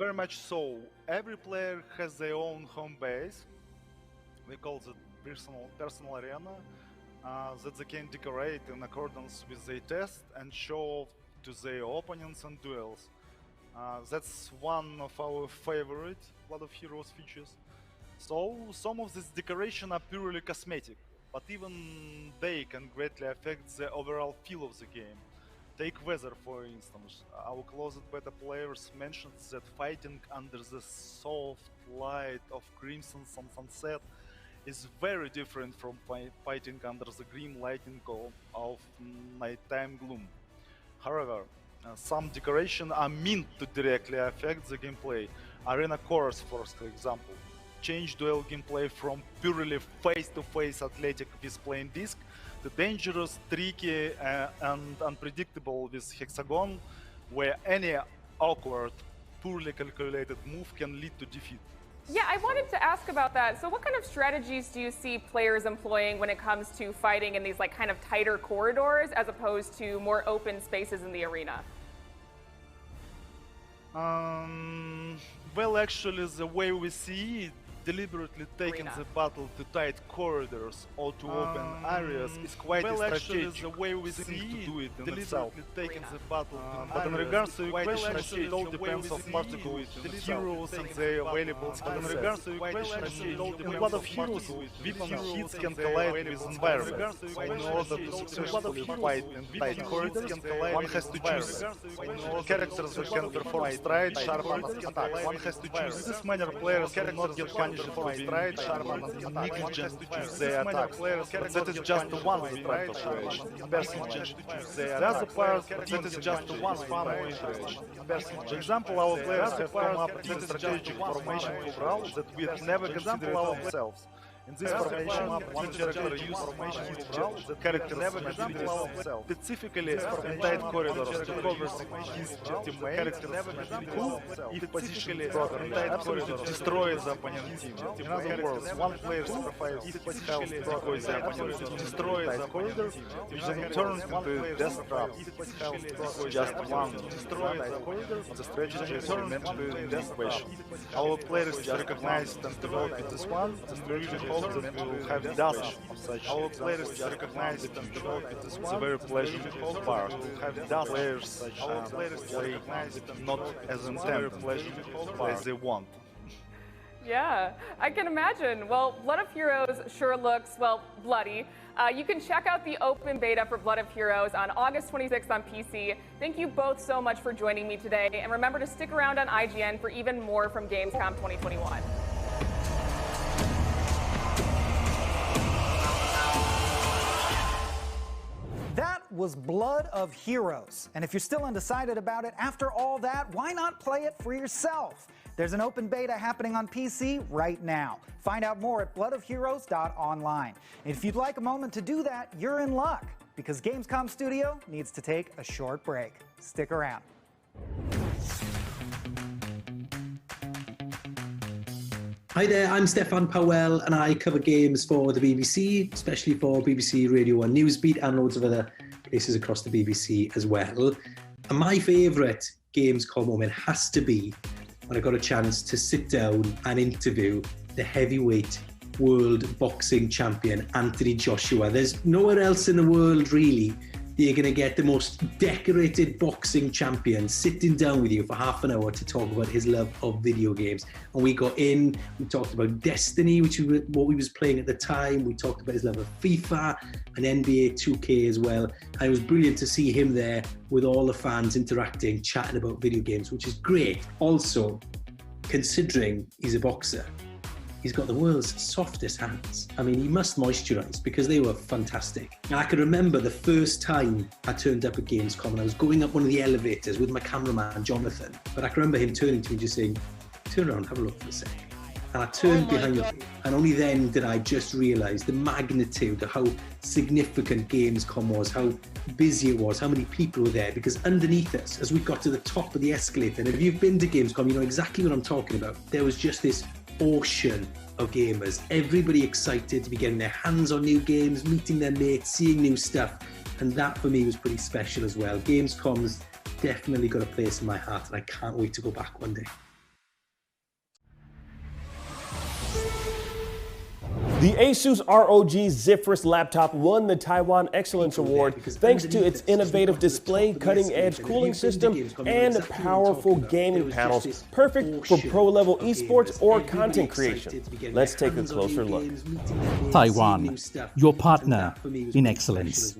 Very much so. Every player has their own home base. We call it personal arena that they can decorate in accordance with their test and show off to their opponents and duels. That's one of our favorite Blood of Heroes features. So some of this decoration are purely cosmetic, but even they can greatly affect the overall feel of the game. Take weather, for instance. Our closet beta players mentioned that fighting under the soft light of crimson sunset is very different from fighting under the grim lighting of nighttime gloom. However, some decoration are meant to directly affect the gameplay. Arena cores, for example, change duel gameplay from purely face-to-face athletic with playing disc to dangerous, tricky, and unpredictable with hexagon, where any awkward, poorly calculated move can lead to defeat. Yeah, I wanted to ask about that. So what kind of strategies do you see players employing when it comes to fighting in these kind of tighter corridors as opposed to more open spaces in the arena? Well, actually, the way we see it, deliberately taking the battle to tight corridors or to open areas is quite strategic. The way we see to do it in itself. Taking the battle but in regards to your question, it all depends on particular heroes and their available skills. In regards to your question, in Blood of Heroes, weapon hits can collide with environment. So in order to successfully fight in tight corridors, one has to choose characters that can perform stride, sharp, and attack. One has to choose. This manner players will not get punished for stride, sharp, and negligent to choose their attacks. But that is just one stride operation. The other part, that is just one farm operation. For example, our players have come up with a strategic formation overall that we had never considered ourselves. In this formation, one character uses formation overall that character never considered specifically in tight corridors to cover his teammate, who, if positioned properly, in tight corridors, destroys the opponent team. In other words, one player sacrifices his health to decoy the opponent team, destroys the corridor, which then turns into death trap. Just one destroys the corridor, the strategy is meant to death equation. Our players recognized and developed this one, and we really hope that we will have dozens of such. Our players recognize it and develop it as one. It's a very pleasurable part. We have dozens players such play not as intended, as they want. Yeah, I can imagine. Well, Blood of Heroes sure looks, well, bloody. You can check out the open beta for Blood of Heroes on August 26th on PC. Thank you both so much for joining me today. And remember to stick around on IGN for even more from Gamescom 2021. That was Blood of Heroes. And if you're still undecided about it, after all that, why not play it for yourself? There's an open beta happening on PC right now. Find out more at bloodofheroes.online. And if you'd like a moment to do that, you're in luck, because Gamescom Studio needs to take a short break. Stick around. Hi there, I'm Stefan Powell and I cover games for the BBC, especially for BBC Radio 1 Newsbeat and loads of other places across the BBC as well. And my favourite Gamescom moment has to be when I got a chance to sit down and interview the heavyweight world boxing champion, Anthony Joshua. There's nowhere else in the world really that you're going to get the most decorated boxing champion sitting down with you for half an hour to talk about his love of video games. And we got in, we talked about Destiny, which was what we was playing at the time. We talked about his love of FIFA and NBA 2K as well. And it was brilliant to see him there with all the fans interacting, chatting about video games, which is great. Also, considering he's a boxer, he's got the world's softest hands. I mean, he must moisturize because they were fantastic. And I can remember the first time I turned up at Gamescom and I was going up one of the elevators with my cameraman, Jonathan. But I can remember him turning to me and just saying, turn around, have a look for a second. And I turned behind him, and only then did I just realize the magnitude of how significant Gamescom was, how busy it was, how many people were there, because underneath us, as we got to the top of the escalator, and if you've been to Gamescom, you know exactly what I'm talking about, there was just this ocean of gamers, everybody excited to be getting their hands on new games, meeting their mates, seeing new stuff, and that for me was pretty special as well. Gamescom's definitely got a place in my heart, and I can't wait to go back one day. The Asus ROG Zephyrus laptop won the Taiwan Excellence Award thanks to its innovative display, cutting-edge cooling system, and powerful gaming panels, perfect for pro-level esports or content creation. Let's take a closer look. Taiwan, your partner in excellence.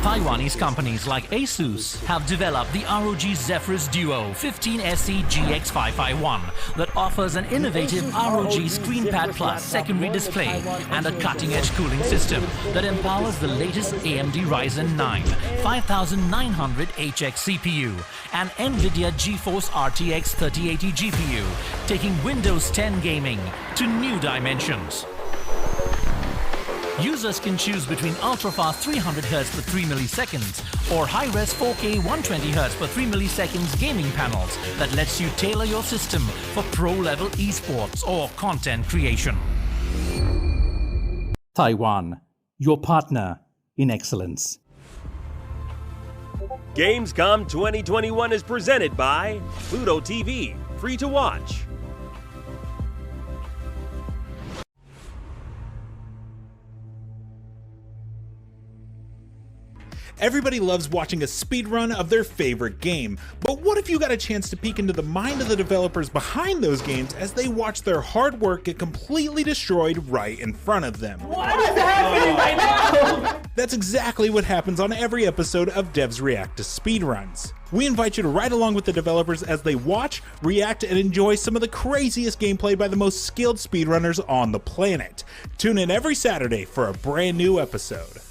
Taiwanese companies like Asus have developed the ROG Zephyrus Duo 15SE GX551 that offers an innovative ROG ScreenPad Plus secondary display and a cutting-edge cooling system that empowers the latest AMD Ryzen 9 5900HX CPU and NVIDIA GeForce RTX 3080 GPU, taking Windows 10 gaming to new dimensions. Users can choose between ultra-fast 300Hz for 3 milliseconds or high-res 4K 120Hz for 3 milliseconds gaming panels that lets you tailor your system for pro-level esports or content creation. Taiwan, your partner in excellence. Gamescom 2021 is presented by Pluto TV, free to watch. Everybody loves watching a speedrun of their favorite game, but what if you got a chance to peek into the mind of the developers behind those games as they watch their hard work get completely destroyed right in front of them? What is happening right now? That's exactly what happens on every episode of Devs React to Speedruns. We invite you to ride along with the developers as they watch, react, and enjoy some of the craziest gameplay by the most skilled speedrunners on the planet. Tune in every Saturday for a brand new episode.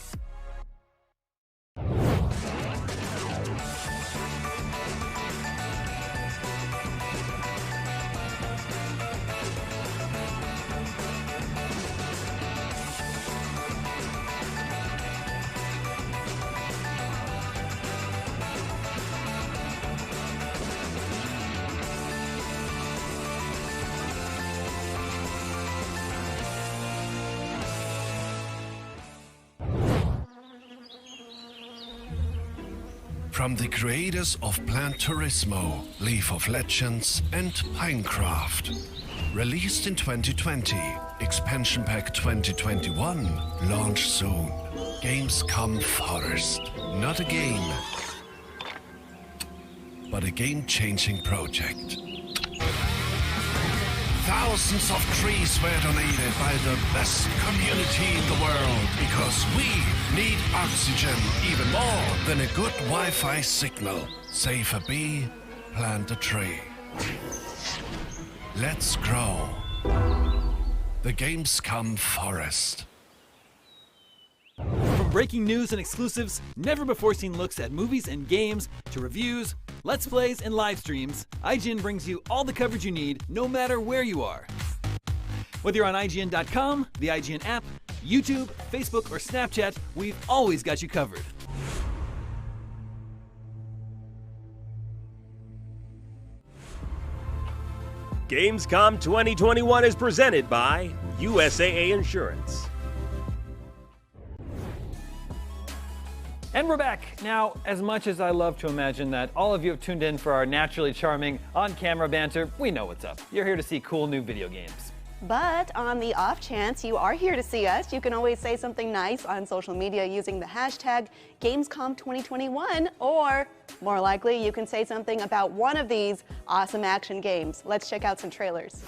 From the creators of Plant Turismo, League of Legends, and Pinecraft. Released in 2020, Expansion Pack 2021, launch soon. Gamescom Forest. Not a game, but a game-changing project. Thousands of trees were donated by the best community in the world because we need oxygen even more than a good Wi-Fi signal. Save a bee, plant a tree. Let's grow. The Gamescom Forest. From breaking news and exclusives, never-before-seen looks at movies and games, to reviews, Let's Plays, and live streams, IGN brings you all the coverage you need, no matter where you are. Whether you're on IGN.com, the IGN app, YouTube, Facebook, or Snapchat, we've always got you covered. Gamescom 2021 is presented by USAA Insurance. And we're back. Now, as much as I love to imagine that all of you have tuned in for our naturally charming on-camera banter, we know what's up. You're here to see cool new video games. But on the off chance you are here to see us, you can always say something nice on social media using the hashtag Gamescom 2021, or more likely, you can say something about one of these awesome action games. Let's check out some trailers.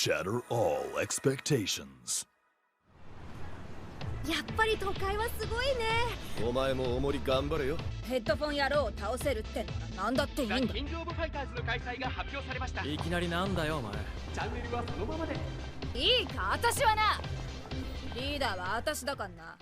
shatter all expectations. やっぱり都会はすごいね。お前もおもり頑張れよ。ヘッドフォン野郎を倒せるってのは何だっていいんだ。キングオブファイターズの開催が発表されました。いきなりなんだよお前。チャンネルはそのままで。いいか、私はな。リーダーは私だからな。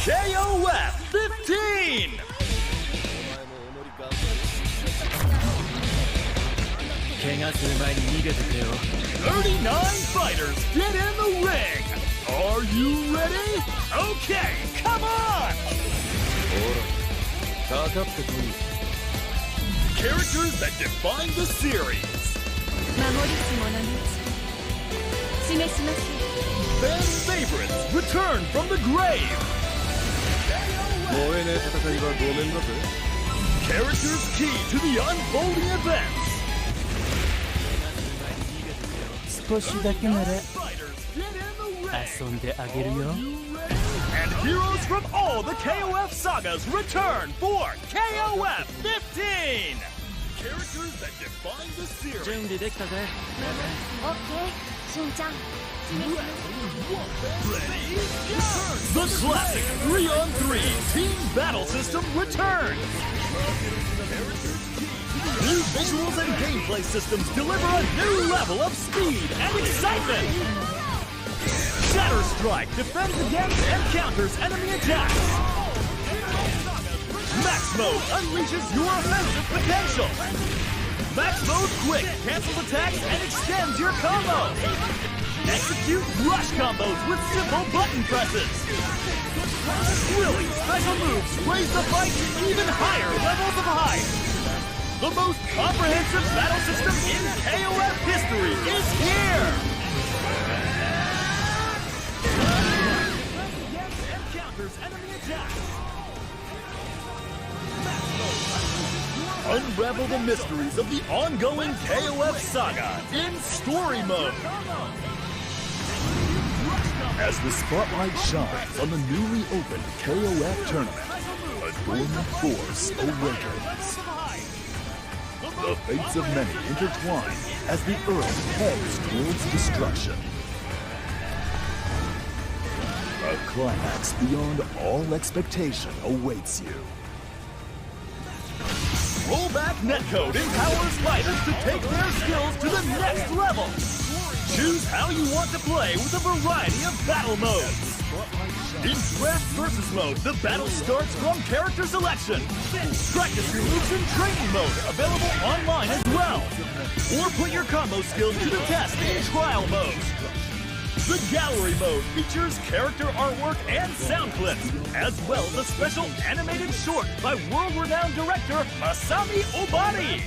KOF 15! 怪我する前に逃げてくれよ。39 fighters get in the ring! Are you ready? Okay, come on! ほら、かかってこい。 Characters that define the series. 守りつ者の示します。 Fan favorites return from the grave. 燃えねえ戦いはごめんだぜ。 Characters key to the unfolding events. 少しだけなら遊んであげるよ。 And heroes from all the KOF sagas return for KOF 15. Characters that define the series. 準備できたぜ。オッケー、しんちゃん。 The classic 3-on-3 team battle system returns! New visuals and gameplay systems deliver a new level of speed and excitement! Shatter Strike defends against and counters enemy attacks! Max Mode unleashes your offensive potential! Max Mode Quick cancels attacks and extends your combo! Execute rush combos with simple button presses! Thrilling special moves raise the fight to even higher levels of hype! The most comprehensive battle system in KOF history is here! Encounters enemy attacks! Unravel the mysteries of the ongoing KOF saga in story mode! As the spotlight shines on the newly opened KOF tournament, a dormant force awakens. The fates of many intertwine as the Earth heads towards destruction. A climax beyond all expectation awaits you. Rollback netcode empowers fighters to take their skills to the next level. Choose how you want to play with a variety of battle modes. In Draft Versus mode, the battle starts from character selection. Practice your moves in training mode, available online as well. Or put your combo skills to the test in trial mode. The Gallery mode features character artwork and sound clips, as well as a special animated short by world-renowned director Masami Obari.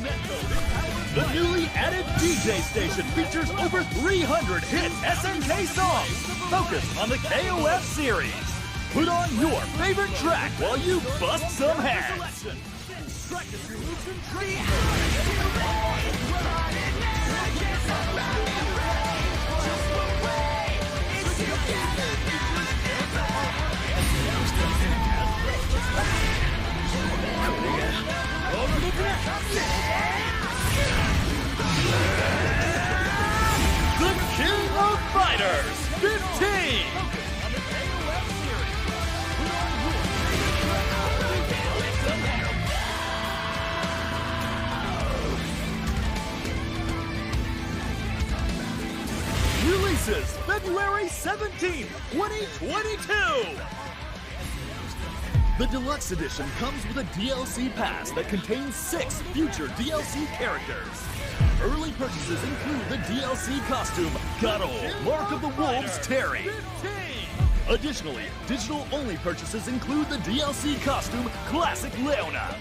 The newly added DJ station features over 300 hit SNK songs focused on the KOF series. Put on your favorite track while you bust some heads. Practice your moves in training. The King of Fighters 15! Releases February 17th, 2022! The Deluxe Edition comes with a DLC pass that contains 6 future DLC characters. Early purchases include the DLC costume, Garo, Mark of the Wolves Terry. Additionally, digital-only purchases include the DLC costume, Classic Leona.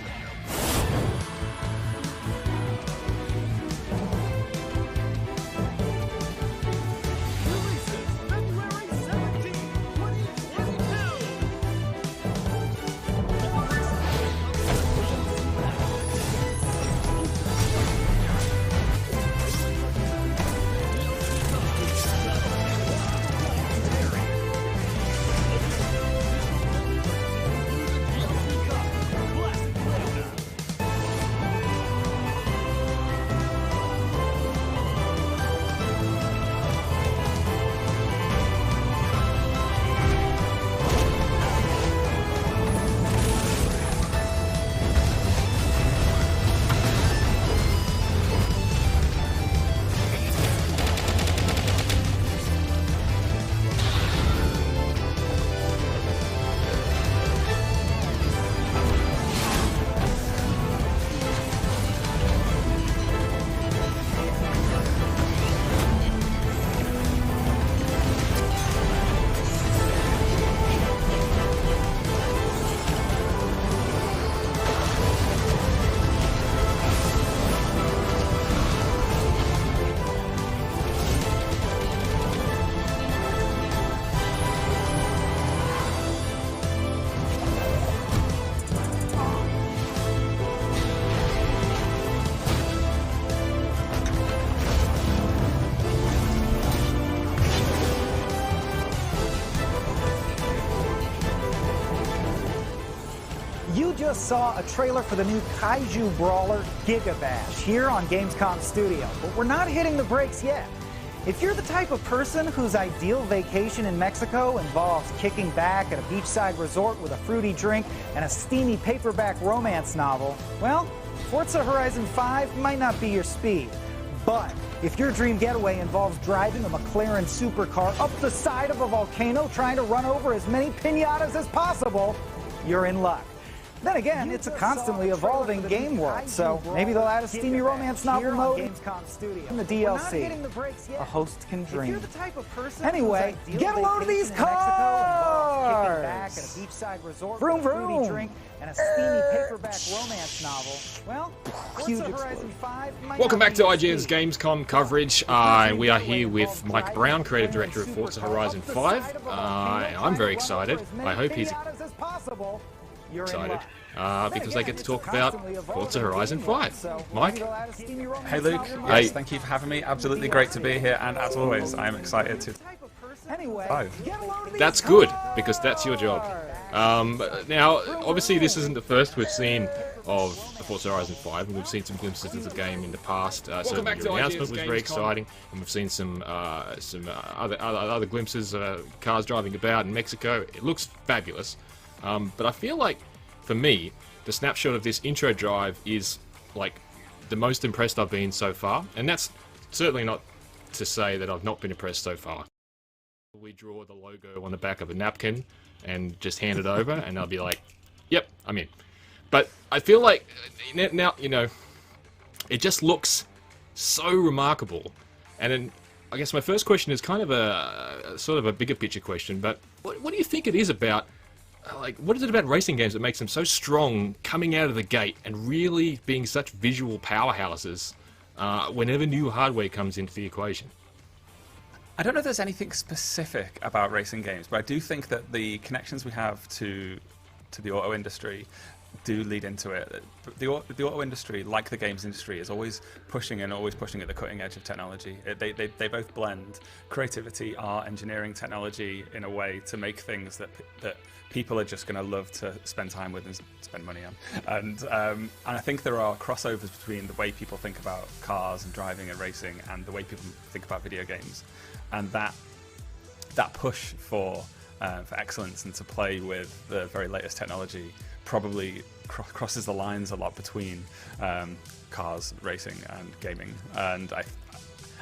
just saw a trailer for the new Kaiju Brawler Giga Bash here on Gamescom Studio, but we're not hitting the brakes yet. If you're the type of person whose ideal vacation in Mexico involves kicking back at a beachside resort with a fruity drink and a steamy paperback romance novel, well, Forza Horizon 5 might not be your speed. But if your dream getaway involves driving a McLaren supercar up the side of a volcano trying to run over as many piñatas as possible, you're in luck. Then again, it's a constantly evolving game world, so maybe they'll add a steamy romance novel mode in the DLC. A host can dream. Anyway, get a load of these cars! Vroom vroom! And a steamy paperback romance novel. Well, huge explosion. Welcome back to IGN's Gamescom coverage. We are here with Mike Brown, creative director of Forza Horizon 5. I'm very excited. I hope he's excited because they get to talk about Forza Horizon 5. Mike? Hey Luke, yes, thank you for having me. Absolutely great to be here, and as always, I am excited to... That's good, because that's your job. Now, obviously this isn't the first we've seen of the Forza Horizon 5, and we've seen some glimpses of the game in the past. Certainly your announcement was very exciting, and we've seen some other glimpses, cars driving about in Mexico. It looks fabulous. But I feel like, for me, the snapshot of this intro drive is, like, the most impressed I've been so far. And that's certainly not to say that I've not been impressed so far. We draw the logo on the back of a napkin and just hand it over, and I'll be like, yep, I'm in. But I feel like, now, you know, it just looks so remarkable. And then, I guess my first question is kind of a sort of a bigger picture question, but what do you think it is about, like, what is it about racing games that makes them so strong coming out of the gate and really being such visual powerhouses whenever new hardware comes into the equation? I don't know if there's anything specific about racing games, but I do think that the connections we have to the auto industry do lead into it. The auto industry, like the games industry, is always pushing at the cutting edge of technology. They both blend creativity, art, engineering, technology in a way to make things that people are just going to love to spend time with and spend money on. And I think there are crossovers between the way people think about cars and driving and racing and the way people think about video games. And that push for excellence and to play with the very latest technology probably crosses the lines a lot between cars, racing, and gaming. And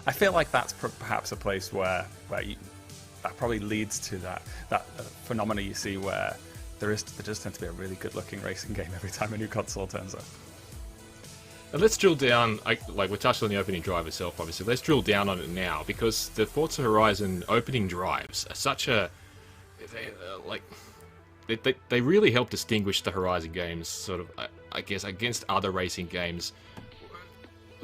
I feel like that's perhaps a place where that probably leads to that phenomena you see where there does tend to be a really good-looking racing game every time a new console turns up. And let's drill down, like we touched on the opening drive itself, obviously. Let's drill down on it now, because the Forza Horizon opening drives are such a... They really help distinguish the Horizon games, sort of, I guess, against other racing games.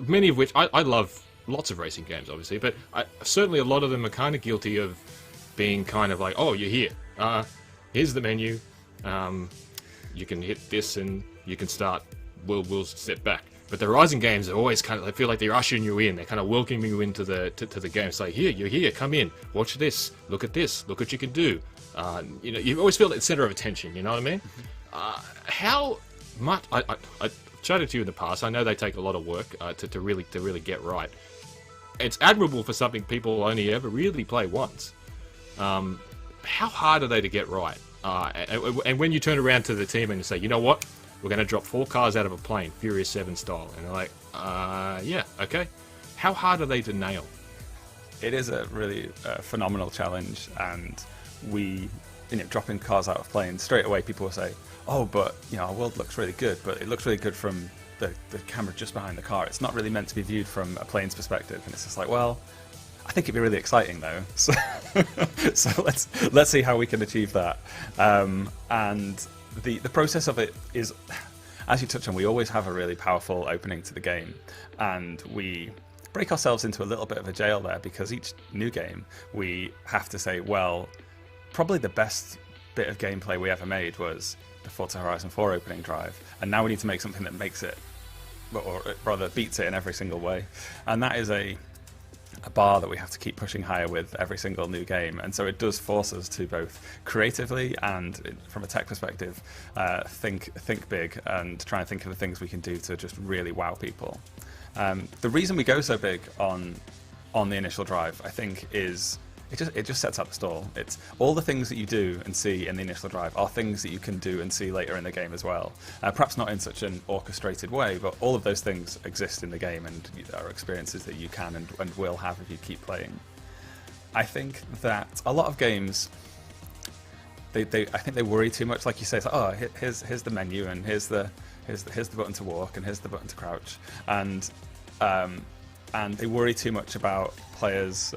Many of which, I love lots of racing games, obviously, but certainly a lot of them are kind of guilty of being kind of like, oh, you're here. Here's the menu. You can hit this and you can start. We'll step back. But the Horizon games are always kind of, I feel like they're ushering you in. They're kind of welcoming you into the game. It's like, here, you're here, come in, watch this, look at what you can do. You know, you always feel at the center of attention, you know what I mean? How much, I've chatted to you in the past, I know they take a lot of work to really get right. It's admirable for something people only ever really play once. How hard are they to get right? And when you turn around to the team and you say, you know what? We're going to drop 4 cars out of a plane, Furious 7 style. And they're like, yeah, okay. How hard are they to nail? It is a really phenomenal challenge, and dropping cars out of planes, straight away people will say, oh, but, our world looks really good, but it looks really good from the camera just behind the car. It's not really meant to be viewed from a plane's perspective. And it's just like, well, I think it'd be really exciting though. So let's see how we can achieve that. And the process of it is, as you touched on, we always have a really powerful opening to the game, and we break ourselves into a little bit of a jail there, because each new game we have to say, well, probably the best bit of gameplay we ever made was the Forza Horizon 4 opening drive, and now we need to make something that makes it, or rather beats it in every single way. And that is a bar that we have to keep pushing higher with every single new game, and so it does force us to both creatively and from a tech perspective think big and try and think of the things we can do to just really wow people. The reason we go so big on the initial drive, I think, is it just sets up the stall. It's all the things that you do and see in the initial drive are things that you can do and see later in the game as well. Perhaps not in such an orchestrated way, but all of those things exist in the game and are experiences that you can and will have if you keep playing. I think that a lot of games, I think they worry too much. Like you say, it's like, oh, here's the menu, and here's the button to walk, and here's the button to crouch, and they worry too much about players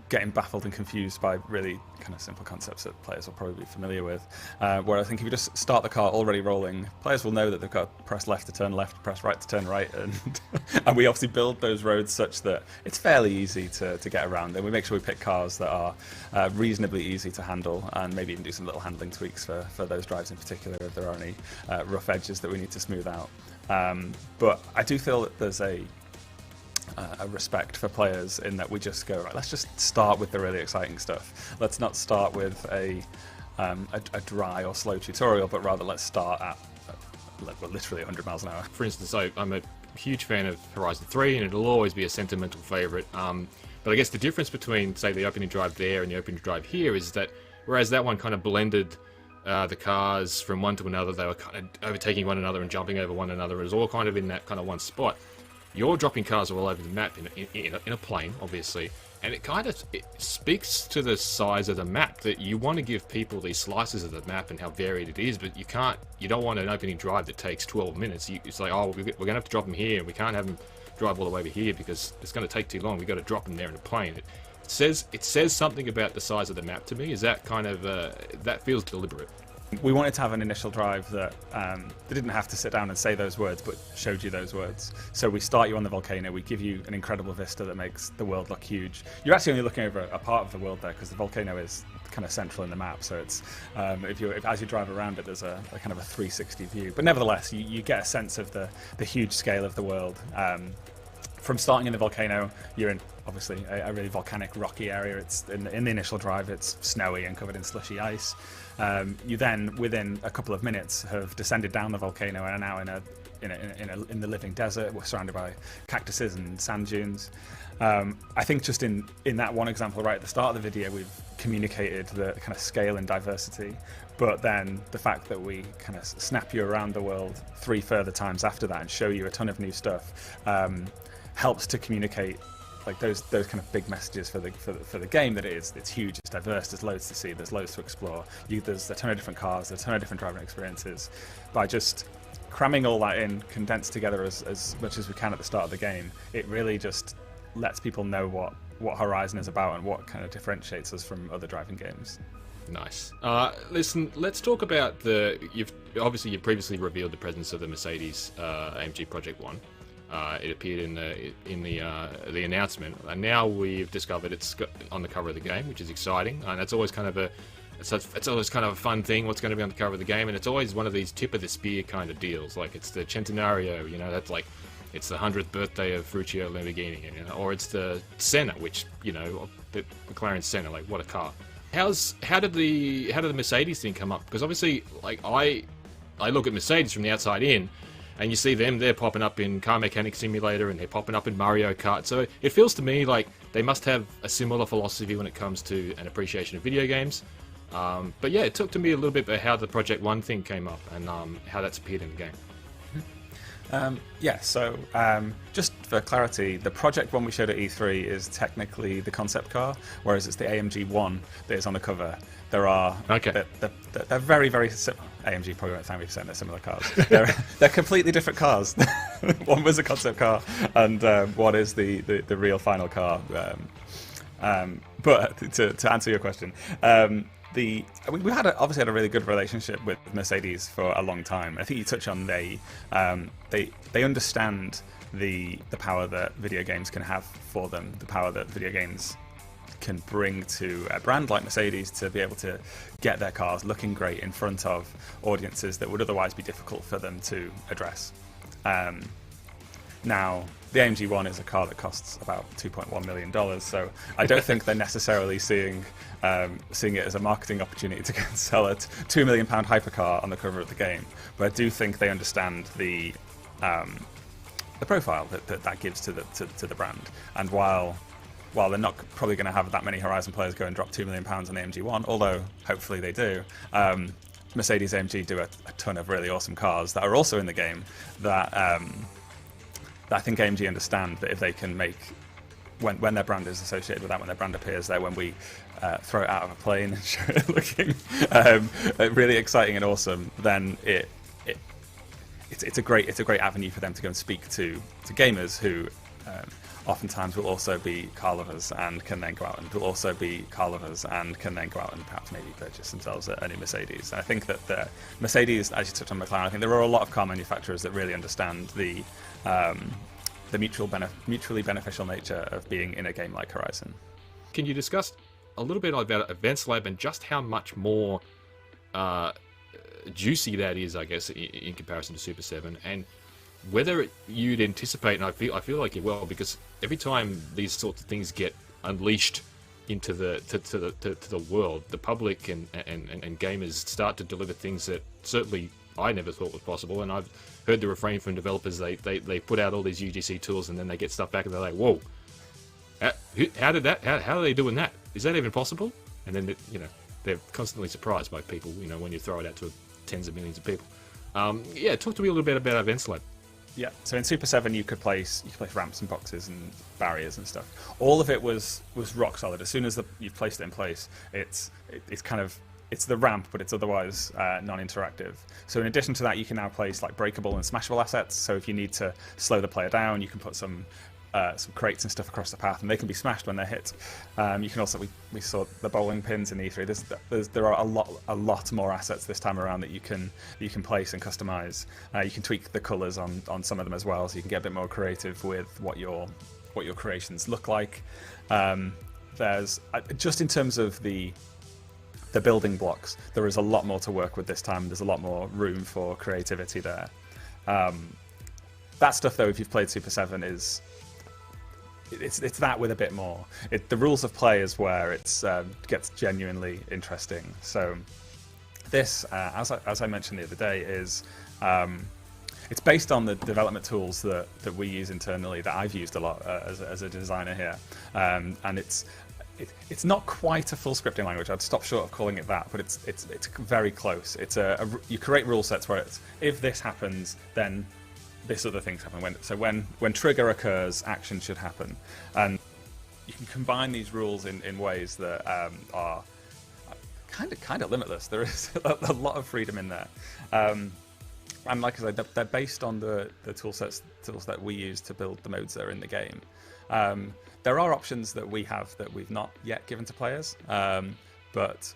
getting baffled and confused by really kind of simple concepts that players will probably be familiar with. Where I think if you just start the car already rolling, players will know that they've got to press left to turn left, press right to turn right, and we obviously build those roads such that it's fairly easy to get around, and we make sure we pick cars that are reasonably easy to handle, and maybe even do some little handling tweaks for those drives in particular if there are any rough edges that we need to smooth out. But I do feel that there's a respect for players in that we just go, right, let's just start with the really exciting stuff. Let's not start with a dry or slow tutorial, but rather let's start at literally 100 miles an hour. For instance, I'm a huge fan of Horizon 3, and it'll always be a sentimental favourite. But I guess the difference between, say, the opening drive there and the opening drive here is that whereas that one kind of blended the cars from one to another, they were kind of overtaking one another and jumping over one another. It was all kind of in that kind of one spot. You're dropping cars all over the map in a plane, obviously, and it speaks to the size of the map, that you want to give people these slices of the map and how varied it is, but you don't want an opening drive that takes 12 minutes. It's like, oh, we're going to have to drop them here, and we can't have them drive all the way over here because it's going to take too long. We've got to drop them there in a plane. It says something about the size of the map to me. Is that kind of that feels deliberate? We wanted to have an initial drive that they didn't have to sit down and say those words, but showed you those words. So we start you on the volcano, we give you an incredible vista that makes the world look huge. You're actually only looking over a part of the world there, because the volcano is kind of central in the map, so it's as you drive around it, there's a kind of a 360 view. But nevertheless, you get a sense of the huge scale of the world. From starting in the volcano, you're in obviously a really volcanic, rocky area. It's in the initial drive, it's snowy and covered in slushy ice. You then, within a couple of minutes, have descended down the volcano and are now in the living desert. We're surrounded by cactuses and sand dunes. I think just in that one example right at the start of the video, we've communicated the kind of scale and diversity. But then the fact that we kind of snap you around the world 3 further times after that and show you a ton of new stuff helps to communicate like those kind of big messages for the game, that it's huge, it's diverse, there's loads to see, there's loads to explore. There's a ton of different cars, there's a ton of different driving experiences. By just cramming all that in, condensed together as much as we can at the start of the game, it really just lets people know what Horizon is about and what kind of differentiates us from other driving games. Nice. Listen, let's talk about you've previously revealed the presence of the Mercedes AMG Project One. It appeared in the announcement, and now we've discovered it's on the cover of the game, which is exciting. And that's always kind of a fun thing. What's going to be on the cover of the game, and it's always one of these tip of the spear kind of deals. Like it's the Centenario, that's like it's the 100th birthday of Ferruccio Lamborghini, or it's the Senna, which the McLaren Senna. Like what a car! How did the Mercedes thing come up? Because obviously, like I look at Mercedes from the outside in. And you see they're popping up in Car Mechanic Simulator, and they're popping up in Mario Kart. So it feels to me like they must have a similar philosophy when it comes to an appreciation of video games. But yeah, it took to me a little bit about how the Project One thing came up and how that's appeared in the game. So just for clarity, the Project One we showed at E3 is technically the concept car, whereas it's the AMG One that is on the cover. There are they're very, very similar. AMG probably won't thank me for saying they're similar cars. They're completely different cars. One was a concept car, and one is the real final car. But to answer your question, we obviously had a really good relationship with Mercedes for a long time. I think you touch on they understand the power that video games can have for them, the power that video games can bring to a brand like Mercedes to be able to get their cars looking great in front of audiences that would otherwise be difficult for them to address. Now, the AMG One is a car that costs about $2.1 million, so I don't think they're necessarily seeing it as a marketing opportunity to go and sell a £2 million hypercar on the cover of the game. But I do think they understand the profile that gives to the brand. And while they're not probably going to have that many Horizon players go and drop £2 million on the AMG One, although hopefully they do, Mercedes AMG do a ton of really awesome cars that are also in the game that I think AMG understand that if they can make, when their brand is associated with that, when their brand appears there, when we throw it out of a plane and show it looking really exciting and awesome, then it's a great avenue for them to go and speak to gamers who oftentimes will also be car lovers and can then go out and perhaps maybe purchase themselves a new Mercedes. And I think that the Mercedes, as you touched on McLaren, I think there are a lot of car manufacturers that really understand the mutually beneficial nature of being in a game like Horizon. Can you discuss a little bit about Events Lab and just how much more juicy that is, I guess, in comparison to Super 7, and whether you'd anticipate, and I feel like you will, because every time these sorts of things get unleashed into the world, the public and gamers start to deliver things that certainly I never thought was possible. And I've heard the refrain from developers: they put out all these UGC tools and then they get stuff back and they're like, "Whoa, how did that? How are they doing that? Is that even possible?" And then they're constantly surprised by people. When you throw it out to tens of millions of people. Yeah, talk to me a little bit about Events Lab. Yeah, so in Super 7 you could place ramps and boxes and barriers and stuff. All of it was rock solid. As soon as you've placed it in place, it's the ramp, but it's otherwise non-interactive. So in addition to that, you can now place like breakable and smashable assets. So if you need to slow the player down, you can put some crates and stuff across the path, and they can be smashed when they're hit. You can also, we saw the bowling pins in E3. There are a lot more assets this time around that you can place and customize. You can tweak the colors on some of them as well, so you can get a bit more creative with what your creations look like. There's just in terms of the building blocks, there is a lot more to work with this time. There's a lot more room for creativity there. That stuff, though, if you've played Super 7, it's that with a bit more. The rules of play is where it gets genuinely interesting. So this, as I mentioned the other day, is it's based on the development tools that we use internally, that I've used a lot as a designer here, and it's not quite a full scripting language. I'd stop short of calling it that, but it's very close. You create rule sets where it's, if this happens, then this other things happen. When trigger occurs, action should happen, and you can combine these rules in ways that are kind of limitless. There is a lot of freedom in there, and like I said, they're based on the tools that we use to build the modes that are in the game. There are options that we have that we've not yet given to players, but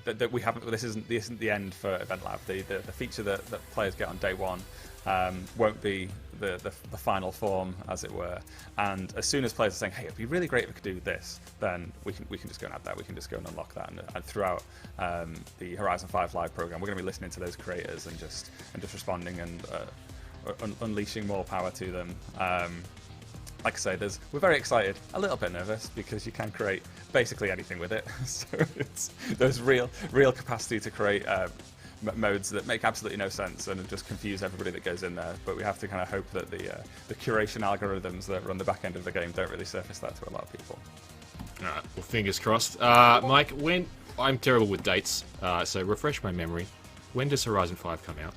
that we haven't. This isn't the end for Event Lab. The feature that players get on day one won't be the final form, as it were. And as soon as players are saying, "Hey, it'd be really great if we could do this," then we can just go and add that. We can just go and unlock that. And throughout the Horizon 5 Live program, we're going to be listening to those creators and just responding and unleashing more power to them. Like I say, we're very excited, a little bit nervous, because you can create basically anything with it. So there's real capacity to create modes that make absolutely no sense and just confuse everybody that goes in there. But we have to kind of hope that the curation algorithms that run the back end of the game don't really surface that to a lot of people. All right, well, fingers crossed. Mike, I'm terrible with dates, so refresh my memory. When does Horizon 5 come out?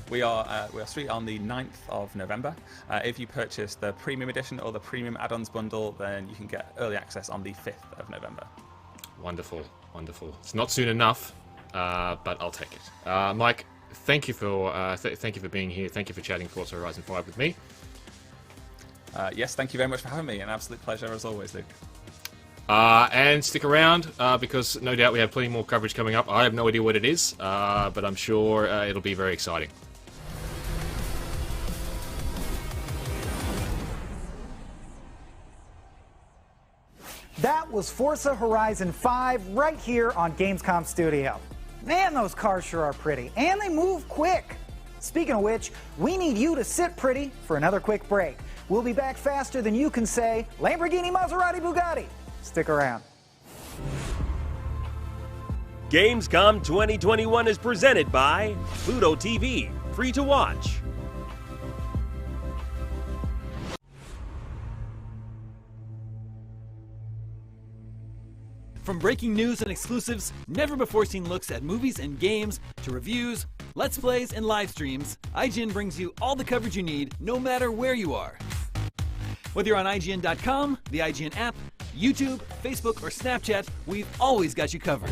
We are straight on the 9th of November. If you purchase the Premium Edition or the Premium Add-ons bundle, then you can get early access on the 5th of November. Wonderful, wonderful. It's not soon enough, but I'll take it. Mike, thank you for being here. Thank you for chatting Forza Horizon 5 with me. Yes, thank you very much for having me. An absolute pleasure as always, Luke. And stick around, because no doubt we have plenty more coverage coming up. I have no idea what it is, but I'm sure it'll be very exciting. That was Forza Horizon 5 right here on Gamescom Studio. Man, those cars sure are pretty, and they move quick. Speaking of which, we need you to sit pretty for another quick break. We'll be back faster than you can say Lamborghini, Maserati, Bugatti. Stick around. Gamescom 2021 is presented by Pluto TV, free to watch. From breaking news and exclusives, never-before-seen looks at movies and games, to reviews, let's plays, and live streams, IGN brings you all the coverage you need, no matter where you are. Whether you're on IGN.com, the IGN app, YouTube, Facebook, or Snapchat, we've always got you covered.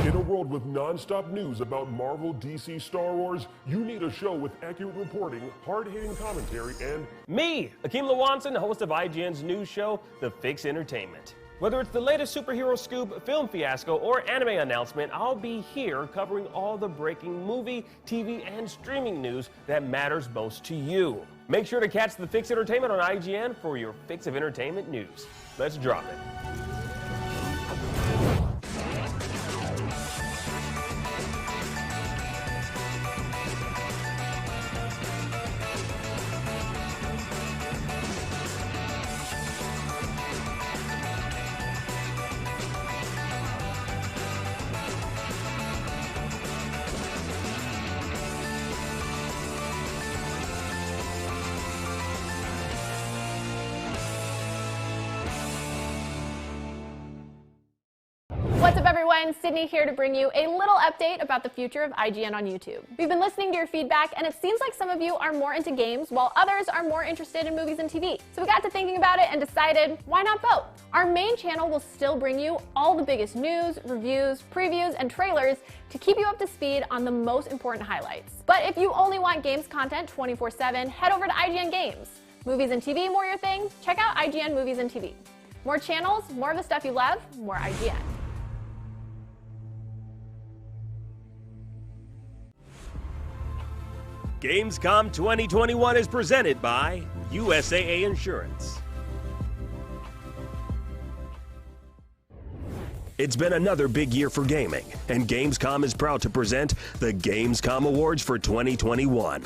In a world with non-stop news about Marvel, DC, Star Wars, you need a show with accurate reporting, hard-hitting commentary, and Me, Akeem Lawanson, host of IGN's news show, The Fix Entertainment. Whether it's the latest superhero scoop, film fiasco, or anime announcement, I'll be here covering all the breaking movie, TV, and streaming news that matters most to you. Make sure to catch The Fix Entertainment on IGN for your fix of entertainment news. Let's drop it. What's up everyone, Sydney here to bring you a little update about the future of IGN on YouTube. We've been listening to your feedback and it seems like some of you are more into games while others are more interested in movies and TV. So we got to thinking about it and decided, why not both? Our main channel will still bring you all the biggest news, reviews, previews, and trailers to keep you up to speed on the most important highlights. But if you only want games content 24/7, head over to IGN Games. Movies and TV more your thing? Check out IGN Movies and TV. More channels, more of the stuff you love, more IGN. Gamescom 2021 is presented by USAA Insurance. It's been another big year for gaming, and Gamescom is proud to present the Gamescom Awards for 2021.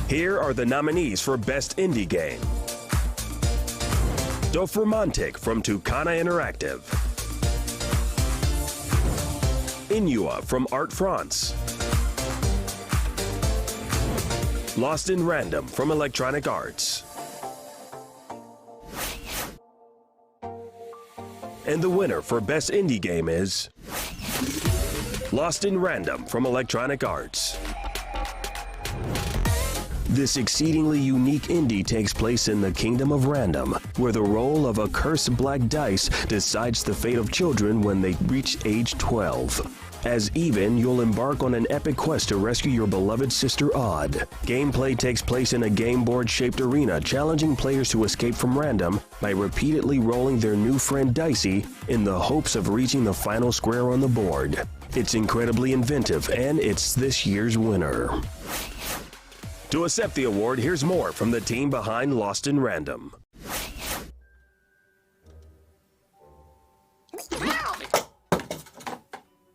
Here are the nominees for Best Indie Game. Dofromantic from Tucana Interactive. Inua from Art France. Lost in Random from Electronic Arts. And the winner for Best Indie Game is Lost in Random from Electronic Arts. This exceedingly unique indie takes place in the Kingdom of Random, where the roll of a cursed black dice decides the fate of children when they reach age 12. As Even, you'll embark on an epic quest to rescue your beloved sister Odd. Gameplay takes place in a game board-shaped arena, challenging players to escape from random by repeatedly rolling their new friend Dicey in the hopes of reaching the final square on the board. It's incredibly inventive, and it's this year's winner. To accept the award, here's more from the team behind Lost in Random.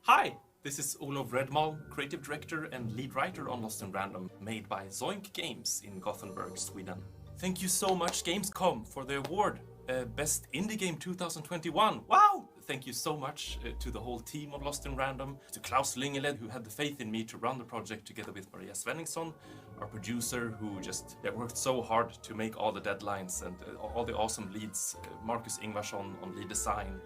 Hi, this is Olof Redmal, creative director and lead writer on Lost in Random, made by Zoink Games in Gothenburg, Sweden. Thank you so much Gamescom for the award, Best Indie Game 2021. Wow! Thank you so much to the whole team of Lost in Random, to Klaus Lingeled, who had the faith in me to run the project together with Maria Svenningsson, our producer, who just worked so hard to make all the deadlines, and all the awesome leads, Marcus Ingvarsson on lead design,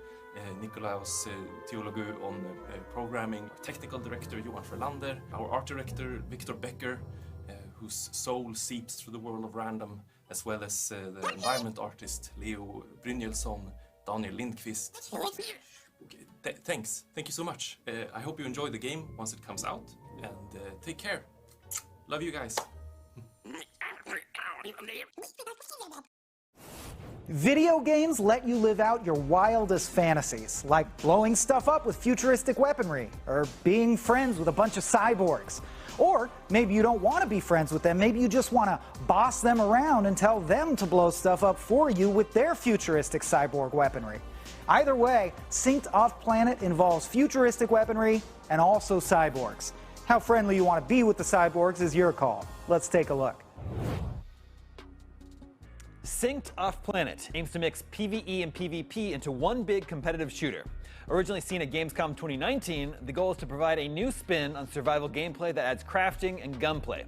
Nikolaus Theologu on programming, our technical director Johan Frölander, our art director Victor Becker, whose soul seeps through the world of random, as well as the environment artist Leo Brynjelsson, Daniel Lindqvist. Okay, thanks. Thank you so much. I hope you enjoy the game once it comes out, and take care. Love you guys. Video games let you live out your wildest fantasies, like blowing stuff up with futuristic weaponry, or being friends with a bunch of cyborgs. Or maybe you don't want to be friends with them, maybe you just want to boss them around and tell them to blow stuff up for you with their futuristic cyborg weaponry. Either way, Synced Off-Planet involves futuristic weaponry and also cyborgs. How friendly you want to be with the cyborgs is your call. Let's take a look. Synced Off-Planet aims to mix PvE and PvP into one big competitive shooter. Originally seen at Gamescom 2019, the goal is to provide a new spin on survival gameplay that adds crafting and gunplay.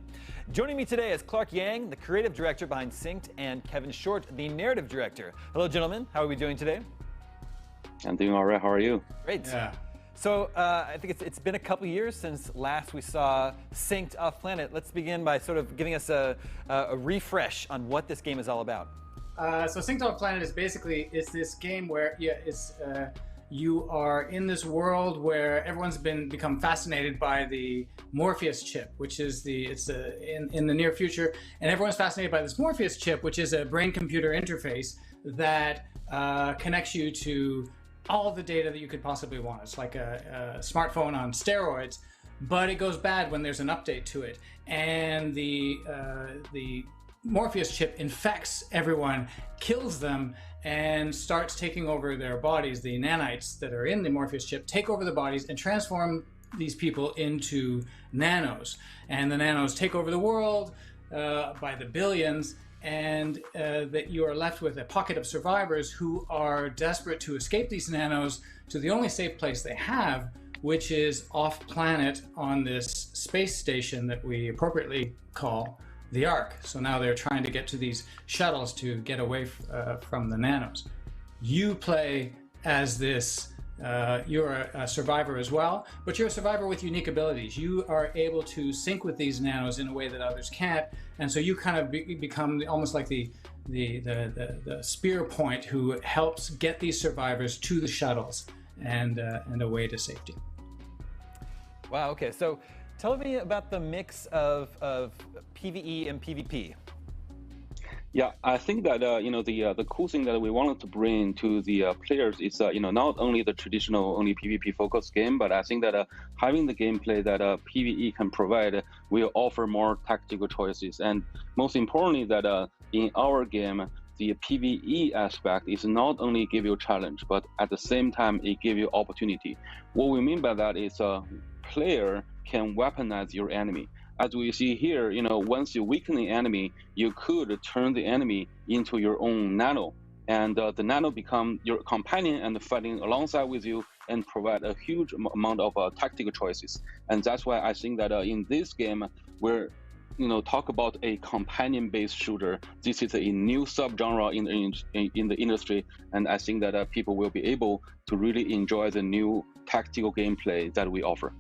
Joining me today is Clark Yang, the creative director behind Synced, and Kevin Short, the narrative director. Hello, gentlemen. How are we doing today? I'm doing all right. How are you? Great. Yeah. So I think it's been a couple years since last we saw Synced Off-Planet. Let's begin by sort of giving us a refresh on what this game is all about. So Synced Off-Planet is basically this game where you are in this world where everyone's become fascinated by the Morpheus chip, which is in the near future, and everyone's fascinated by this Morpheus chip, which is a brain-computer interface that connects you to all the data that you could possibly want. It's like a smartphone on steroids, but it goes bad when there's an update to it, and the Morpheus chip infects everyone, kills them, and starts taking over their bodies. The nanites that are in the Morpheus chip take over the bodies and transform these people into nanos, and the nanos take over the world by the billions, and that you are left with a pocket of survivors who are desperate to escape these nanos to the only safe place they have, which is off-planet on this space station that we appropriately call the Ark. So now they're trying to get to these shuttles to get away from the nanos. You play as this, you're a survivor as well, but you're a survivor with unique abilities. You are able to sync with these nanos in a way that others can't, and so you kind of become almost like the spear point who helps get these survivors to the shuttles and away to safety. Wow, okay, so tell me about the mix of PvE and PvP. Yeah, I think that the cool thing that we wanted to bring to the players is not only the traditional only PvP focused game, but I think that having the gameplay that PvE can provide will offer more tactical choices, and most importantly that in our game the PvE aspect is not only give you a challenge, but at the same time it give you opportunity. What we mean by that is player can weaponize your enemy. As we see here, once you weaken the enemy, you could turn the enemy into your own nano, and the nano become your companion and fighting alongside with you and provide a huge amount of tactical choices. And that's why I think that in this game, we're talk about a companion-based shooter. This is a new subgenre in the industry, and I think that people will be able to really enjoy the new tactical gameplay that we offer.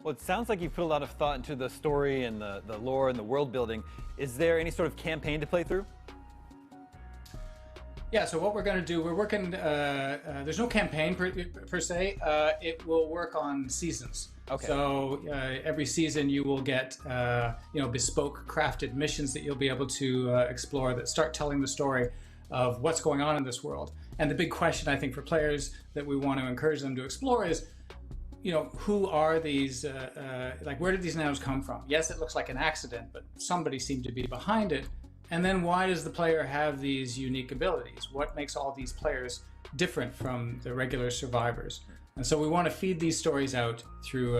Well, it sounds like you've put a lot of thought into the story and the lore and the world building. Is there any sort of campaign to play through? Yeah, so what we're going to do, we're working, there's no campaign per se. It will work on seasons. Okay. So every season you will get, bespoke crafted missions that you'll be able to explore that start telling the story of what's going on in this world. And the big question, I think, for players that we want to encourage them to explore is, who are these, where did these nanos come from? Yes, it looks like an accident, but somebody seemed to be behind it. And then why does the player have these unique abilities? What makes all these players different from the regular survivors? And so we want to feed these stories out through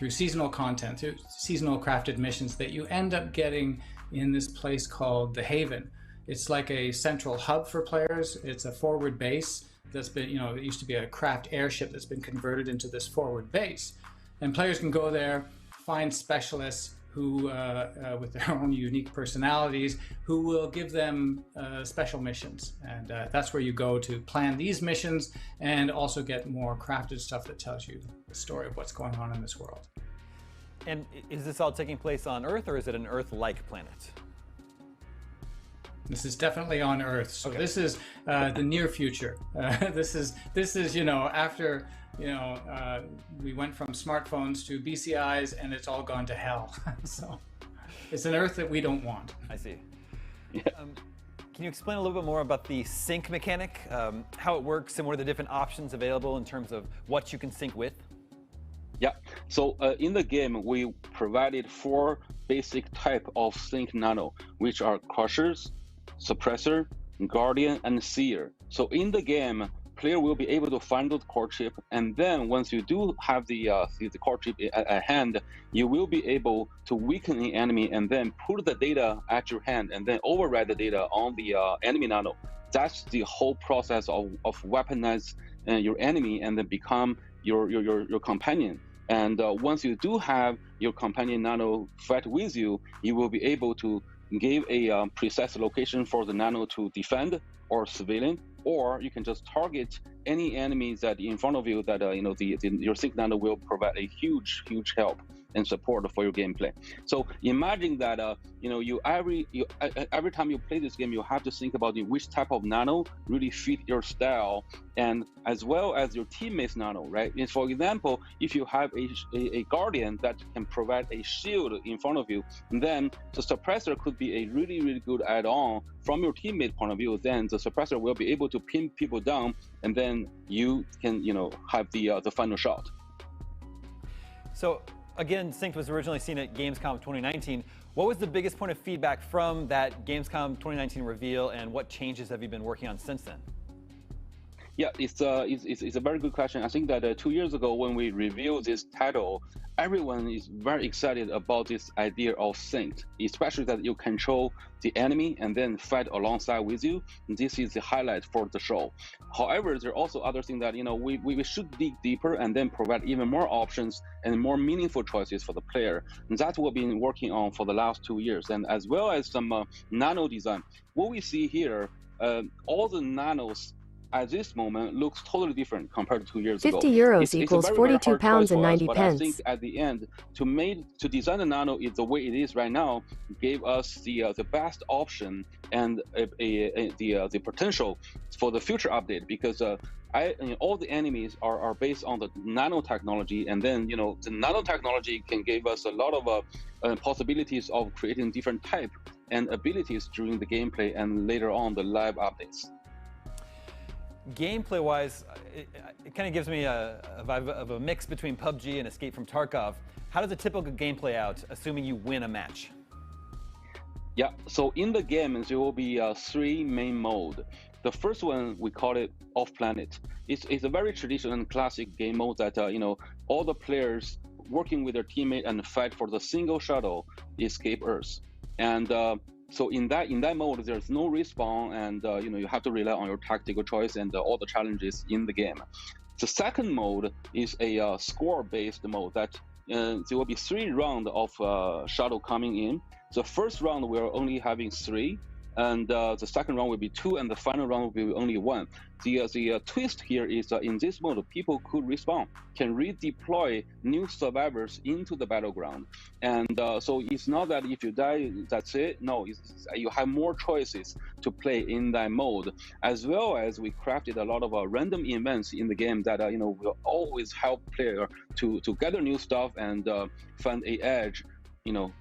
seasonal content, through seasonal crafted missions that you end up getting in this place called the Haven. It's like a central hub for players. It's a forward base that's been, it used to be a craft airship that's been converted into this forward base. And players can go there, find specialists who, with their own unique personalities, who will give them special missions. And that's where you go to plan these missions and also get more crafted stuff that tells you the story of what's going on in this world. And is this all taking place on Earth, or is it an Earth-like planet? This is definitely on Earth. So this is the near future. This is after we went from smartphones to BCIs, and it's all gone to hell. So it's an Earth that we don't want. I see. can you explain a little bit more about the sync mechanic, how it works, and what are the different options available in terms of what you can sync with? Yeah, so in the game, we provided 4 basic type of sync nano, which are crushers, suppressor, guardian, and seer. So in the game, player will be able to find the core chip, and then once you do have the core chip at hand, you will be able to weaken the enemy and then put the data at your hand and then override the data on the enemy nano. That's the whole process of weaponize your enemy and then become your companion. And once you do have your companion nano fight with you, you will be able to give a precise location for the nano to defend or civilian, or you can just target any enemies that in front of you that your sync nano will provide a huge help and support for your gameplay. So imagine that every time you play this game, you have to think about which type of nano really fit your style, and as well as your teammates nano, right? And for example, if you have a guardian that can provide a shield in front of you, then the suppressor could be a really good add-on from your teammate point of view. Then the suppressor will be able to pin people down, and then you can have the final shot. So again, Synced was originally seen at Gamescom 2019. What was the biggest point of feedback from that Gamescom 2019 reveal, and what changes have you been working on since then? Yeah, it's a very good question. I think that 2 years ago when we revealed this title, everyone is very excited about this idea of synced, especially that you control the enemy and then fight alongside with you. This is the highlight for the show. However, there are also other things that we should dig deeper and then provide even more options and more meaningful choices for the player. And that's what we've been working on for the last 2 years, and as well as some nano design. What we see here, all the nanos at this moment looks totally different compared to 2 years ago. 50 euros equals 42 pounds and 90 but pence. I think at the end, to design the nano is the way it is right now, gave us the best option and the potential for the future update, because all the enemies are based on the nanotechnology, and then the nanotechnology can give us a lot of possibilities of creating different type and abilities during the gameplay and later on the live updates. Gameplay-wise, it kind of gives me a vibe of a mix between PUBG and Escape from Tarkov. How does a typical game play out, assuming you win a match? Yeah, so in the game, there will be 3 main modes. The first one, we call it off-planet. It's a very traditional and classic game mode that all the players working with their teammate and fight for the single shuttle escape Earth. And so in that mode, there's no respawn, and you have to rely on your tactical choice and all the challenges in the game. The second mode is a score-based mode that there will be 3 rounds of shuttle coming in. The first round we're only having 3, and the second round will be 2, and the final round will be only 1. The twist here is in this mode, people could respawn, can redeploy new survivors into the battleground. And so it's not that if you die, that's it. No, you have more choices to play in that mode, as well as we crafted a lot of random events in the game that will always help player to gather new stuff and find an edge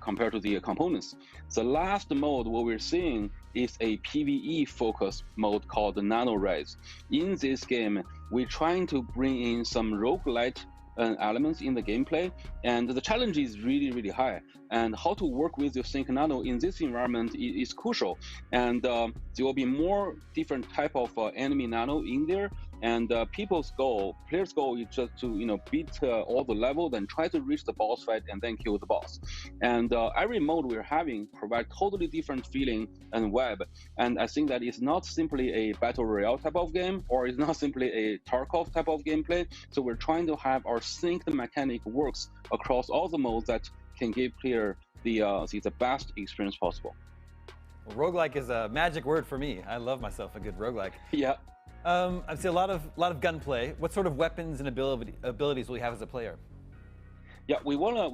compared to the components. The last mode, what we're seeing is a PvE focused mode called the Nano Rise. In this game, we're trying to bring in some roguelite elements in the gameplay, and the challenge is really high. And how to work with your Sync Nano in this environment is crucial. And there will be more different type of enemy nano in there. And players' goal is just to beat all the levels and try to reach the boss fight and then kill the boss. And every mode we're having provide totally different feeling and vibe. And I think that it's not simply a battle royale type of game, or it's not simply a Tarkov type of gameplay. So we're trying to have our synced mechanic works across all the modes that can give player the best experience possible. Well, roguelike is a magic word for me. I love myself a good roguelike. Yeah. I see a lot of gunplay. What sort of weapons and abilities will you have as a player? Yeah, we wanna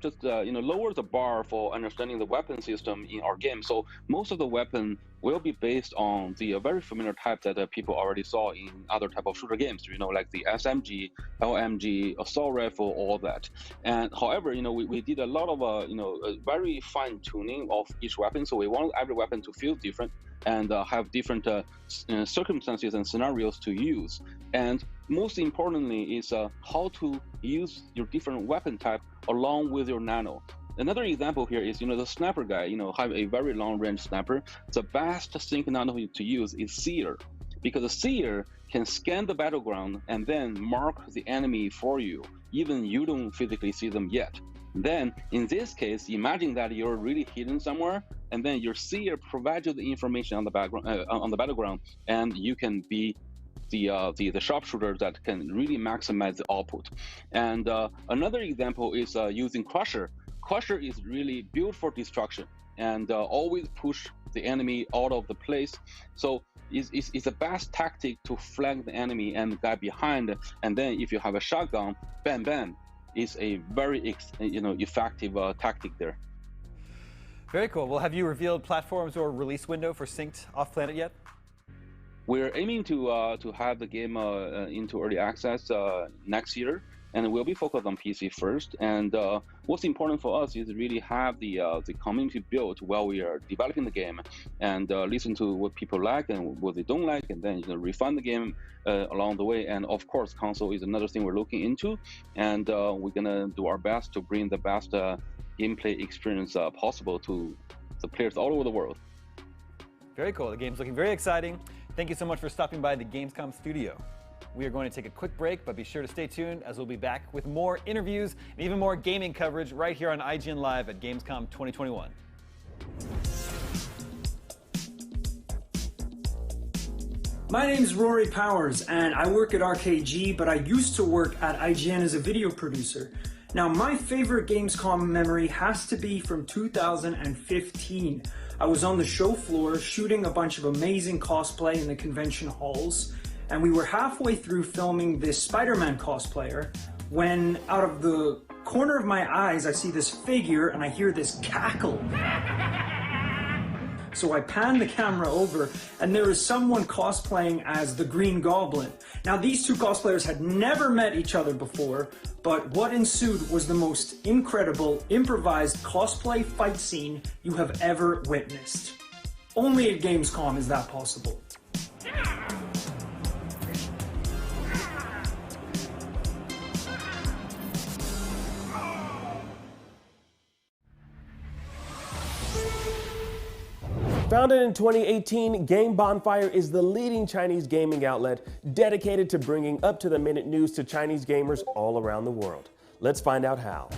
just lower the bar for understanding the weapon system in our game. So most of the weapon will be based on the very familiar type that people already saw in other type of shooter games. Like the SMG, LMG, assault rifle, all that. And however, we did a lot of very fine tuning of each weapon. So we want every weapon to feel different. and have different circumstances and scenarios to use. And most importantly is how to use your different weapon type along with your nano. Another example here is, the sniper guy, have a very long range sniper. The best sync nano to use is Seer, because the Seer can scan the battleground and then mark the enemy for you, even you don't physically see them yet. Then in this case, imagine that you're really hidden somewhere, and then your Seer provides you the information on the background, on the battleground, and you can be the sharpshooter that can really maximize the output. And another example is using Crusher. Crusher is really built for destruction and always push the enemy out of the place. So it's the best tactic to flank the enemy and the guy behind. And then if you have a shotgun, bam, bam, is a very effective tactic there. Very cool. Well, have you revealed platforms or release window for Synced Off-Planet yet? We're aiming to have the game into early access next year. And we'll be focused on PC first. And what's important for us is really have the community built while we are developing the game, and listen to what people like and what they don't like, and then refine the game along the way. And of course, console is another thing we're looking into, and we're gonna do our best to bring the best gameplay experience possible to the players all over the world. Very cool. The game's looking very exciting. Thank you so much for stopping by the Gamescom studio. We are going to take a quick break, but be sure to stay tuned as we'll be back with more interviews and even more gaming coverage right here on IGN Live at Gamescom 2021. My name is Rory Powers, and I work at RKG, but I used to work at IGN as a video producer. Now, my favorite Gamescom memory has to be from 2015. I was on the show floor shooting a bunch of amazing cosplay in the convention halls, and we were halfway through filming this Spider-Man cosplayer when out of the corner of my eyes I see this figure and I hear this cackle. So I pan the camera over and there is someone cosplaying as the Green Goblin. Now these two cosplayers had never met each other before, but what ensued was the most incredible improvised cosplay fight scene you have ever witnessed. Only at Gamescom is that possible. Founded in 2018, Game Bonfire is the leading Chinese gaming outlet dedicated to bringing up-to-the-minute news to Chinese gamers all around the world. Let's find out how.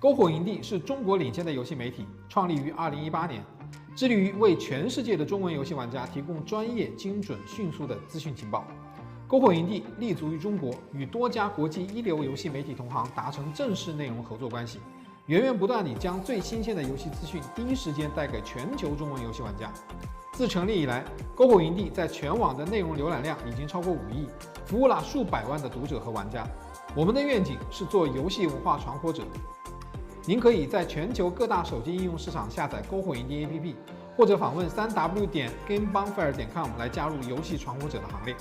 篝火营地是中国领先的游戏媒体，创立于2018年，致力于为全世界的中文游戏玩家提供专业、精准、迅速的资讯情报。篝火营地立足于中国，与多家国际一流游戏媒体同行达成正式内容合作关系。 源源不断地将最新鲜的游戏资讯第一时间带给全球中文游戏玩家。自成立以来，篝火营地在全网的内容浏览量已经超过5亿，服务了数百万的读者和玩家。我们的愿景是做游戏文化传播者。您可以在全球各大手机应用市场下载篝火营地 APP， 或者访问3w.gamebonfire.com 来加入游戏传播者的行列。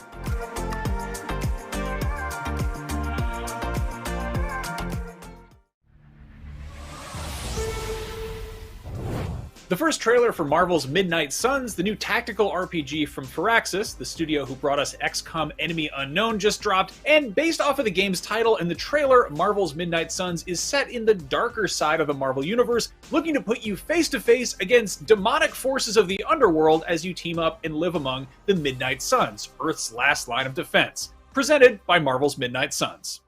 The first trailer for Marvel's Midnight Suns, the new tactical RPG from Firaxis, the studio who brought us XCOM Enemy Unknown, just dropped, and based off of the game's title and the trailer, Marvel's Midnight Suns is set in the darker side of the Marvel Universe, looking to put you face to face against demonic forces of the underworld as you team up and live among the Midnight Suns, Earth's last line of defense. Presented by Marvel's Midnight Suns.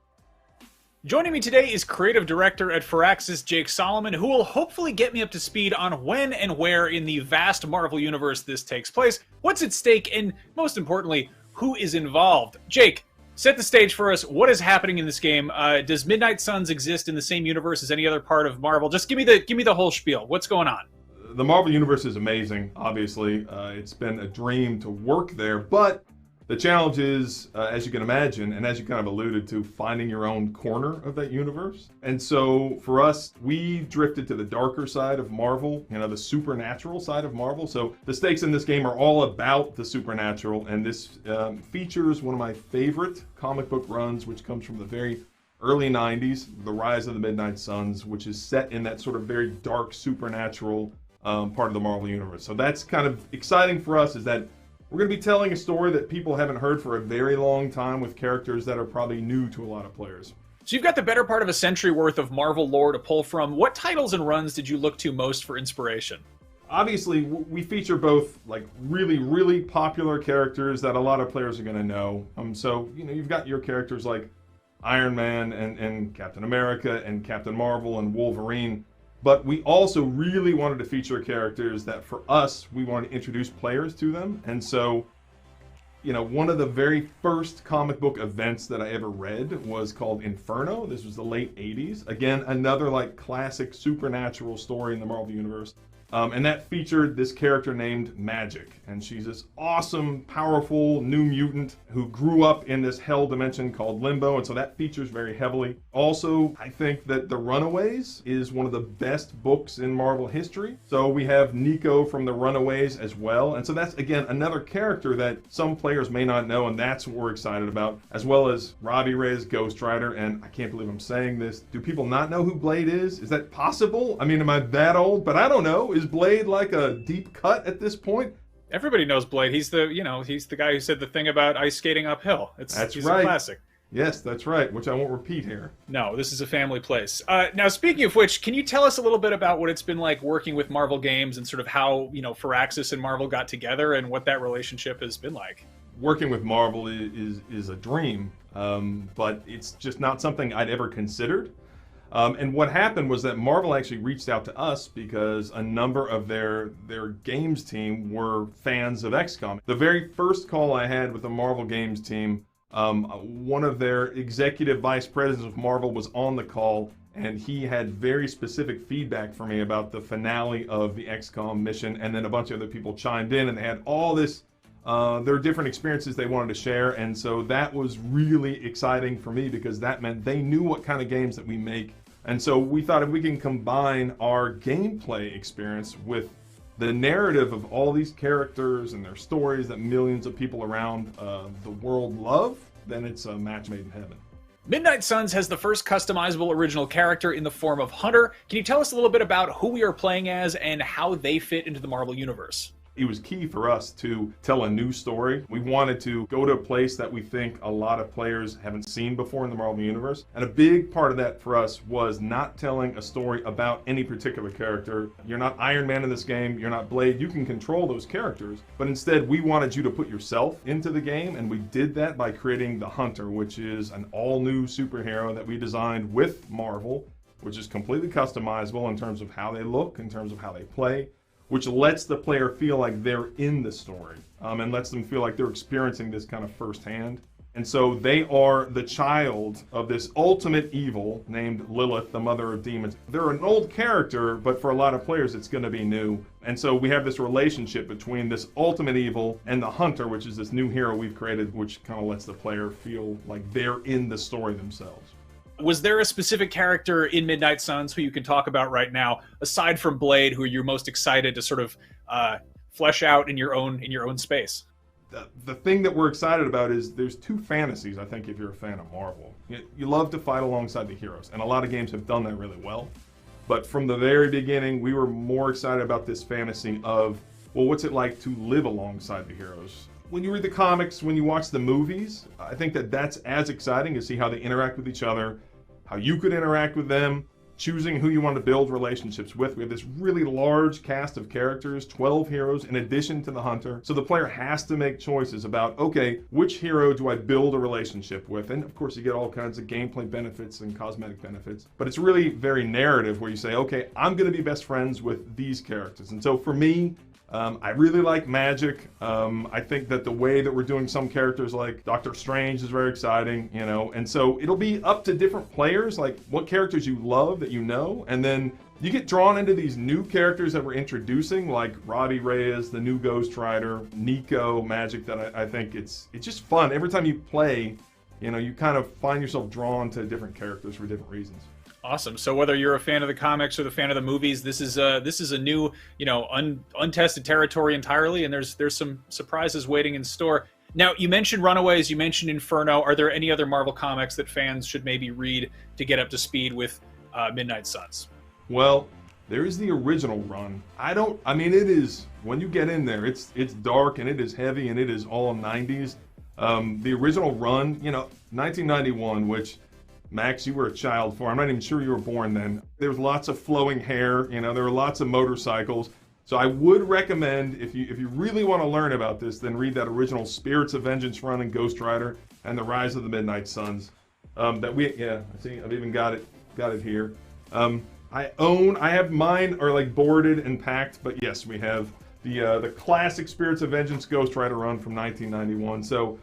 Joining me today is creative director at Firaxis, Jake Solomon, who will hopefully get me up to speed on when and where in the vast Marvel universe this takes place, what's at stake, and most importantly, who is involved. Jake, set the stage for us. What is happening in this game? Does Midnight Suns exist in the same universe as any other part of Marvel? Just give me the whole spiel. What's going on? The Marvel universe is amazing, obviously. It's been a dream to work there, but the challenge is, as you can imagine, and as you kind of alluded to, finding your own corner of that universe. And so for us, we've drifted to the darker side of Marvel, the supernatural side of Marvel. So the stakes in this game are all about the supernatural, and this features one of my favorite comic book runs, which comes from the very early 90s, The Rise of the Midnight Suns, which is set in that sort of very dark supernatural part of the Marvel Universe. So that's kind of exciting for us, is that we're going to be telling a story that people haven't heard for a very long time with characters that are probably new to a lot of players. So you've got the better part of a century worth of Marvel lore to pull from. What titles and runs did you look to most for inspiration? Obviously, we feature both like really popular characters that a lot of players are going to know. So, you know, you've got your characters like Iron Man and Captain America and Captain Marvel and Wolverine. But we also really wanted to feature characters that, for us, we wanted to introduce players to them. And so, you know, one of the very first comic book events that I ever read was called Inferno. This was the late 80s. Again, another like classic supernatural story in the Marvel Universe. And that featured this character named Magic. And she's this awesome, powerful new mutant who grew up in this hell dimension called Limbo. And so that features very heavily. Also, I think that The Runaways is one of the best books in Marvel history. So we have Nico from The Runaways as well. And so that's, again, another character that some players may not know. And that's what we're excited about. As well as Robbie Reyes, Ghost Rider. And I can't believe I'm saying this. Do people not know who Blade is? Is that possible? I mean, am I that old? But I don't know. Is Blade like a deep cut at this point? Everybody knows Blade. He's the, you know, he's the guy who said the thing about ice skating uphill. He's right. A classic. Yes, that's right, which I won't repeat here. No, this is a family place. Now, speaking of which, can you tell us a little bit about what it's been like working with Marvel Games and sort of how, you know, Firaxis and Marvel got together and what that relationship has been like? Working with Marvel is a dream, but it's just not something I'd ever considered. And what happened was that Marvel actually reached out to us because a number of their games team were fans of XCOM. The very first call I had with the Marvel Games team, one of their executive vice presidents of Marvel was on the call, and he had very specific feedback for me about the finale of the XCOM mission, and then a bunch of other people chimed in, and they had all this, their different experiences they wanted to share, and so that was really exciting for me because that meant they knew what kind of games that we make. And so we thought if we can combine our gameplay experience with the narrative of all these characters and their stories that millions of people around the world love, then it's a match made in heaven. Midnight Suns has the first customizable original character in the form of Hunter. Can you tell us a little bit about who we are playing as and how they fit into the Marvel Universe? It was key for us to tell a new story. We wanted to go to a place that we think a lot of players haven't seen before in the Marvel Universe. And a big part of that for us was not telling a story about any particular character. You're not Iron Man in this game, you're not Blade, you can control those characters. But instead, we wanted you to put yourself into the game, and we did that by creating the Hunter, which is an all-new superhero that we designed with Marvel, which is completely customizable in terms of how they look, in terms of how they play, which lets the player feel like they're in the story and lets them feel like they're experiencing this kind of firsthand. And so they are the child of this ultimate evil named Lilith, the mother of demons. They're an old character, but for a lot of players, it's going to be new. And so we have this relationship between this ultimate evil and the Hunter, which is this new hero we've created, which kind of lets the player feel like they're in the story themselves. Was there a specific character in Midnight Suns who you can talk about right now, aside from Blade, who you're most excited to sort of flesh out in your own space? The thing that we're excited about is there's two fantasies, I think, if you're a fan of Marvel. You love to fight alongside the heroes, and a lot of games have done that really well. But from the very beginning, we were more excited about this fantasy of, well, what's it like to live alongside the heroes? When you read the comics, when you watch the movies, I think that that's as exciting to see how they interact with each other, how you could interact with them, choosing who you want to build relationships with. We have this really large cast of characters, 12 heroes in addition to the Hunter. So the player has to make choices about, okay, which hero do I build a relationship with? And of course you get all kinds of gameplay benefits and cosmetic benefits, but it's really very narrative where you say, okay, I'm going to be best friends with these characters. And so for me, I really like Magic. I think that the way that we're doing some characters like Doctor Strange is very exciting, you know, and so it'll be up to different players, like what characters you love that you know, and then you get drawn into these new characters that we're introducing, like Robbie Reyes, the new Ghost Rider, Nico, Magic, that I think it's just fun. Every time you play, you know, you kind of find yourself drawn to different characters for different reasons. Awesome. So whether you're a fan of the comics or the fan of the movies, this is a new, you know, untested territory entirely, and there's some surprises waiting in store. Now, you mentioned Runaways, you mentioned Inferno. Are there any other Marvel comics that fans should maybe read to get up to speed with Midnight Suns? Well, there is the original run. I mean, it is, when you get in there, it's dark and it is heavy and it is all 90s. The original run, you know, 1991, which, Max, you were a child for. I'm not even sure you were born then. There was lots of flowing hair, you know, there were lots of motorcycles. So I would recommend, if you really want to learn about this, then read that original Spirits of Vengeance run in Ghost Rider and The Rise of the Midnight Suns. I see, I've even got it here. I have mine are like boarded and packed, but yes, we have the classic Spirits of Vengeance Ghost Rider run from 1991. So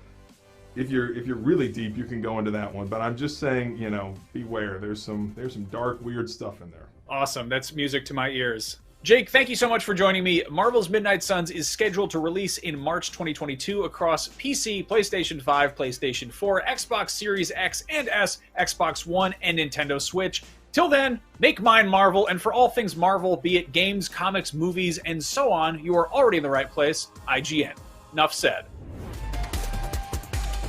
if you're really deep, you can go into that one. But I'm just saying, you know, beware. There's some dark, weird stuff in there. Awesome. That's music to my ears. Jake, thank you so much for joining me. Marvel's Midnight Suns is scheduled to release in March 2022 across PC, PlayStation 5, PlayStation 4, Xbox Series X and S, Xbox One, and Nintendo Switch. Till then, make mine Marvel, and for all things Marvel, be it games, comics, movies, and so on, you are already in the right place, IGN. Enough said.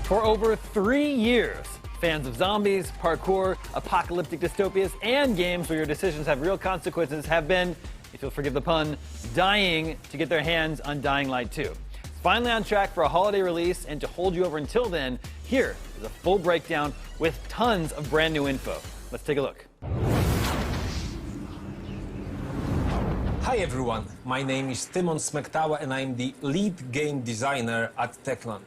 For over 3 years, fans of zombies, parkour, apocalyptic dystopias, and games where your decisions have real consequences have been, if you'll forgive the pun, dying to get their hands on Dying Light 2. It's finally on track for a holiday release, and to hold you over until then, here is a full breakdown with tons of brand new info. Let's take a look. Hi everyone, my name is Timon Smektawa and I'm the lead game designer at Techland.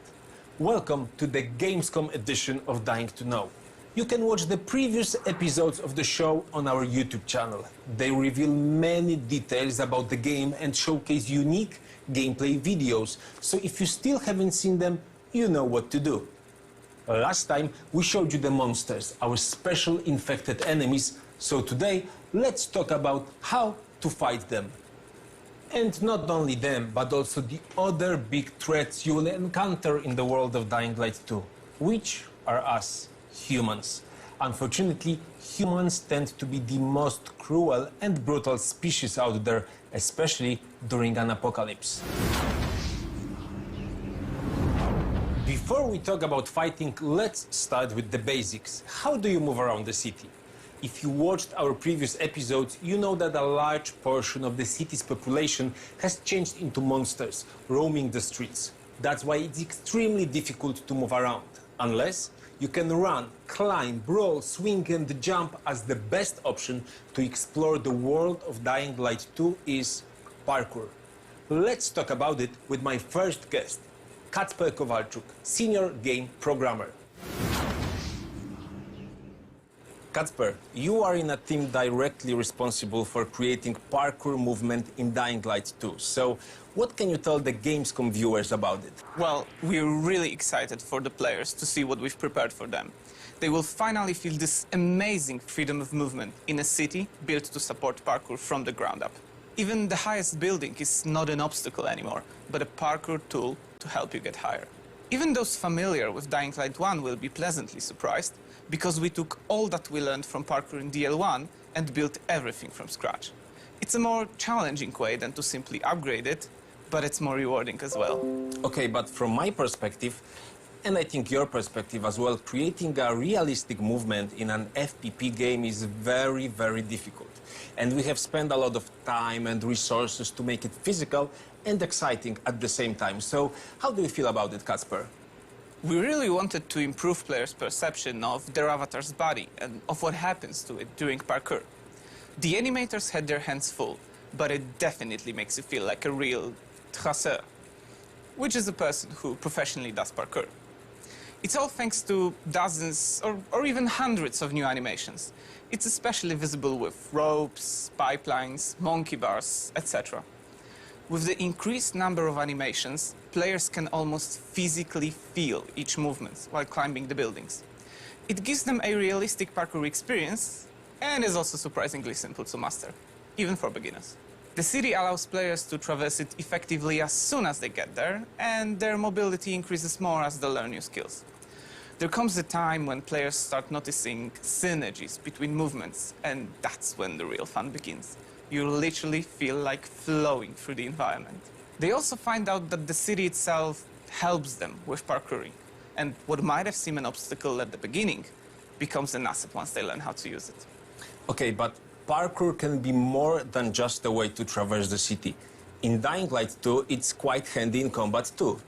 Welcome to the Gamescom edition of Dying to Know. You can watch the previous episodes of the show on our YouTube channel. They reveal many details about the game and showcase unique gameplay videos, so if you still haven't seen them, you know what to do. Last time we showed you the monsters, our special infected enemies, so today let's talk about how to fight them. And not only them, but also the other big threats you will encounter in the world of Dying Light 2, which are us, humans. Unfortunately, humans tend to be the most cruel and brutal species out there, especially during an apocalypse. Before we talk about fighting, let's start with the basics. How do you move around the city? If you watched our previous episodes, you know that a large portion of the city's population has changed into monsters, roaming the streets. That's why it's extremely difficult to move around, unless you can run, climb, brawl, swing and jump, as the best option to explore the world of Dying Light 2 is parkour. Let's talk about it with my first guest, Kacper Kowalczuk, senior game programmer. Kacper, you are in a team directly responsible for creating parkour movement in Dying Light 2. So, what can you tell the Gamescom viewers about it? Well, we're really excited for the players to see what we've prepared for them. They will finally feel this amazing freedom of movement in a city built to support parkour from the ground up. Even the highest building is not an obstacle anymore, but a parkour tool to help you get higher. Even those familiar with Dying Light 1 will be pleasantly surprised, because we took all that we learned from parkour in DL1 and built everything from scratch. It's a more challenging way than to simply upgrade it, but it's more rewarding as well. Okay, but from my perspective, and I think your perspective as well, creating a realistic movement in an FPP game is very, very difficult. And we have spent a lot of time and resources to make it physical and exciting at the same time. So how do you feel about it, Kacper? We really wanted to improve players' perception of their avatar's body and of what happens to it during parkour. The animators had their hands full, but it definitely makes you feel like a real traceur, which is a person who professionally does parkour. It's all thanks to dozens or even hundreds of new animations. It's especially visible with ropes, pipelines, monkey bars, etc. With the increased number of animations, players can almost physically feel each movement while climbing the buildings. It gives them a realistic parkour experience and is also surprisingly simple to master, even for beginners. The city allows players to traverse it effectively as soon as they get there, and their mobility increases more as they learn new skills. There comes a time when players start noticing synergies between movements, and that's when the real fun begins. You literally feel like flowing through the environment. They also find out that the city itself helps them with parkouring, and what might have seemed an obstacle at the beginning becomes an asset once they learn how to use it. Okay, but parkour can be more than just a way to traverse the city. In Dying Light 2, it's quite handy in combat too.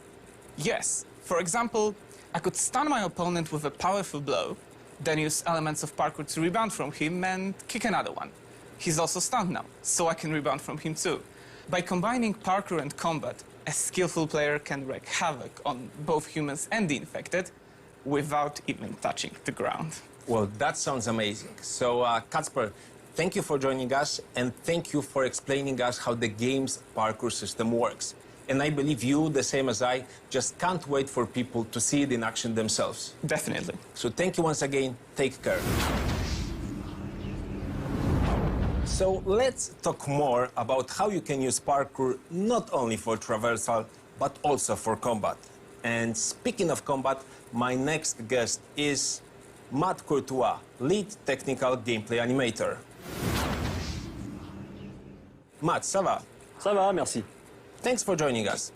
Yes. For example, I could stun my opponent with a powerful blow, then use elements of parkour to rebound from him and kick another one. He's also stunned now, so I can rebound from him too. By combining parkour and combat, a skillful player can wreak havoc on both humans and the infected without even touching the ground. Well, that sounds amazing. So, Kacper, thank you for joining us, and thank you for explaining us how the game's parkour system works. And I believe you, the same as I, just can't wait for people to see it in action themselves. Definitely. So thank you once again. Take care. So let's talk more about how you can use parkour not only for traversal, but also for combat. And speaking of combat, my next guest is Matt Courtois, lead technical gameplay animator. Matt, ça va? Ça va, merci. Thanks for joining us.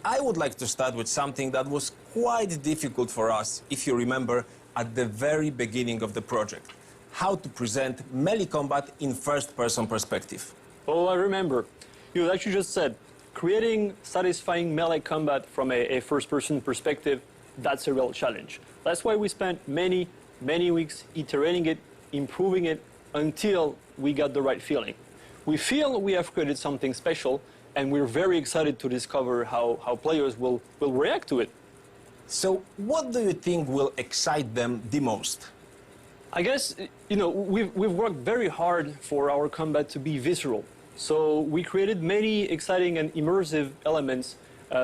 I would like to start with something that was quite difficult for us, if you remember, at the very beginning of the project. How to present melee combat in first-person perspective. Oh, I remember. You actually just said, creating satisfying melee combat from a first-person perspective, that's a real challenge. That's why we spent many weeks iterating it, improving it, until we got the right feeling. We feel we have created something special, and we're very excited to discover how players will react to it. So what do you think will excite them the most? I guess, you know, we've worked very hard for our combat to be visceral. So we created many exciting and immersive elements,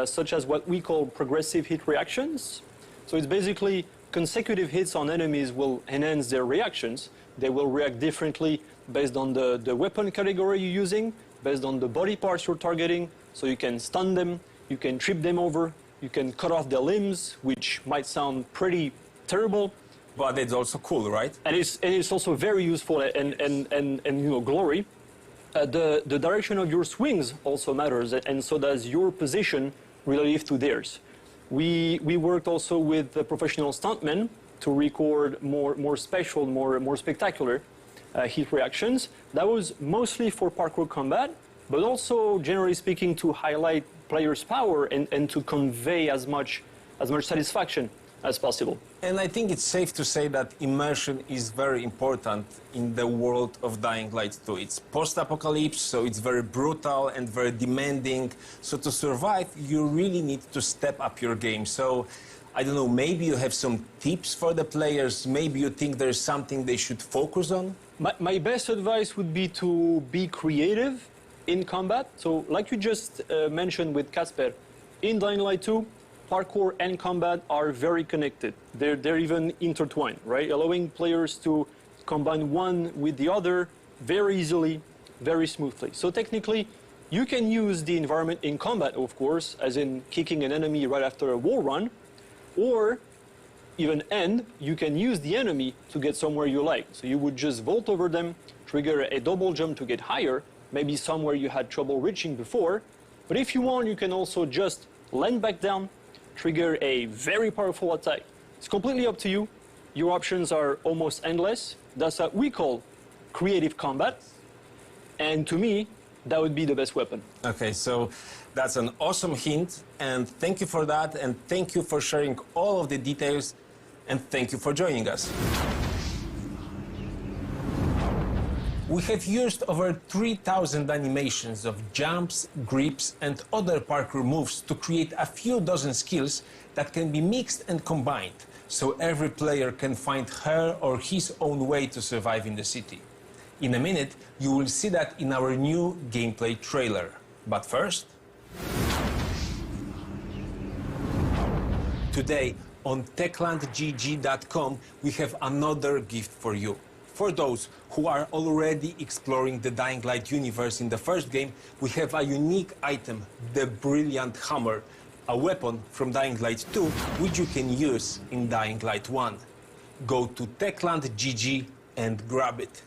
such as what we call progressive hit reactions. So it's basically consecutive hits on enemies will enhance their reactions. They will react differently based on the weapon category you're using, based on the body parts you're targeting. So you can stun them, you can trip them over, you can cut off their limbs, which might sound pretty terrible. But it's also cool, right? And it's also very useful and you know, glory. The direction of your swings also matters, and so does your position relative to theirs. We worked also with the professional stuntmen to record more special, more spectacular hit reactions. That was mostly for parkour combat, but also, generally speaking, to highlight players' power and to convey as much satisfaction as possible. And I think it's safe to say that immersion is very important in the world of Dying Light 2. It's post-apocalypse, so it's very brutal and very demanding. So to survive, you really need to step up your game. So, I don't know, maybe you have some tips for the players, maybe you think there's something they should focus on? My best advice would be to be creative in combat. So, like you just mentioned with Kacper, in Dying Light 2, parkour and combat are very connected. They're even intertwined, right? Allowing players to combine one with the other very easily, very smoothly. So technically, you can use the environment in combat, of course, as in kicking an enemy right after a wall run, or even you can use the enemy to get somewhere you like. So you would just vault over them, trigger a double jump to get higher, maybe somewhere you had trouble reaching before. But if you want, you can also just land back down, trigger a very powerful attack. It's completely up to you. Your options are almost endless. That's what we call creative combat. And to me, that would be the best weapon. Okay, so that's an awesome hint, and thank you for that, and thank you for sharing all of the details, and thank you for joining us. We have used over 3,000 animations of jumps, grips, and other parkour moves to create a few dozen skills that can be mixed and combined, so every player can find her or his own way to survive in the city. In a minute, you will see that in our new gameplay trailer. But first... Today, on techlandgg.com, we have another gift for you. For those who are already exploring the Dying Light universe in the first game, we have a unique item, the Brilliant Hammer, a weapon from Dying Light 2, which you can use in Dying Light 1. Go to techlandgg and grab it.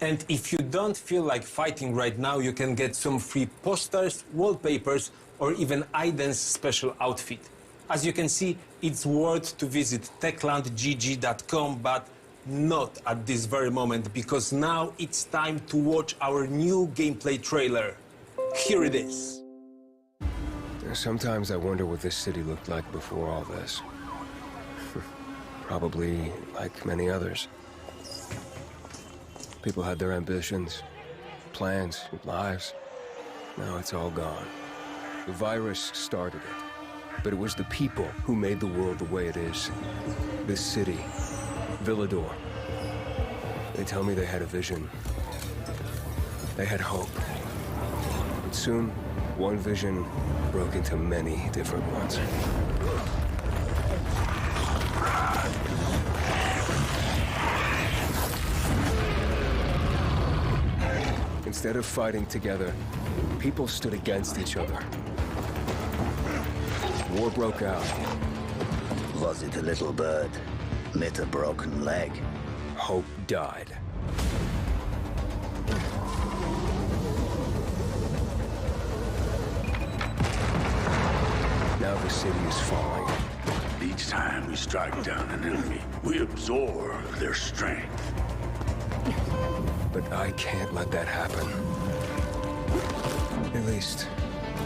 And if you don't feel like fighting right now, you can get some free posters, wallpapers, or even Aiden's special outfit. As you can see, it's worth to visit techlandgg.com, but Not at this very moment, because now it's time to watch our new gameplay trailer. Here it is. Sometimes I wonder what this city looked like before all this. Probably like many others. People had their ambitions, plans, lives. Now it's all gone. The virus started it, but it was the people who made the world the way it is. This city, Villador. They tell me they had a vision. They had hope. But soon, one vision broke into many different ones. Instead of fighting together, people stood against each other. War broke out. Was it a little bird met a broken leg? Hope died. Now the city is falling. Each time we strike down an enemy, we absorb their strength. But I can't let that happen. At least,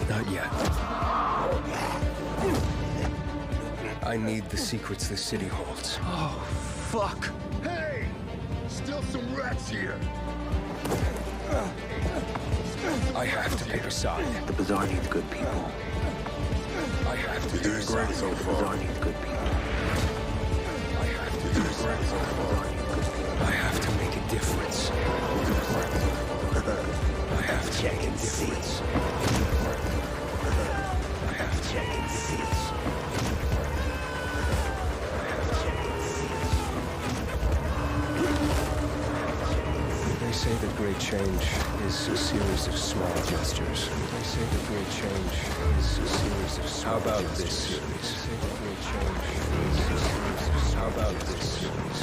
not yet. I need the secrets the city holds. Oh, fuck! Hey! Still some rats here! I have to pick a side. The Bazaar needs good people. I have to You're doing great so far. The Bazaar needs good people. I have to do I have to make a difference. I have to Check make a and see. difference. I have to Check and see. They say that great change is a series of small gestures. They say that great change is a series of small gestures. How about this series? They say that great change is a series of How about this series?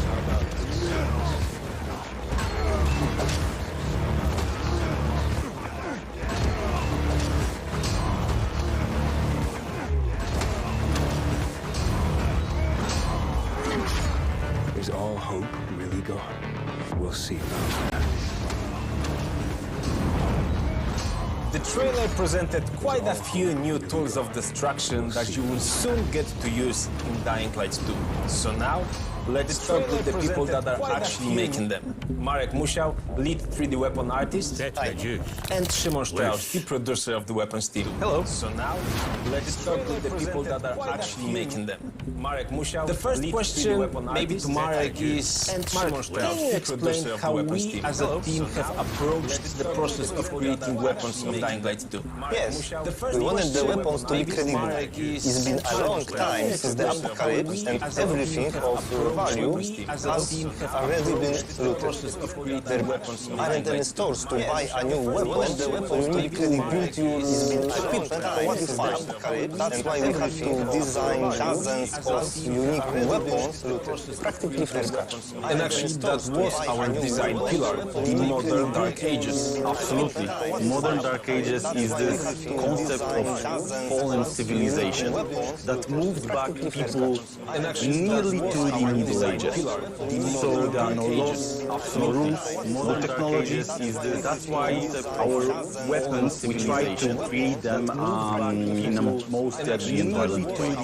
How about this series? Is all hope really gone? We'll see about that. The trailer presented quite a few new tools of destruction that you will soon get to use in DuncanYT 2. So now, let's talk with the people that are actually making them. Marek Musiał, lead 3D weapon artist. And Szymon Strauss, the producer of the weapon steel. Hello. So now, let's talk with the people that are actually making them. Marek Musiał, the first question maybe to Marek is, Marek, can you explain how we as a team have approached the process of creating weapons of DuncanYT 2? Yes, we wanted the weapons to be credible. It's been a long time since the apocalypse and everything of value has already been looted. There aren't any stores to buy a new weapon, so you need credibility in equipment for what you find. That's why we have to design dozens of unique weapons practically from scratch. And actually that was our design pillar, the modern Dark Ages. Absolutely. Modern Dark Ages is this concept of fallen civilization that moved back people nearly to the Middle Ages. So there are no laws, no rules, no technologies. That's why our weapons, we try to create them in the most deadly and violent way.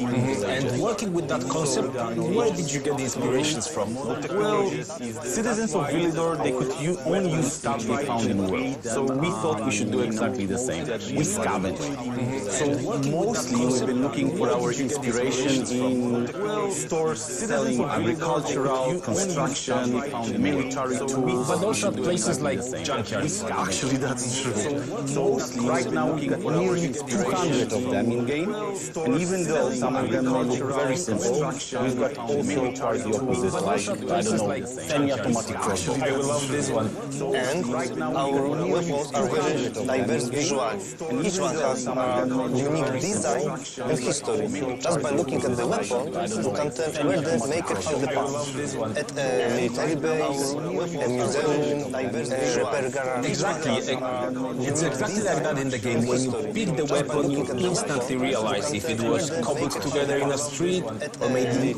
And working with that concept, where did you get the inspirations from? Well, citizens of Villador, they could only use stuff they found in the world. So we thought we should do exactly the same. We scavenged. So mostly we've been looking for our inspiration in stores selling agricultural, construction, military tools. But also places like junkyards. Actually, that's true. So right now we got nearly 200 of them in game, and even though some of them may look very simple, we've got also quite the opposite, like, I don't know, semi-automatic crossbow. I will love this one. And our weapons are very diverse visually, and each one has unique design and history. Just by looking at the weapon, you can tell where the maker found the part. At a military base, a museum, a repair garage. Exactly. It's exactly like that in the game. When you pick the weapon, you instantly realize if it was cobbled together in a street, or maybe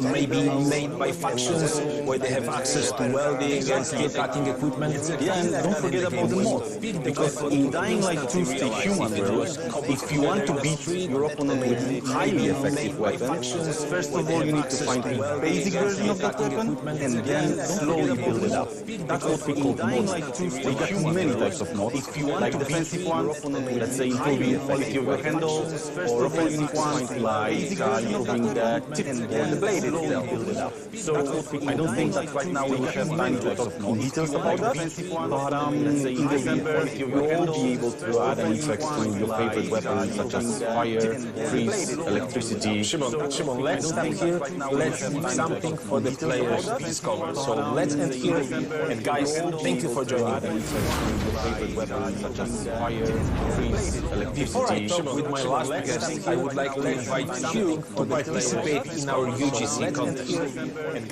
made by factions where they have access to welding and steel cutting equipment. Yeah, and don't forget about the mod, because in Dying Light 2 Stay Human world, if you want to beat your opponent with highly effective weapons, first of all you need to find a basic version of that weapon, and then slowly build it up. That's what we call mods. We got many types of mods, like defensive ones, let's say improving the quality of your handles, or offensive ones like improving the tip or the blade itself. So I don't think that right now we will have time to talk in details about that, but in December you will be able to add an effect to your favorite weapons such as fire, freeze, electricity. Shimon, let's stop here. Let's leave something for the players to discover. So let's end here. And guys, thank you for joining me. Before I talk with my last guest, I would like to invite you to participate in our UGC contest.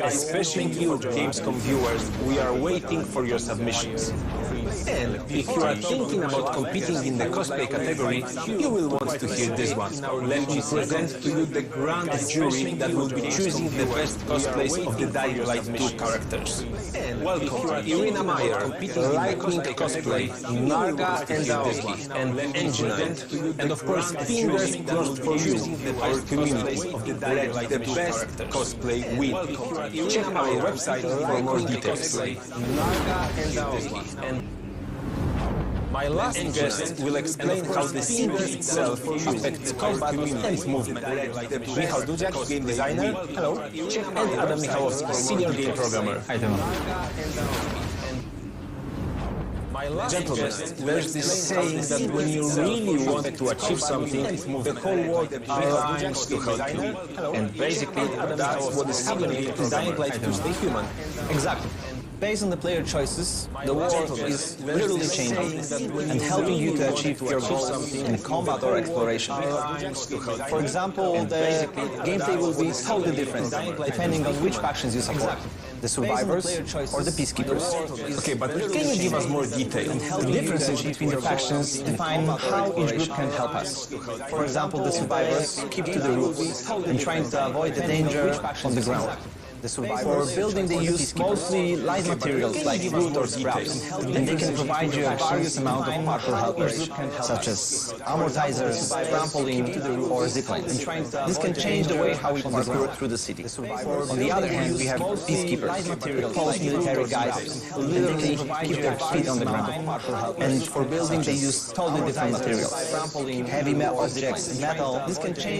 Especially you, Gamescom viewers, we are waiting for your submissions. And if you are thinking about competing in the cosplay category, you will want to hear this one. Let me present to you the grand jury that will be choosing the best cosplays of the Dying Light 2 characters. Welcome Irina Meyer, Lightning cosplay, Narga and Aoki, and Enginite. And of course, fingers crossed for you, our community. Let the best cosplay win. Check our website for more details. Narga and Aoki. My last guest will explain how the scene itself affects combat and movement. Michał Dudziak, game designer, hello, and Adam Michałowski, senior game programmer. Hi, Gentlemen, there's this saying that when you really want to achieve something, the whole world aligns to help you. And basically, that's what is happening in Dying Light 2 Stay Human. Exactly. Based on the player choices, the world is literally changing and helping you to achieve your goals in combat or exploration. For example, the gameplay will be totally different depending on which factions you support. The survivors or the peacekeepers. Okay, but can you give us more detail? The differences between the factions define how each group can help us. For example, the survivors keep to the roofs and trying to avoid the danger on the ground. For building, they use mostly light materials like wood or sprouts, and they can provide you a various amount of parkour helpers, such as amortizers, trampoline, or ziplines. This can change the way how we parkour through the city. On the other hand, we have peacekeepers, post-military guys, who literally keep their feet on the ground. And for building, they use totally different materials, heavy metal objects, metal,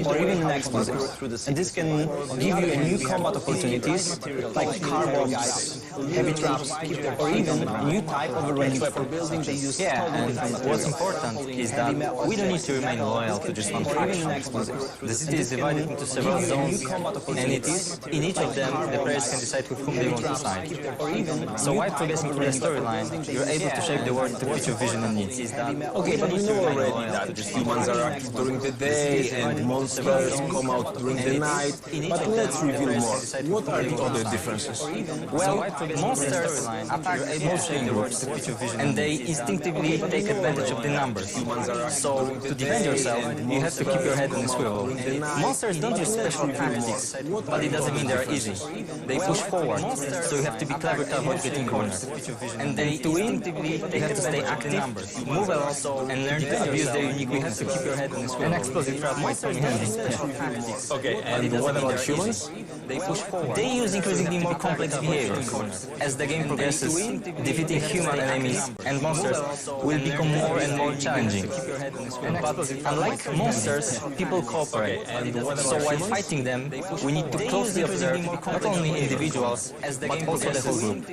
or even an explosive. And this can give you a new combat opportunity like car bombs, heavy traps, or even a new type of ranged weapon. Yeah, and what's important is that we don't need to remain loyal to just one faction. The city is divided into several zones, and it is in each of them the players can decide with whom they want to side. So while progressing through the storyline, you're able to shape the world to fit your vision and needs. Okay, but we know already that humans are active during the day and monsters come out during the night. But let's reveal more. What are the other differences? Well, monsters attack mostly in groups, and they instinctively take advantage of the numbers. So, to defend yourself, you have to keep your head on a swivel. Monsters don't use special tactics, but it doesn't mean they're easy. They push forward, so you have to be clever to avoid getting cornered. And to win, you have to stay active, move a lot, and learn to abuse their unique weaknesses. Keep your head on a swivel. An explosive trap might come in handy. Okay, and what about humans? They use increasingly more complex behavior. As the game progresses, defeating human enemies and monsters will become more and more challenging. But unlike monsters, people cooperate. So while fighting them, we need to closely observe not only individuals, but also the whole group.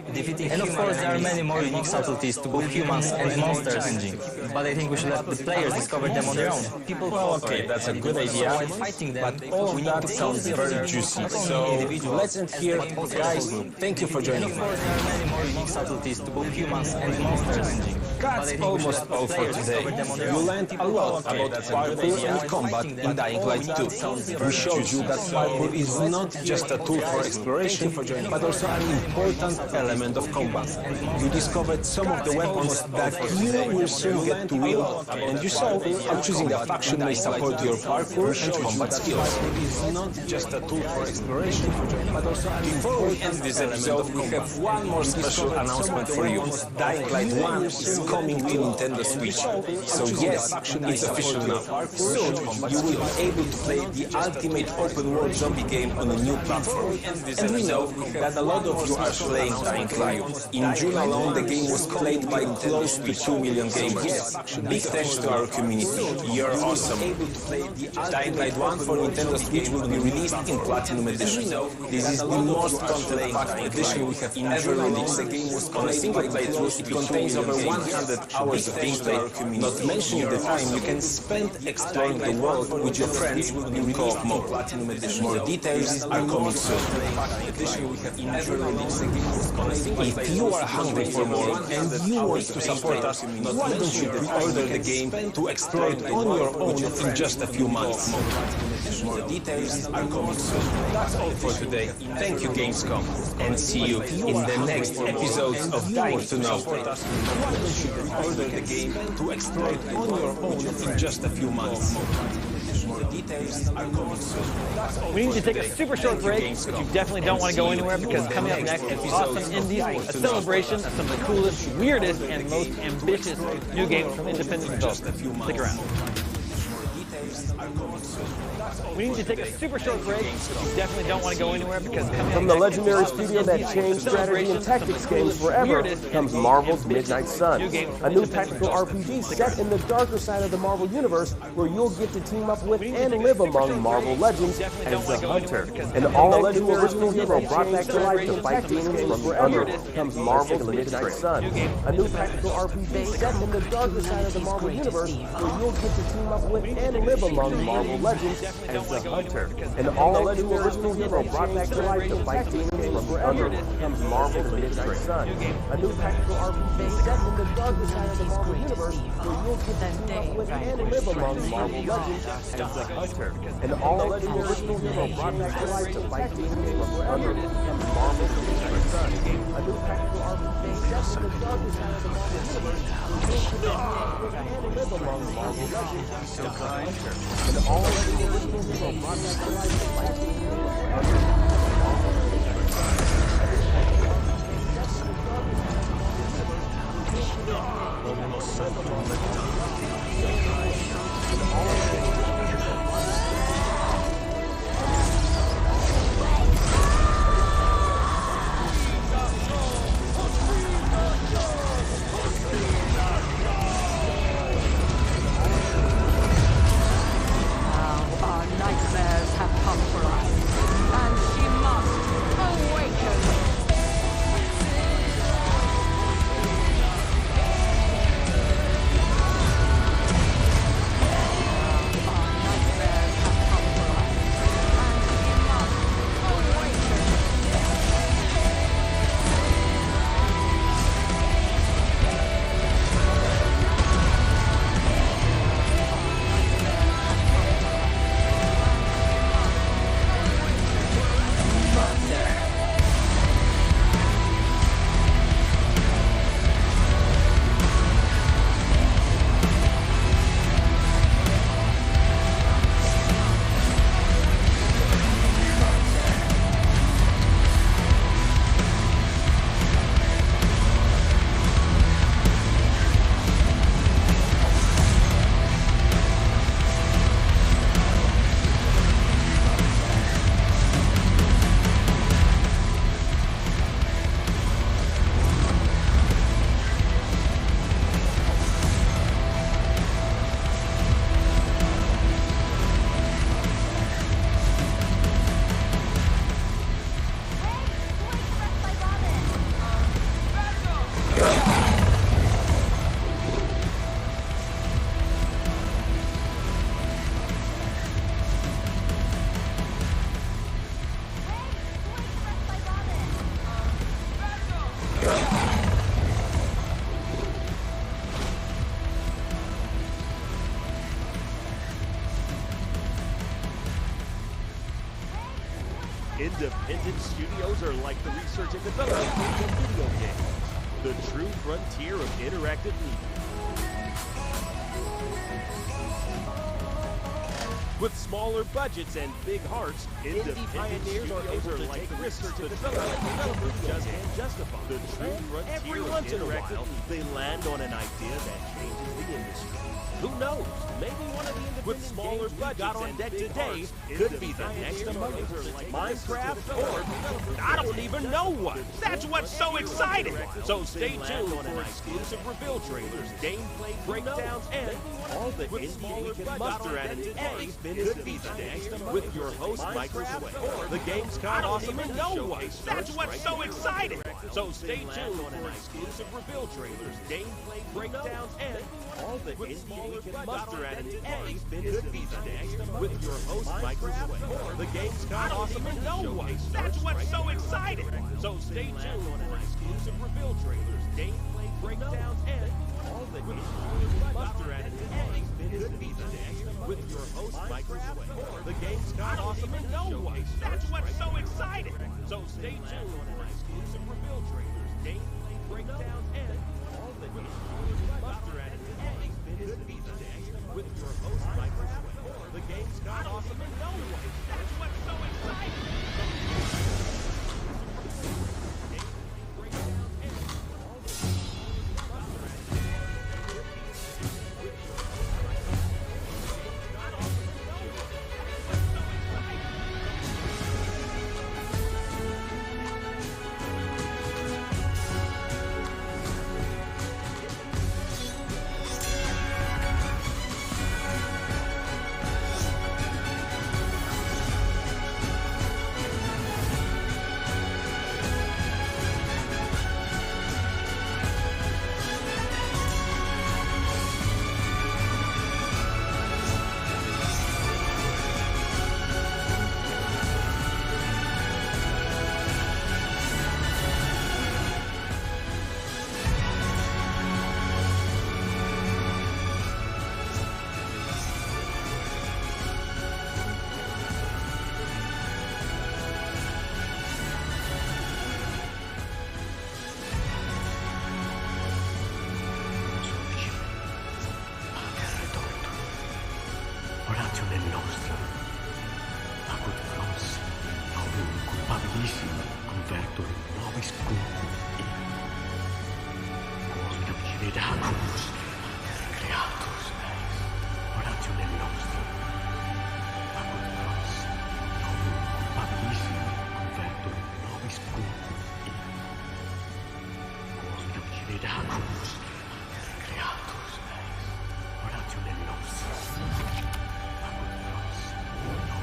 And of course, there are many more unique subtleties to both humans and monsters. But I think we should let the players discover them on their own. Well, okay, that's a good idea. So while fighting them, all of that sounds very juicy. So let's end here. Guys, thank you for joining me. And of course, there are many more unique subtleties to both humans and monsters. That's almost all for today. You learned a lot about parkour and combat in Dying Light 2. We showed you that parkour is not just a tool for exploration, but also an important element of combat. You discovered some of the weapons that you will soon get to wield, and you saw how choosing a faction may support your parkour and combat skills. It's not just a tool for exploration, but also before we end this episode, we have one more special announcement for you. Dying Light 1 is coming to Nintendo Switch. So yes, it's official now. Soon, you will be able to play the ultimate open world zombie game on a new platform. And we know that a lot of you are playing Dying Light. In June alone, the game was played by close to 2 million gamers. Big thanks to our community. You're awesome. Dying Light 1 for Nintendo Switch will be released in Platinum Edition. This is the most content-packed edition we have ever released. On a single playthrough, it contains over 100 hours of gameplay, not mentioning the time you can spend exploring the world with your friends in co-op mode. More details are coming soon. If you are hungry for more and you want to support us, why don't you pre-order the game to explore it on your own in just a few months. More details are coming soon. That's all for today. Thank you, Gamescom, and see you in the next episodes of Dying to Know. Why don't you pre-order the game to explore it on your own in just a few months. We need to take a super short break, but you definitely don't want to go anywhere because coming up next is Awesome Indies, a celebration of some of the coolest, weirdest, and most ambitious new games from independent developers. Stick around. We need to take a super short break, but you definitely don't want to go anywhere because coming from the legendary studio that changed strategy and tactics games forever comes Marvel's Midnight Suns, a new tactical RPG set in the darker side of the Marvel Universe where you'll get to team up with and live among Marvel legends as the Hunter. An all-legendary original hero brought back to life to fight demons from under comes Marvel's Midnight Suns, a new tactical RPG set in the darker side of the Marvel Universe where you'll get to team up with and live among Marvel legends as the Hunter. An all-legendary original hero brought back to life to fight demons from under comes Marvel's Midnight Suns, a new tactical RPG set in the darker side of the Marvel Universe where you'll get to team up with and live among Marvel legends as the Hunter. An all-legendary original hero brought back to life to fight demons from under comes Marvel's Midnight Suns, a new tactical RPG set in the darker side of the Marvel Universe where you'll get to team up with and live among Marvel legends as the Hunter. An all-legendary original hero brought back to life to fight demons from under Marvel's Midnight Suns. Our nightmares have come for us, and Independent studios are like the research and development of video games. The true frontier of interactive media. With smaller budgets and big hearts, indie pioneers are able to take the research and development just can't justify. The true frontier every once in a while, they land on an idea that changes the industry. Who knows? Maybe one of the independent with smaller budgets got on deck today could be the next Among Us, Minecraft, or I don't even know what. That's what's so exciting! So stay tuned for exclusive reveal trailers, gameplay breakdowns, and all the indie we can muster at an EA could be the next with your host Microsoft. The Gamescom Awesome and know what. That's what's so exciting! So stay tuned for exclusive reveal trailers, gameplay breakdowns, and all the indie we can muster at an EA could be the next with your host Microsoft. The Gamescom Awesome and know what. That's what's so exciting! So stay tuned for exclusive reveal trailers, gameplay breakdowns, and all the indie we can muster at an EA could be the next with your host Microsoft. The Gamescom Awesome and know what. That's what's so exciting! So stay tuned for exclusive reveal trailers, gameplay breakdowns, and all the indie we can muster at an EA could be the next with your host Microsoft. The Gamescom Awesome and know what. That's what's so exciting!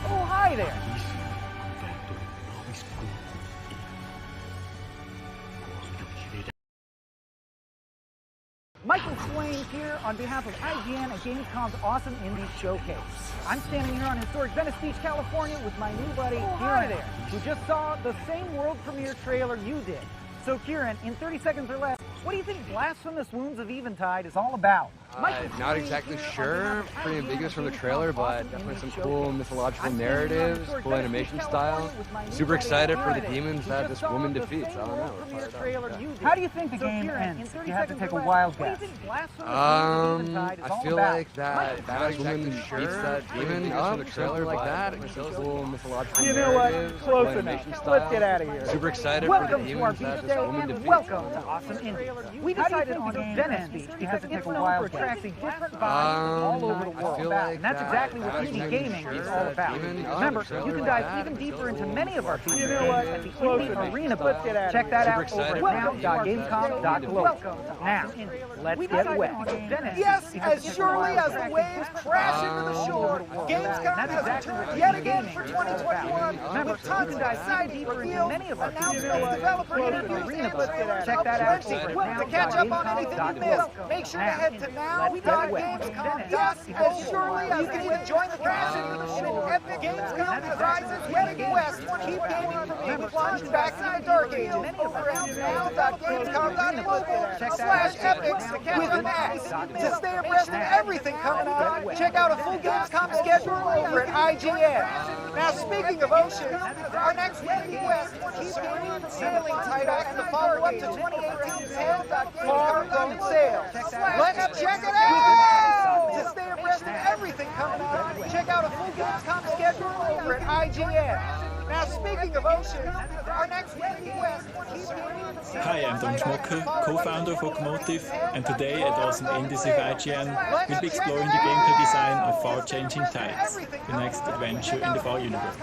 Oh, hi there. Michael Swain here on behalf of IGN and Gamescom's Awesome Indie Showcase. I'm standing here on historic Venice Beach, California with my new buddy, Kieran, who just saw the same world premiere trailer you did. So Kieran, in 30 seconds or less, what do you think Blasphemous Wounds of Eventide is all about? Not exactly sure. Pretty ambiguous from the trailer, but definitely some cool mythological narratives, cool animation style. Super excited for the demons that this woman defeats. I don't know. How do you think the game ends if you had to take a wild guess? I feel like that woman beats that demon up, or something like that. Cool mythological narratives, cool animation style. Let's get out of here. Super excited for the demons that this woman defeats. Welcome to Awesome Indie. We decided on Venice Beach because it's known for attracting different vibes all over the world. And that's exactly what indie gaming is all about. Remember, you can dive even deeper into many of our features at the Indie Arena booth. Check that out over at now.gamescom.global. Now, let's get wet. Yes, as surely as the waves crash into the shore, Gamescom has returned yet again for 2021 with tons of exciting reveals, announcements, developer interviews, and check that out over to catch up on anything you missed. Make sure to head to now.gamescom. Yes, as surely as you can even join the crash into the shore. Epic Gamescom rises yet again west. Keep gaming for me. plunge back to the dark ages over at now.gamescom.global/epics with an X. To stay abreast of everything coming out, check out a full Gamescom schedule over at IGN. Now, speaking of ocean, our next request is a sailing title and the follow-up to 2018's Far Gone Sail. Let's check it out! To stay abreast of everything coming out, check out a full Gamescom schedule over at IGN. Now, speaking of ocean, our next request is Hi, I'm Don Schmucke, co-founder of Locomotive, and today at Awesome Indies with IGN, we'll be exploring the gameplay design of Far Changing Tides, the next adventure in the Far universe.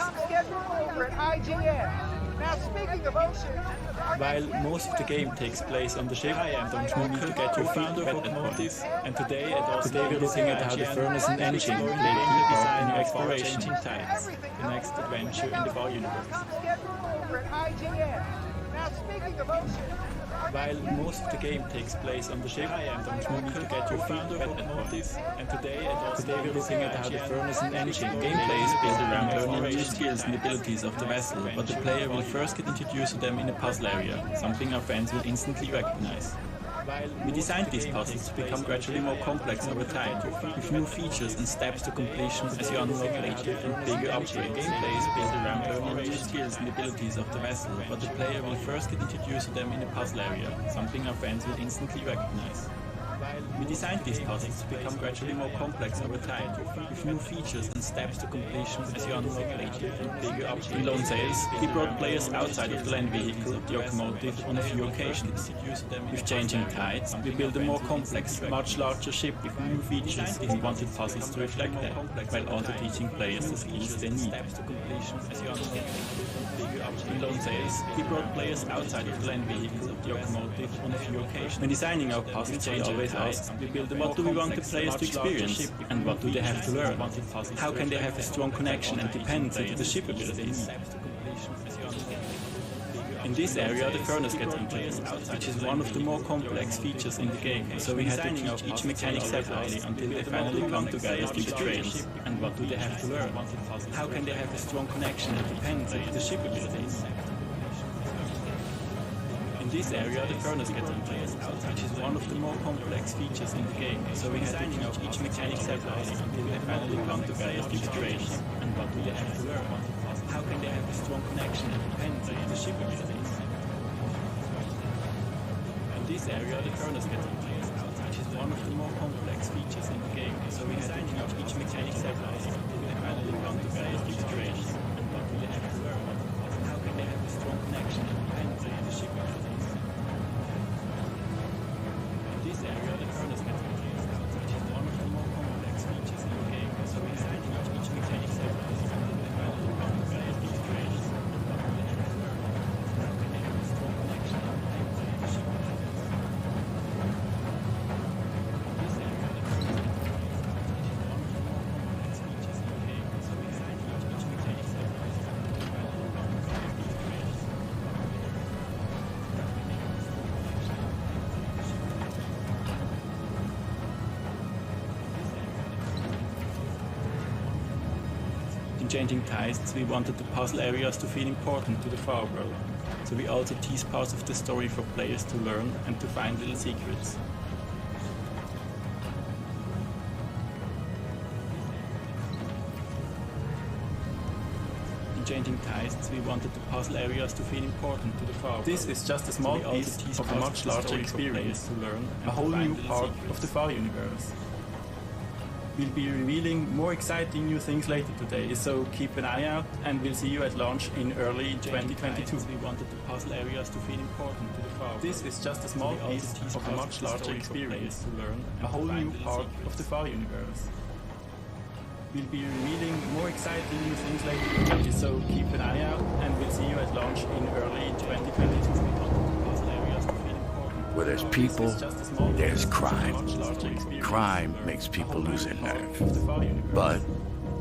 While most of the game takes place on the ship, I am Don Schmucke to get your feet wet at Locomotive, and today we're looking at how the furnace and engine play a key part in your exploration tides, the next adventure in the Far universe. While most of the game takes place on the ship, I am Don Schmucke to get your feet wet at Locomotive, and today we're looking at how the furnace and engine gameplay is built around learning new skills and abilities of the vessel, but the player will first get introduced to them in a puzzle area, something our fans will instantly recognize. We designed these puzzles to become gradually more complex over time, with new features and steps to completion as you unlock later and bigger upgrades. Gameplay is built around learning new skills and abilities of the vessel, but the player will first get introduced to them in a puzzle area, something our fans will instantly recognize. We designed these puzzles to become gradually more complex over time, with new features and steps to completion as you unlock later and bigger upgrades. In Lone Sails, we brought players outside of the land vehicle, the Locomotive, on a few occasions. With Changing Tides, we built a more complex, much larger ship with new features and we wanted puzzles to reflect that, while also teaching players the skills they need. In Lone Sails, we brought players outside of the land vehicle, the Locomotive, on a few occasions. When designing our puzzles, we always ask, what do we want the players to experience, and what do they have to learn? How can they have a strong connection and dependency to the ship abilities? In this area, the furnace gets introduced, which is one of the more complex features in the game, so we had to teach each mechanic separately until they finally come together to the trails. And what do they have to learn? How can they have a strong connection and dependency to the ship abilities? In this area, the furnace gets introduced, which is one of the more complex features in the game, so we had to teach each mechanic separately until they finally come together to the trails. And what do they have to learn? How can they have a strong connection and dependency to the ship abilities? In this area, the furnace gets introduced, which is one of the more complex features in the game, so we had to teach each mechanic separately until they finally come together to the trails. And what do they have to learn? How can they have a strong connection and dependency to the ship abilities? In this area, the furnace gets introduced, which is one of the more complex features in the game, so we had to teach each mechanic separately until they finally come together to the trails. And what do they have to learn? How can they have a strong connection and dependency to the ship abilities? In Changing Tides, we wanted the puzzle areas to feel important to the Far world, so we also teased parts of the story for players to learn and to find little secrets. In Changing Tides, we wanted the puzzle areas to feel important to the Far world. This is just a small piece of a much larger experience to learn, a whole new part of the Far universe. We'll be revealing more exciting new things later today, so keep an eye out and we'll see you at launch in early 2022. We wanted the puzzle areas to feel important to the Far world. This is just a small piece of a much larger experience to learn, a whole new part of the Far universe. We'll be revealing more exciting new things later today, so keep an eye out and we'll see you at launch in early 2022. Where there's people, there's crime. Crime makes people lose their nerve. But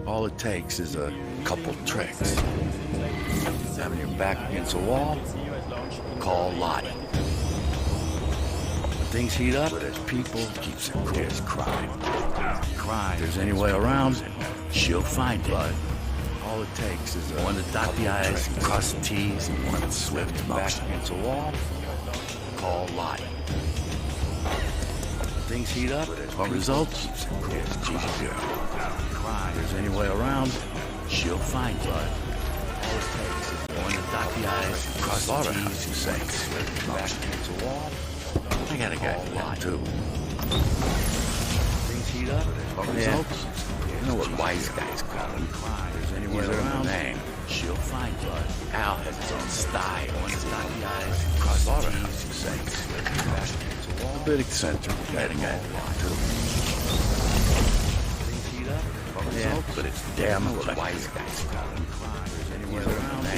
all it takes is a couple tricks. Having your back against a wall, call Lottie. When things heat up, where there's people, keeps it cool. There's crime. If there's any way around, she'll find it. But all All it takes is one to dot the I's, cross the T's, and one swift motion against a wall. Call light. Things heat up, what results? Here's Gigi's girl. If there's any way around, she'll find you. All it takes is one to dot the I's, cross the T's, and say, swift motion against a wall. I got a guy for that, too. Things heat up, what results? You know what wise guys call him. If there's any way around, name, she'll find you. Al has his own style. One to dot the I's, cross the T's, and say, swift motion against a wall. A bit eccentric, got a guy for that, too. Yeah, but it's damn what wise guys call him.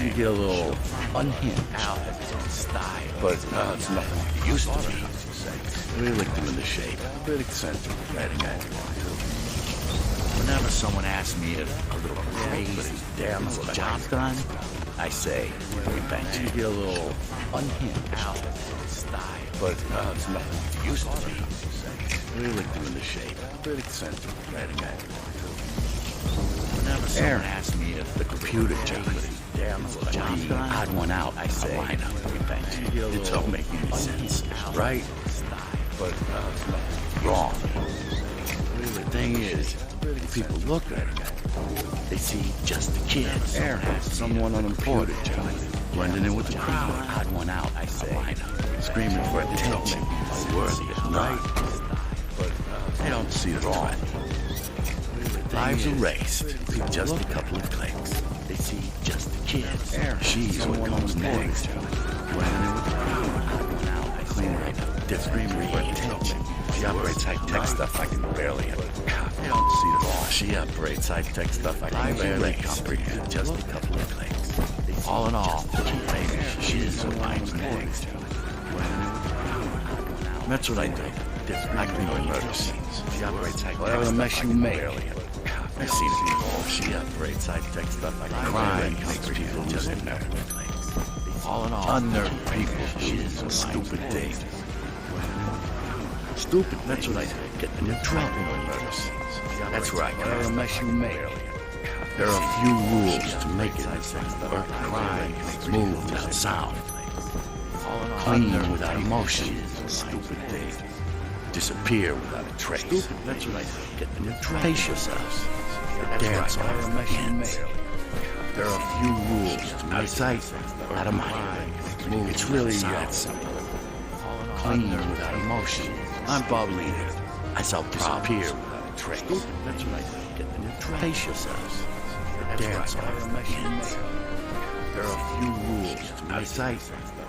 You get a little unhinged. Al has his own style, but it's nothing like it used to be. We licked him into shape. A bit eccentric, right again. Whenever someone asks me if a little crazy, but it's damn what the job's done, I say, you get a little unhinged. Al has his own style, but it's nothing like it used to be. We licked him into shape. A bit eccentric, right again. Whenever someone asks me if the computer job is damn what the job's done, odd one out, I say, it don't make any sense, right? But wrong. The thing is, when people look at it, they see just the kids. Aaron has someone unemployed, blending in with the crowd. Odd one out, I say, screaming for attention, worthy of none. But they don't see it all. Lives erased, just a couple of clicks. They see just the kids. She's what comes next. Blending in with the crowd. I clean her up. Screaming for attention. She operates high-tech stuff I can barely. They don't see it all. She operates high-tech stuff I can barely comprehend. Just a couple of clicks. All in all, maybe she's what comes next. That's what I do. I clean the murder scenes. She operates high-tech stuff I can barely. I've seen it before. She operates high-tech stuff like crime makes people just unnerved. All in all, unnerved people do stupid things. Stupid, that's what I do. Getting in trouble in murder scenes. That's where I got a mess you made. There are a few rules to make it or crime move without sound. Clean without emotion. Stupid things. Disappear without a trace. Stupid, that's what I do. Getting in trouble. Pace yourselves. Dance on the ends. There are a few rules to make sight out of mind. It's really that simple. Clean without emotion. I'm Bob Leader. I shall disappear without a trace. That's what I do. Pace yourselves. Dance on the ends. There are a few rules to make sight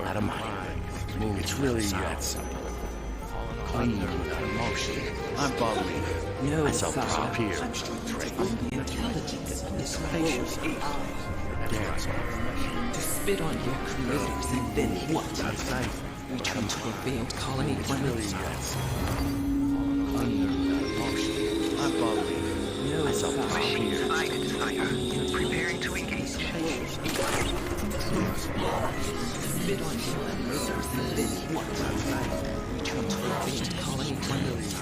out of mind. It's really that simple. Clean without emotion. I'm Bob Leader. I shall disappear without a trace. Intelligence in this Pace yourselves. Dance on the ends. To spit on your creators and then what? Return to a failed colony remnants. I'm Bob Leader. I shall disappear. Preparing to engage. Spit on your creators and then what? Return to a failed colony remnants.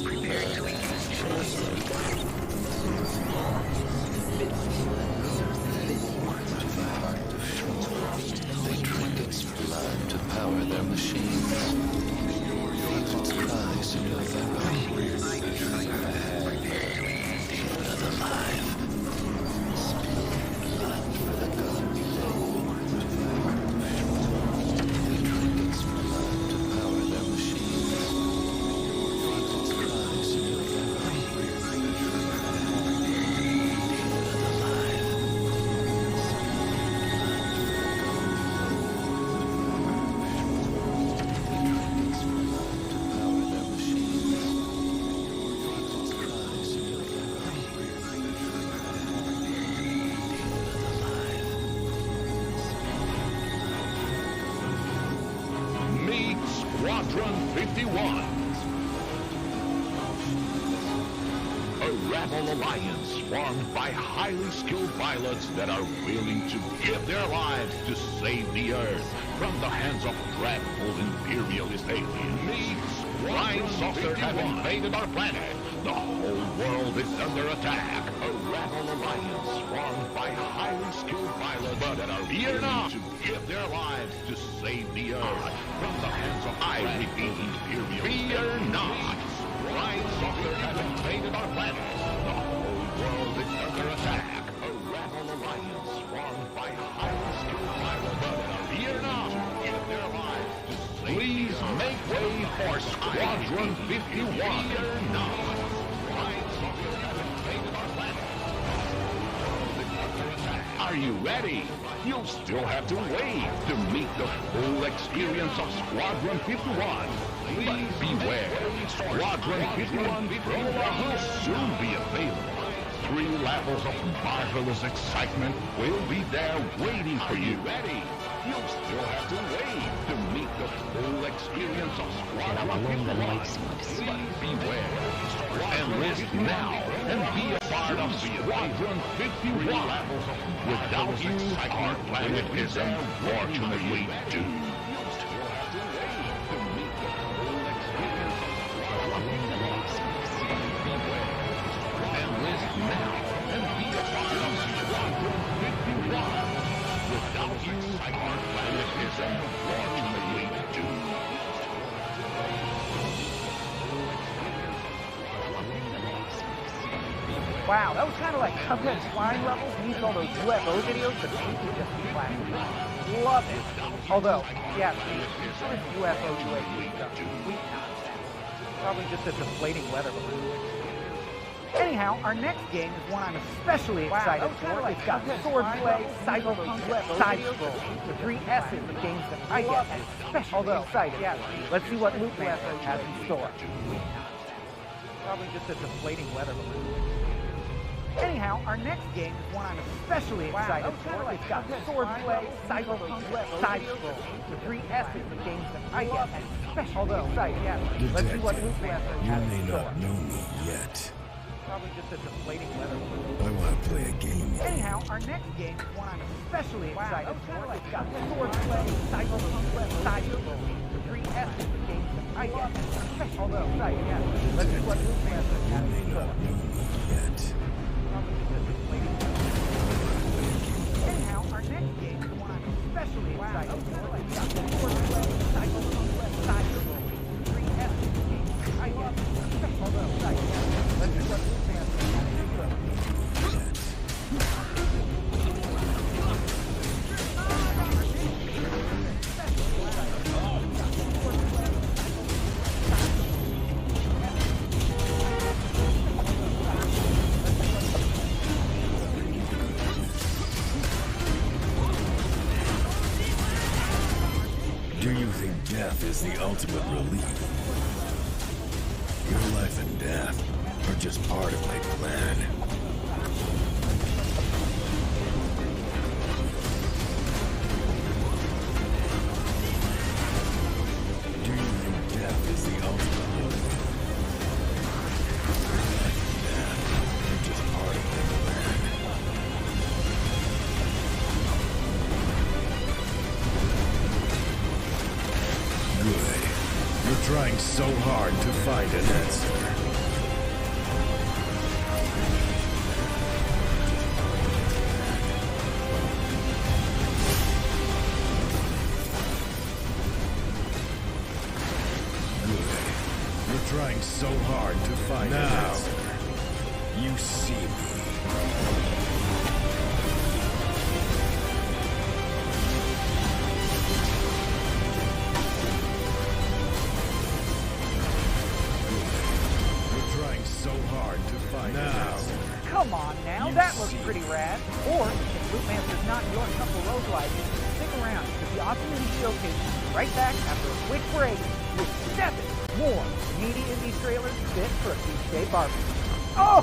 Preparing to engage. Blood to power their machines. People's cries in November. Blood alive. Blood for the gods. Blood to power their machines. People's cries in November. Squadron 51. A rebel alliance formed by highly skilled pilots that are willing to give their lives to save the Earth from the hands of dreadful imperialist aliens. Flying saucers have invaded our planet. The whole world is under attack. A rebel alliance formed by highly skilled pilots that are here now to give their lives to save the Earth from the hands of, I repeat, imperial. Fear not. Flying saucers have invaded our planet. The whole world is under attack. A rebel alliance formed by highly skilled pilots that are here now to give their lives to save. Please make way for Squadron 51. Fear not. Are you ready? You'll still have to wait to meet the full experience of Squadron 51. Please beware. Squadron 51 Prologue will soon be available. 3 levels of marvelous excitement will be there waiting for you. Ready? You'll still have to wait to meet the full experience of Squadron 51. Please beware. Enlist now and be a part of Squadron 51. Without you, our planet is unfortunately doomed. Enlist now and be a part of Squadron 51. Without you, our planet is unfortunately doomed. Wow, that was kind of like Cuphead flying levels meets all those UFO videos, but maybe just classic. Love it. Although, yeah, this UFO UAV stuff, sweet nonsense. Probably just a deflating weather balloon. Anyhow, our next game is one I'm especially excited for. It's got swordplay, cyberpunk, side-scroll, the 3 S's of games that I get especially excited for. Let's see what Loot Master has in store. Probably just a deflating weather balloon. Anyhow, our next game is one I'm especially excited for. It's got swordplay, cyberpunk, side-scroll, the 3 S's of games that I get especially excited. Let's see what Loot Master has in store. You may not know me yet. Probably just a deflating weather balloon. I want to play a game. Anyhow, our next game is one I'm especially excited for. It's got swordplay, cyberpunk, side-scroll, the 3 S's of games that I get especially excited. Let's see what Loot Master has in store. Anyhow, our next game is one I'm especially excited for. It's got swordplay, cyberpunk, side-scroll, the 3 S's of games that I get especially excited. Let's see what Loot Master has in store. Do you think death is the ultimate relief? Your life and death are just part of my plan. Do you think death is the ultimate relief? Your life and death are just part of my plan. Good. You're trying so hard to find an answer. Good. You're trying so hard to find an answer. You see me. Come on now, that looks pretty rad. Or, if Loot Master's not your cup of roguelike, stick around, because the Opportunity Showcase is right back after a quick break with 7 more meaty indie trailers fit for a Tuesday barbecue. Oh!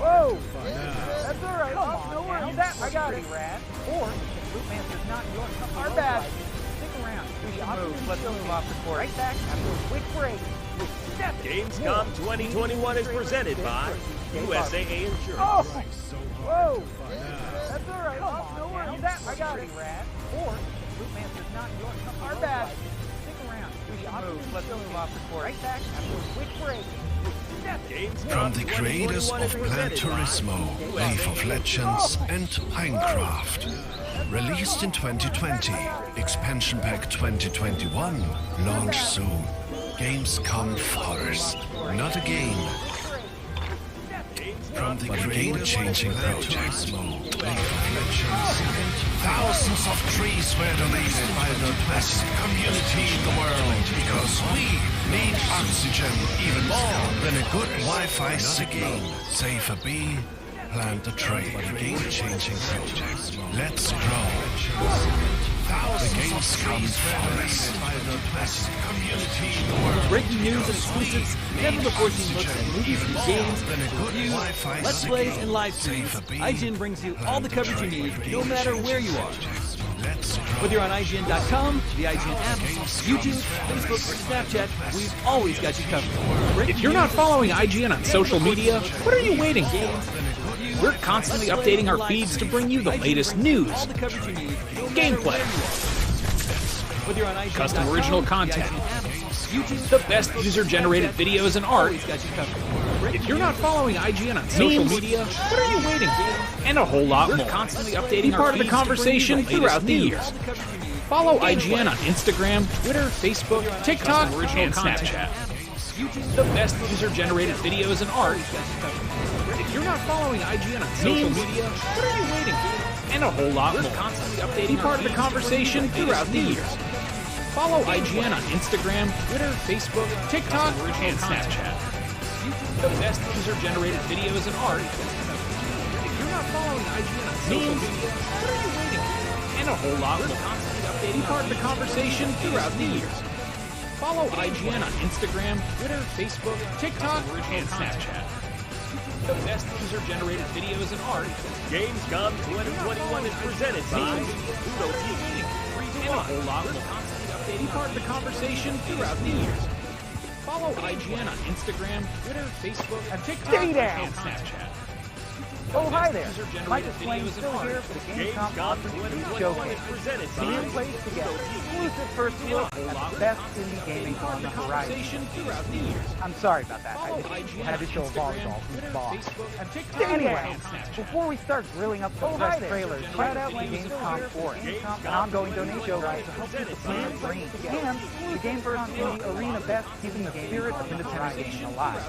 Whoa! That's alright, come on no worries. That I got it. Rad. Or, if Loot Master's not your cup of roguelike, stick around, because the Opportunity Showcase is right back after a quick break with 7 Gamescom 2021 is presented by USAA Insurance. Oh! Whoa! That's alright. Come on, no worries. That I got it. Rad. Or Our bad. Stick around. Let's move off the court. Right back after a quick break. From the creators of Gran Turismo, League of Legends, and Minecraft. Released in 2020, Expansion Pack 2021, launch soon. Gamescom Forest, not a game. From the game-changing projects, League of Legends, thousands of trees were donated by the best community in the world because we need oxygen even more than a good Wi-Fi signal. Save a bee, plant a tree. Game-changing projects. Let's grow. The Gamescom Forest by the best community in the world. Breaking news and exclusives, never before seen looks at movies and games, reviews, let's plays, and live streams. IGN brings you all the coverage you need, no matter where you are. Whether you're on IGN.com, the IGN app, YouTube, Facebook, or Snapchat, we've always got you covered. If you're not following IGN on social media, what are you waiting for? We're constantly updating our feeds to bring you the latest news, gameplay, custom original content, the best user-generated videos and art. If you're not following IGN on social media, what are you waiting for? And a whole lot more. We're constantly updating our feeds to bring you the latest news. Be part of the conversation throughout the years. Follow IGN on Instagram, Twitter, Facebook, TikTok, and Snapchat. The best user-generated videos and art. If you're not following IGN on social media, what are you waiting for? And a whole lot more. We're constantly updating. Be part of the conversation throughout the years. Follow IGN on Instagram, Twitter, Facebook, TikTok, and Snapchat. The best user-generated videos and art. If you're not following IGN on social media, what are you waiting for? And a whole lot more. We're constantly updating. Be part of the conversation throughout the years. Follow IGN on Instagram, Twitter, Facebook, TikTok, and Snapchat. The best user-generated videos and art. Gamescom 2021 is presented by Pluto TV. And a whole lot more. Constantly updating. Be part of the conversation throughout the years. Follow IGN on Instagram, Twitter, Facebook, TikTok, and Snapchat. Oh, hi there. User-generated Mike is playing videos still and here art. for the Gamescom Opportunity Showcase. Me and Place together. Exclusive first look at the best indie gaming on the horizon. I'm sorry about that. I just had to show a volleyball from the boss. Anyway, before we start grilling up some fresh trailers, shout out to Gamescom Forest, an ongoing donation show to help keep the planet green, and the Gamescom Indie Arena Best, keeping the spirit of independent gaming alive.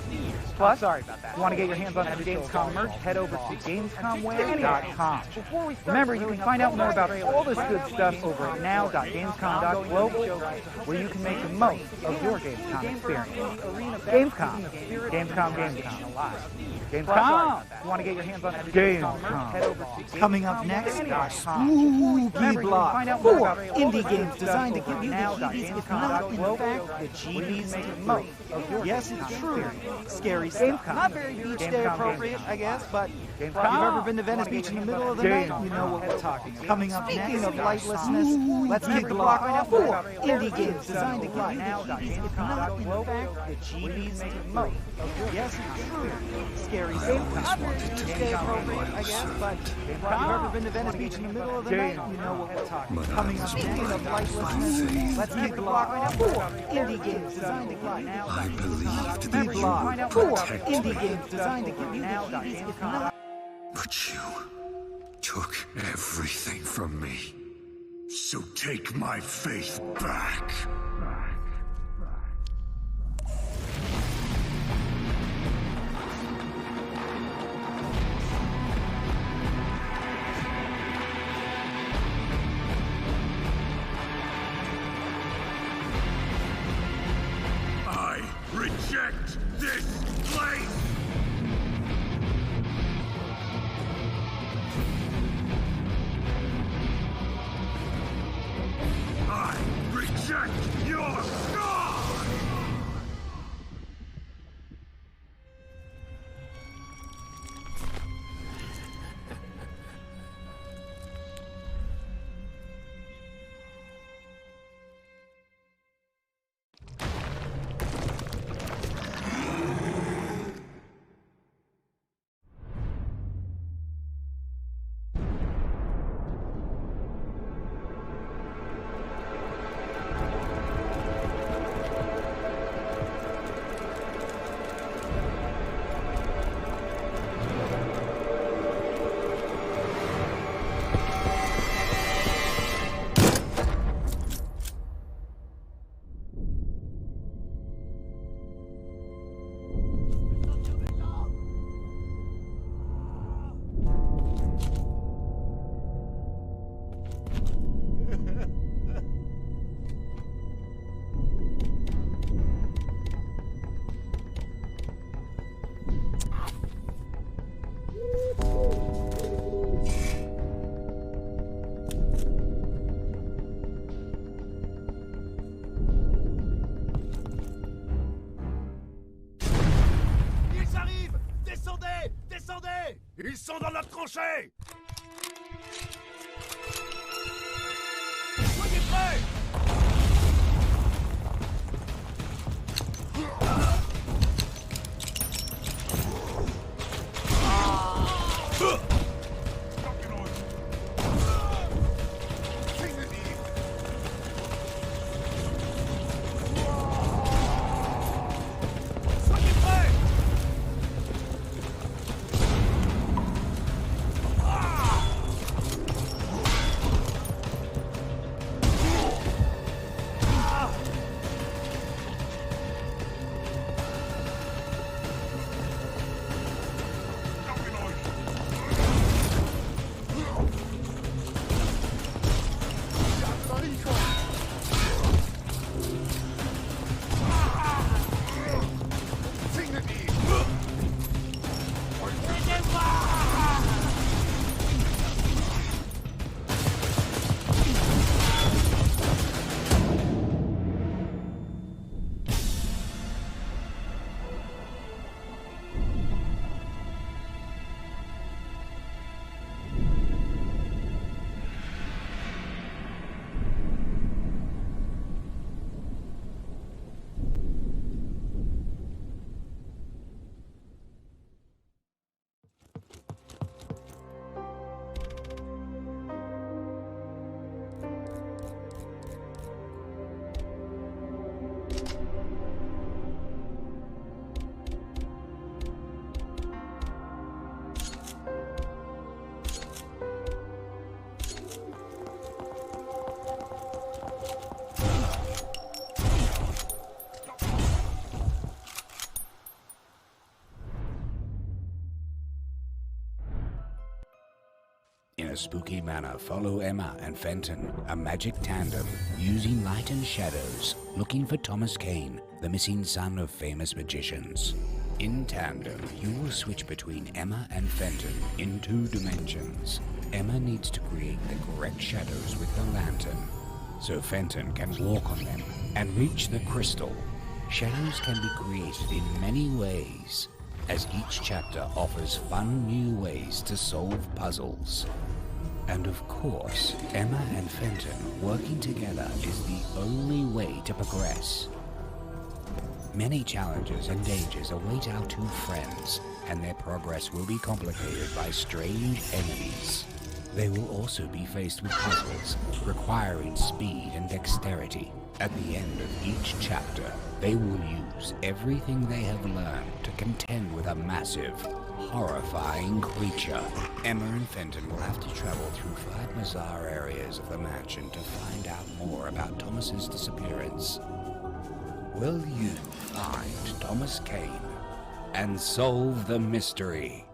Plus, sorry about that. If you want to get your hands on some Gamescom merch, head over to GamescomWare.com. Remember, you can find out more about all this good stuff over at now.gamescom.global, where you can make the most of your Gamescom experience. Gamescom. Gamescom. Gamescom. You want to get your hands on Gamescom. Coming up next, our spooky block. 4 indie games designed to give you the heebies, if not, in fact, the GBs. Yes, it's true. Scary stuff. Not very beach day appropriate, I guess, but if you've ever been to Venice Beach in the middle of the night, you know what we're talking about. Coming up next, of lightlessness, let's kick the block off. 4 indie games designed to give you the heebies, if not, in fact, the GBs. Yes, it's true. Scary stuff. Not very beach day appropriate, I guess, but if you've ever been to Venice Beach in the middle of the night, you know what we're talking about. Coming up next, of lightlessness, let's kick the block off. 4 indie games designed to give you I believed they block. 4 indie games designed to give you the heebies, if not. But you took everything from me. So take my faith back. I reject this place! I reject Descendez! Ils sont dans notre tranchée! Soyez prêts! In a spooky manner, follow Emma and Fenton, a magic tandem, using light and shadows, looking for Thomas Kane, the missing son of famous magicians. In tandem, you will switch between Emma and Fenton in 2 dimensions. Emma needs to create the correct shadows with the lantern, so Fenton can walk on them and reach the crystal. Shadows can be created in many ways, as each chapter offers fun new ways to solve puzzles. And of course, Emma and Fenton working together is the only way to progress. Many challenges and dangers await our 2 friends, and their progress will be complicated by strange enemies. They will also be faced with puzzles requiring speed and dexterity. At the end of each chapter, they will use everything they have learned to contend with a massive, horrifying creature. Emma and Fenton will have to travel through 5 bizarre areas of the mansion to find out more about Thomas's disappearance. Will you find Thomas Kane and solve the mystery?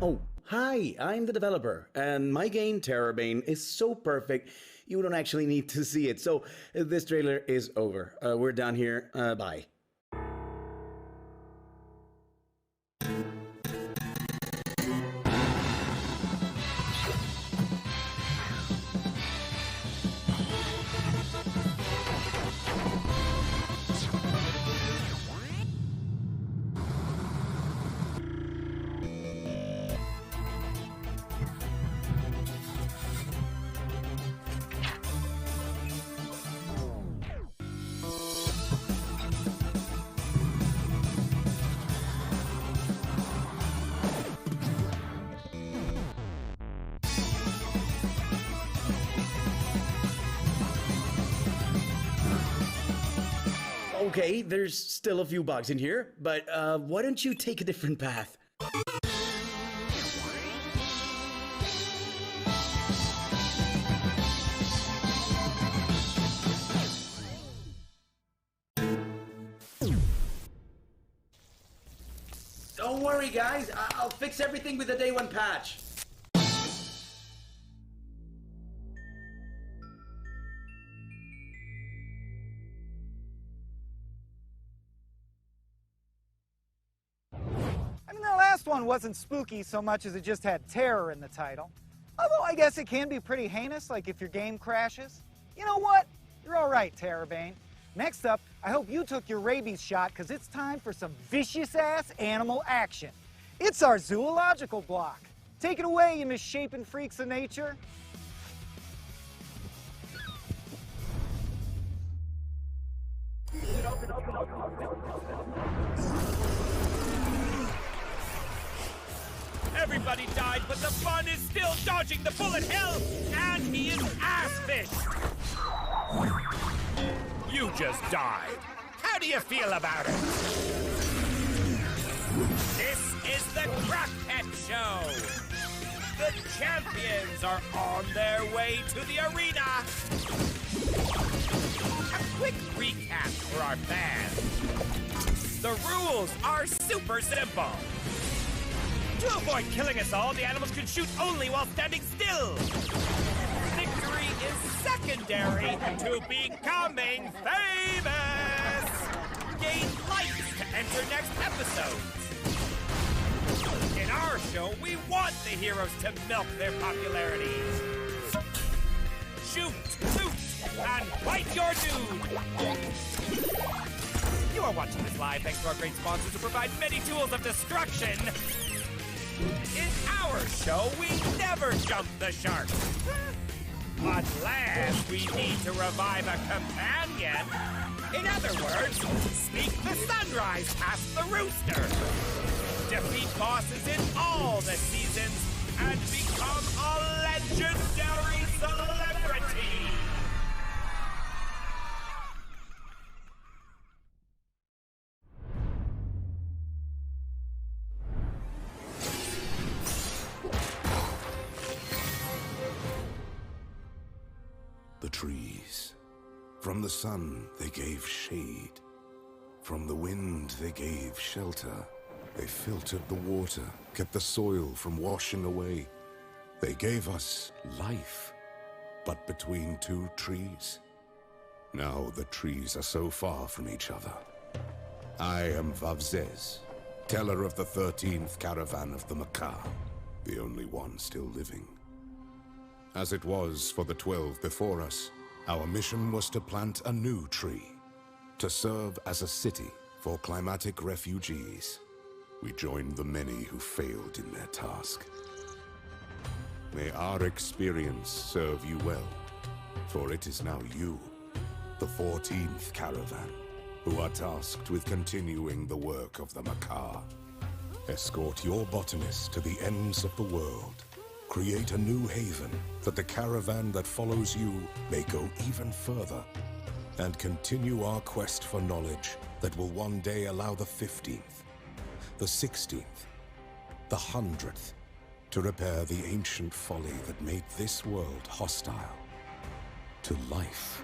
Oh, hi, I'm the developer, and my game, Terrorbane, is so perfect, you don't actually need to see it. So, this trailer is over. We're done here. Bye. Okay, there's still a few bugs in here, but why don't you take a different path? Don't worry, guys. I'll fix everything with the day 1 patch. I mean, the last one wasn't spooky so much as it just had terror in the title. Although I guess it can be pretty heinous, like if your game crashes. You know what? You're all right, Terrabane. Next up, I hope you took your rabies shot because it's time for some vicious-ass animal action. It's our zoological block. Take it away, you misshapen freaks of nature. Everybody died, but the fun is still dodging the bullet hell, and he is ass-fished. You just died. How do you feel about it? This is the Crockpet Show. The champions are on their way to the arena. A quick recap for our fans. The rules are super simple. To avoid killing us all, the animals can shoot only while standing still. Victory is secondary to becoming famous. Gain likes to enter next episodes. In our show, we want the heroes to milk their popularity. Shoot, toot, and fight your dude. You are watching this live thanks to our great sponsors who provide many tools of destruction. In our show, we never jump the shark. Unless we need to revive a companion. In other words, sneak the sunrise past the rooster. Defeat bosses in all the seasons and become a legendary celebrity. The trees. From the sun, they gave shade. From the wind, they gave shelter. They filtered the water, kept the soil from washing away. They gave us life, but between two trees. Now the trees are so far from each other. I am Vavzez, teller of the 13th caravan of the Makar, the only one still living. As it was for the 12 before us, our mission was to plant a new tree, to serve as a city for climatic refugees. We joined the many who failed in their task. May our experience serve you well, for it is now you, the 14th caravan, who are tasked with continuing the work of the Makar. Escort your botanists to the ends of the world. Create a new haven that the caravan that follows you may go even further, and continue our quest for knowledge that will one day allow the 15th, the 16th, the 100th to repair the ancient folly that made this world hostile to life.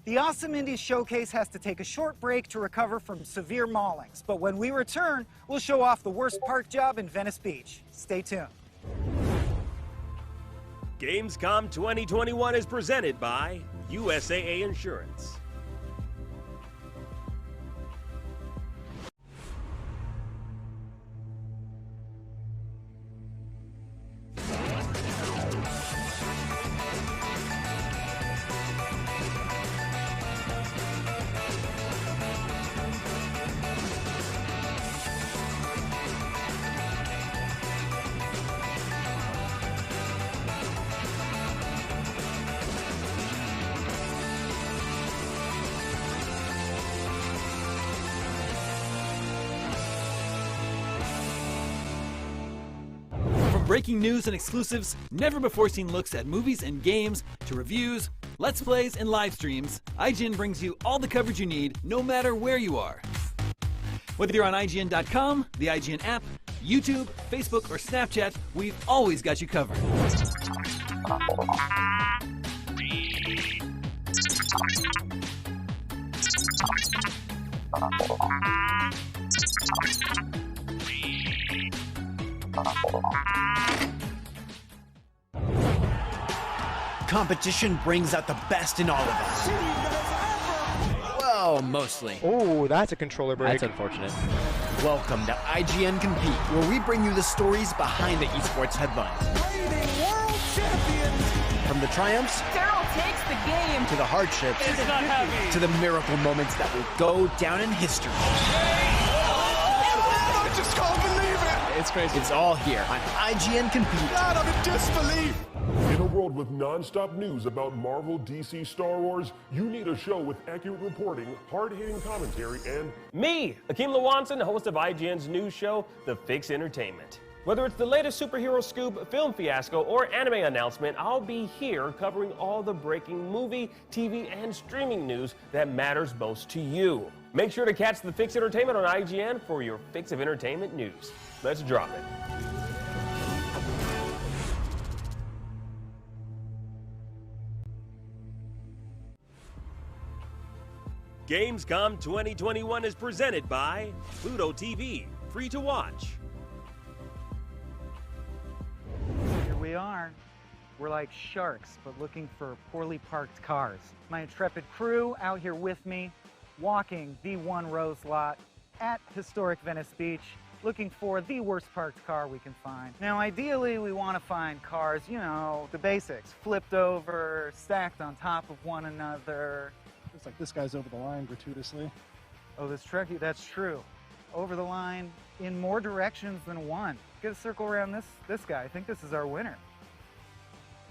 The Awesome Indies Showcase has to take a short break to recover from severe maulings, but when we return, we'll show off the worst park job in Venice Beach. Stay tuned. Gamescom 2021 is presented by USAA Insurance. Breaking news and exclusives, never-before-seen looks at movies and games, to reviews, Let's Plays, and live streams, IGN brings you all the coverage you need, no matter where you are. Whether you're on IGN.com, the IGN app, YouTube, Facebook, or Snapchat, we've always got you covered. Competition brings out the best in all of us. Well, mostly. Oh, that's a controller break. That's unfortunate. Welcome to IGN Compete, where we bring you the stories behind the esports headlines. World champions! From the triumphs Daryl takes the game to the hardships It's not heavy. to the miracle moments that will go down in history. I just can't believe it! It's crazy. It's all here on IGN Compete. God, I'm in disbelief! In a world with non-stop news about Marvel, DC, Star Wars, you need a show with accurate reporting, hard-hitting commentary, and me, Akeem Lawanson, host of IGN's news show, The Fix Entertainment. Whether it's the latest superhero scoop, film fiasco, or anime announcement, I'll be here covering all the breaking movie, TV, and streaming news that matters most to you. Make sure to catch The Fix Entertainment on IGN for your fix of entertainment news. Let's drop it. Gamescom 2021 is presented by Pluto TV, free to watch. Here we are. We're like sharks, but looking for poorly parked cars. My intrepid crew out here with me, walking the one rose lot at historic Venice Beach, looking for the worst parked car we can find. Now, ideally, we want to find cars, you know, the basics, flipped over, stacked on top of one another. Looks like this guy's over the line gratuitously. Oh, this Trekkie, that's true. Over the line in more directions than one. Get a circle around this guy. I think this is our winner.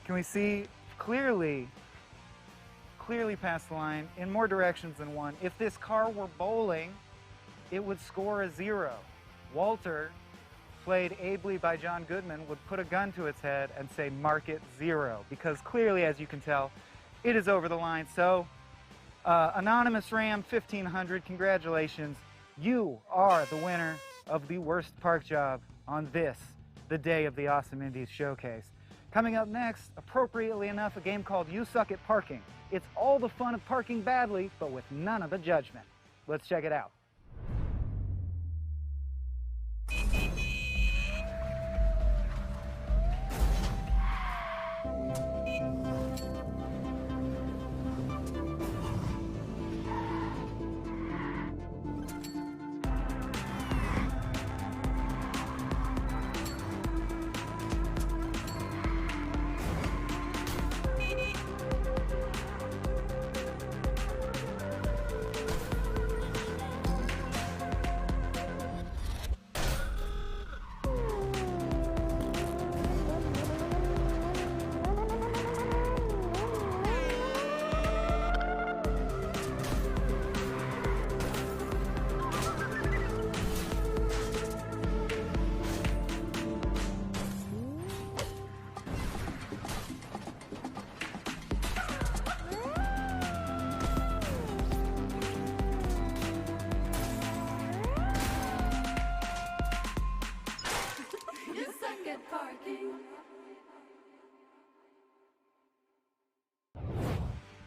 Can we see clearly past the line in more directions than one? If this car were bowling, it would score a 0. Walter, played ably by John Goodman, would put a gun to its head and say, mark it 0, because clearly, as you can tell, it is over the line. So, Anonymous Ram 1500, congratulations. You are the winner of the worst park job on this, the day of the Awesome Indies Showcase. Coming up next, appropriately enough, a game called You Suck at Parking. It's all the fun of parking badly, but with none of the judgment. Let's check it out.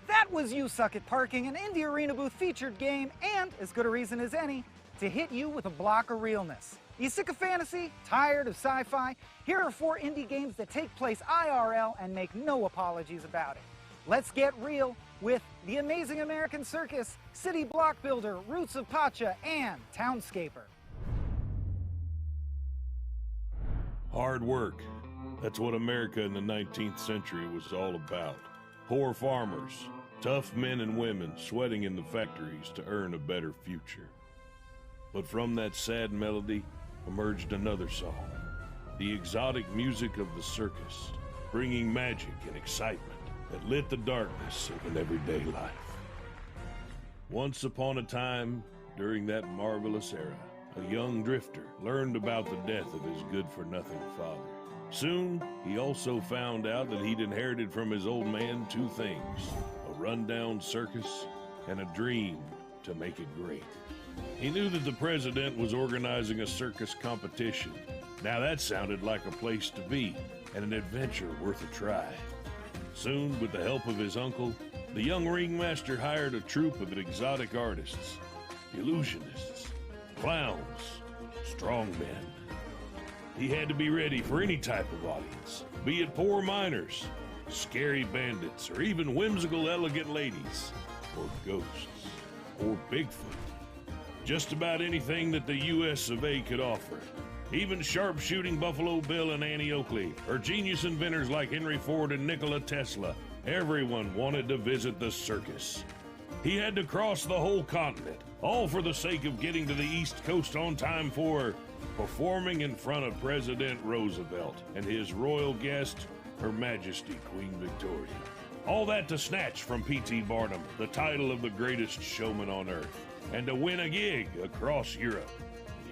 That was You Suck at Parking, an Indie Arena Booth featured game, and as good a reason as any to hit you with a block of realness. You sick of fantasy? Tired of sci-fi? Here are 4 indie games that take place IRL and make no apologies about it. Let's get real with The Amazing American Circus, City Block Builder, Roots of Pacha, and Townscaper. Hard work. That's what America in the 19th century was all about. Poor farmers, tough men and women sweating in the factories to earn a better future. But from that sad melody emerged another song, the exotic music of the circus, bringing magic and excitement that lit the darkness of an everyday life. Once upon a time, during that marvelous era, a young drifter learned about the death of his good-for-nothing father. Soon, he also found out that he'd inherited from his old man 2 things, a rundown circus and a dream to make it great. He knew that the president was organizing a circus competition. Now that sounded like a place to be and an adventure worth a try. Soon, with the help of his uncle, the young ringmaster hired a troupe of exotic artists, illusionists, clowns, strongmen. He had to be ready for any type of audience, be it poor miners, scary bandits, or even whimsical elegant ladies, or ghosts, or Bigfoot. Just about anything that the U.S. of A. could offer. Even sharpshooting Buffalo Bill and Annie Oakley, or genius inventors like Henry Ford and Nikola Tesla. Everyone wanted to visit the circus. He had to cross the whole continent, all for the sake of getting to the East Coast on time for performing in front of President Roosevelt and his royal guest, Her Majesty Queen Victoria. All that to snatch from P.T. Barnum the title of the greatest showman on earth, and to win a gig across Europe.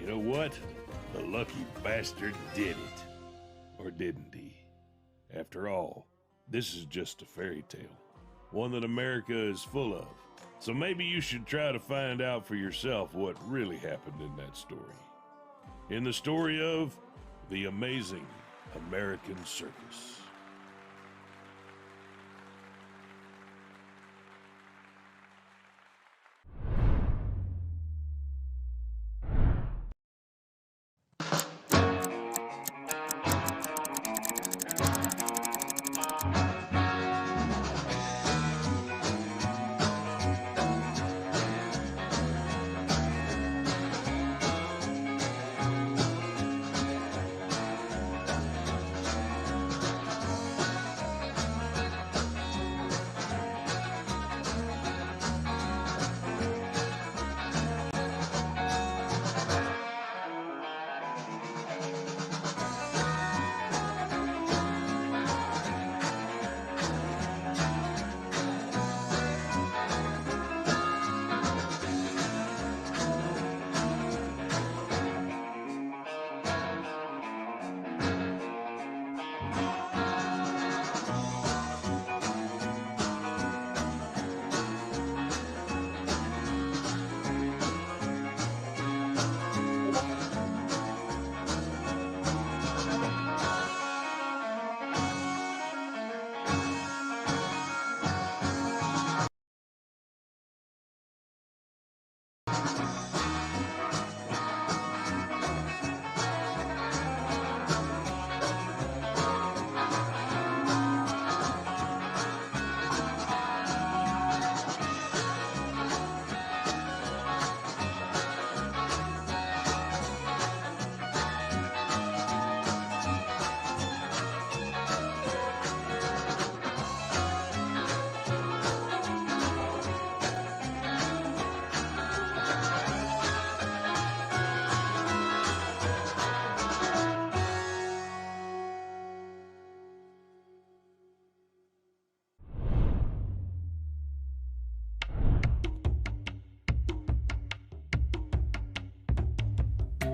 You know what? The lucky bastard did it. Or didn't he? After all, this is just a fairy tale, one that America is full of. So maybe you should try to find out for yourself what really happened in that story. In the story of The Amazing American Circus.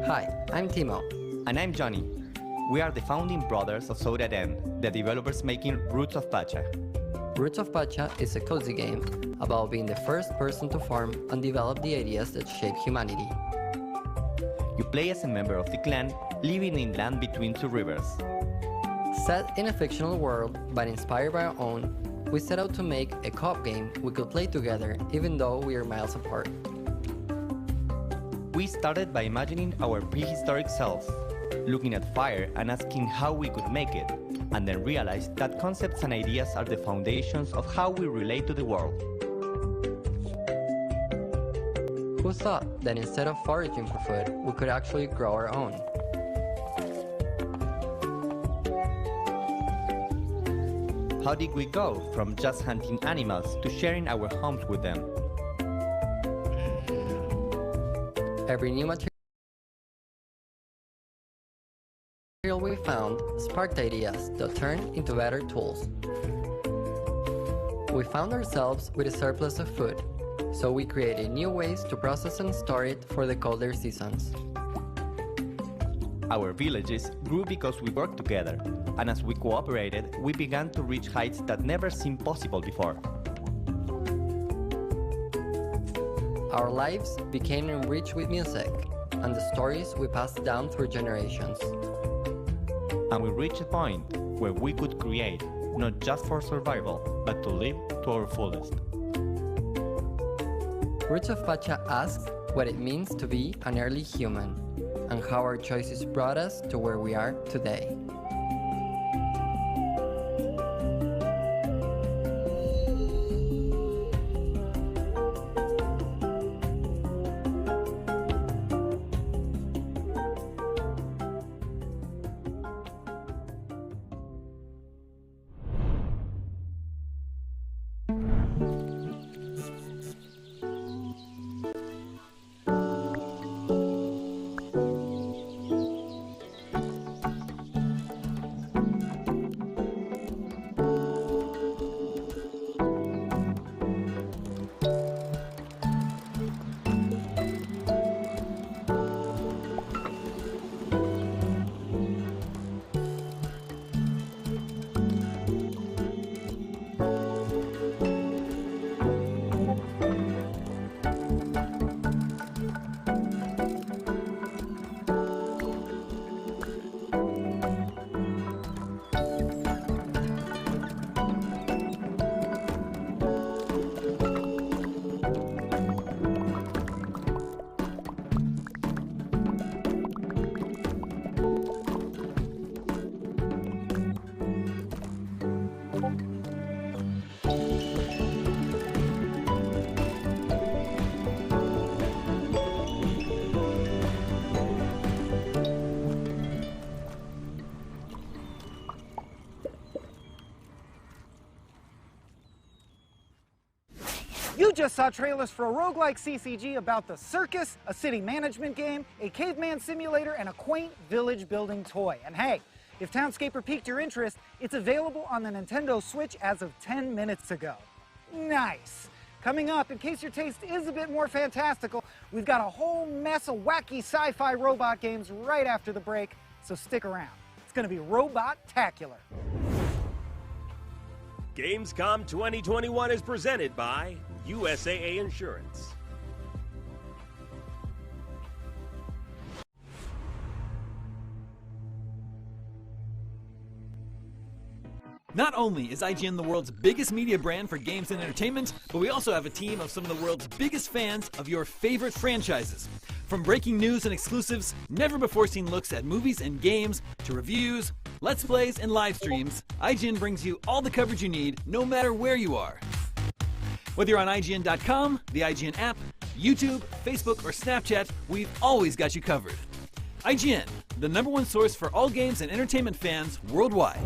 Hi, I'm Timo. And I'm Johnny. We are the founding brothers of Soda Den, the developers making Roots of Pacha. Roots of Pacha is a cozy game about being the first person to form and develop the ideas that shape humanity. You play as a member of the clan, living in land between 2 rivers. Set in a fictional world, but inspired by our own, we set out to make a co-op game we could play together even though we are miles apart. We started by imagining our prehistoric selves, looking at fire and asking how we could make it, and then realized that concepts and ideas are the foundations of how we relate to the world. Who thought that instead of foraging for food, we could actually grow our own? How did we go from just hunting animals to sharing our homes with them? Every new material we found sparked ideas that turned into better tools. We found ourselves with a surplus of food, so we created new ways to process and store it for the colder seasons. Our villages grew because we worked together, and as we cooperated, we began to reach heights that never seemed possible before. Our lives became enriched with music and the stories we passed down through generations. And we reached a point where we could create, not just for survival, but to live to our fullest. Roots of Pacha asked what it means to be an early human, and how our choices brought us to where we are today. You just saw trailers for a roguelike CCG about the circus, a city management game, a caveman simulator, and a quaint village building toy. And hey, if Townscaper piqued your interest, it's available on the Nintendo Switch as of 10 minutes ago. Nice. Coming up, in case your taste is a bit more fantastical, we've got a whole mess of wacky sci-fi robot games right after the break, so stick around. It's gonna be Robot-tacular. Gamescom 2021 is presented by USAA Insurance. Not only is IGN the world's biggest media brand for games and entertainment, but we also have a team of some of the world's biggest fans of your favorite franchises. From breaking news and exclusives, never-before-seen looks at movies and games, to reviews, Let's Plays, and live streams, IGN brings you all the coverage you need, no matter where you are. Whether you're on IGN.com, the IGN app, YouTube, Facebook, or Snapchat, we've always got you covered. IGN, the #1 source for all games and entertainment fans worldwide.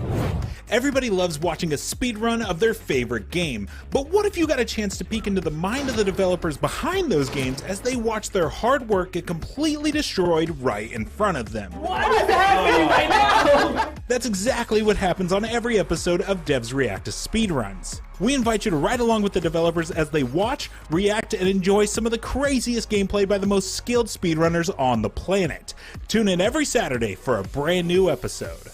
Everybody loves watching a speedrun of their favorite game, but what if you got a chance to peek into the mind of the developers behind those games as they watch their hard work get completely destroyed right in front of them? What is happening right now? That's exactly what happens on every episode of Devs React to Speedruns. We invite you to ride along with the developers as they watch, react, and enjoy some of the craziest gameplay by the most skilled speedrunners on the planet. Tune in every Saturday for a brand new episode.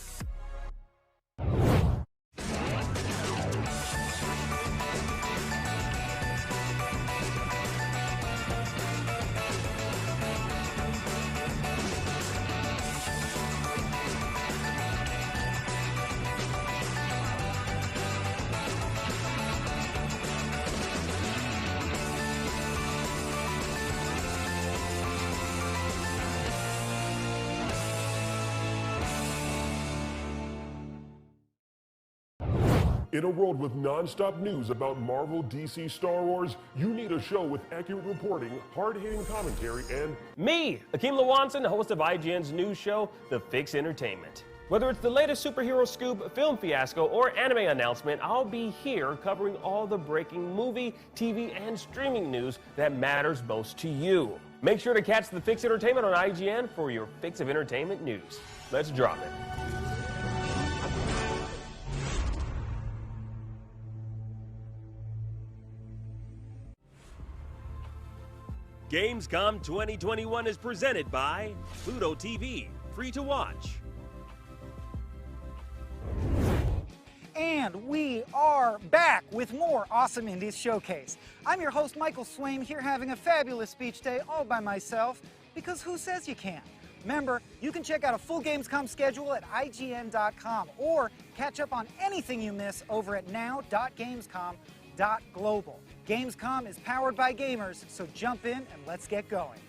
In a world with non-stop news about Marvel, DC, Star Wars, you need a show with accurate reporting, hard-hitting commentary, and me, Akeem Lawanson, host of IGN's news show, The Fix Entertainment. Whether it's the latest superhero scoop, film fiasco, or anime announcement, I'll be here covering all the breaking movie, TV, and streaming news that matters most to you. Make sure to catch The Fix Entertainment on IGN for your fix of entertainment news. Let's drop it. Gamescom 2021 is presented by Pluto TV, free to watch. And we are back with more Awesome Indies Showcase. I'm your host, Michael Swaim, here having a fabulous speech day all by myself, because who says you can't? Remember, you can check out a full Gamescom schedule at IGN.com or catch up on anything you miss over at now.gamescom.global. Gamescom is powered by gamers, so jump in and let's get going.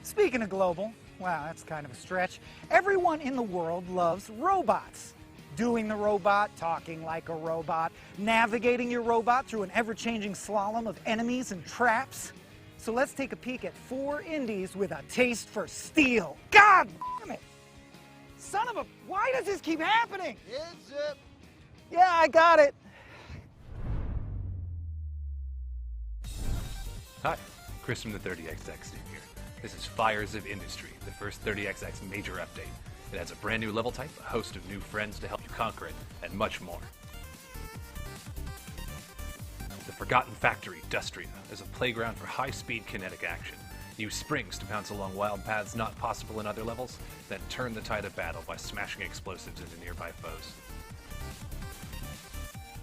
Speaking of global, wow, that's kind of a stretch. Everyone in the world loves robots. Doing the robot, talking like a robot, navigating your robot through an ever-changing slalom of enemies and traps. So let's take a peek at 4 indies with a taste for steel. God damn it! Son of a... Why does this keep happening? Yeah, I got it. Hi, Chris from the 30XX team here. This is Fires of Industry, the first 30XX major update. It has a brand new level type, a host of new friends to help you conquer it, and much more. The Forgotten Factory, Dustria, is a playground for high-speed kinetic action. Use springs to bounce along wild paths not possible in other levels, then turn the tide of battle by smashing explosives into nearby foes.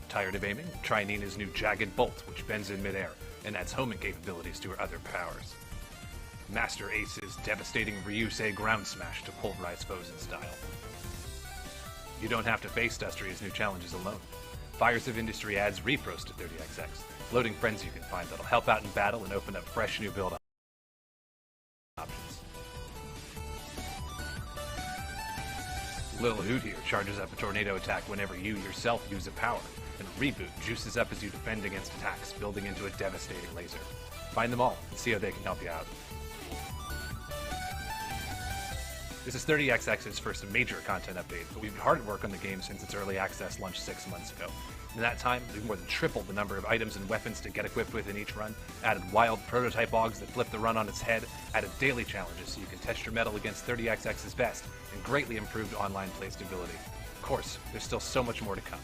Tired of aiming? Try Nina's new Jagged Bolt, which bends in midair and adds homing capabilities to her other powers. Master Ace's devastating Ryusei Ground Smash to pulverize foes in style. You don't have to face Dustria's new challenges alone. Fires of Industry adds repros to 30XX, floating friends you can find that'll help out in battle and open up fresh new build options. Little Hoot here charges up a tornado attack whenever you yourself use a power, and Reboot juices up as you defend against attacks, building into a devastating laser. Find them all and see how they can help you out. This is 30XX's first major content update, but we've been hard at work on the game since its early access launched 6 months ago. In that time, we've more than tripled the number of items and weapons to get equipped with in each run, added wild prototype bogs that flip the run on its head, added daily challenges so you can test your mettle against 30XX's best, and greatly improved online play stability. Of course, there's still so much more to come.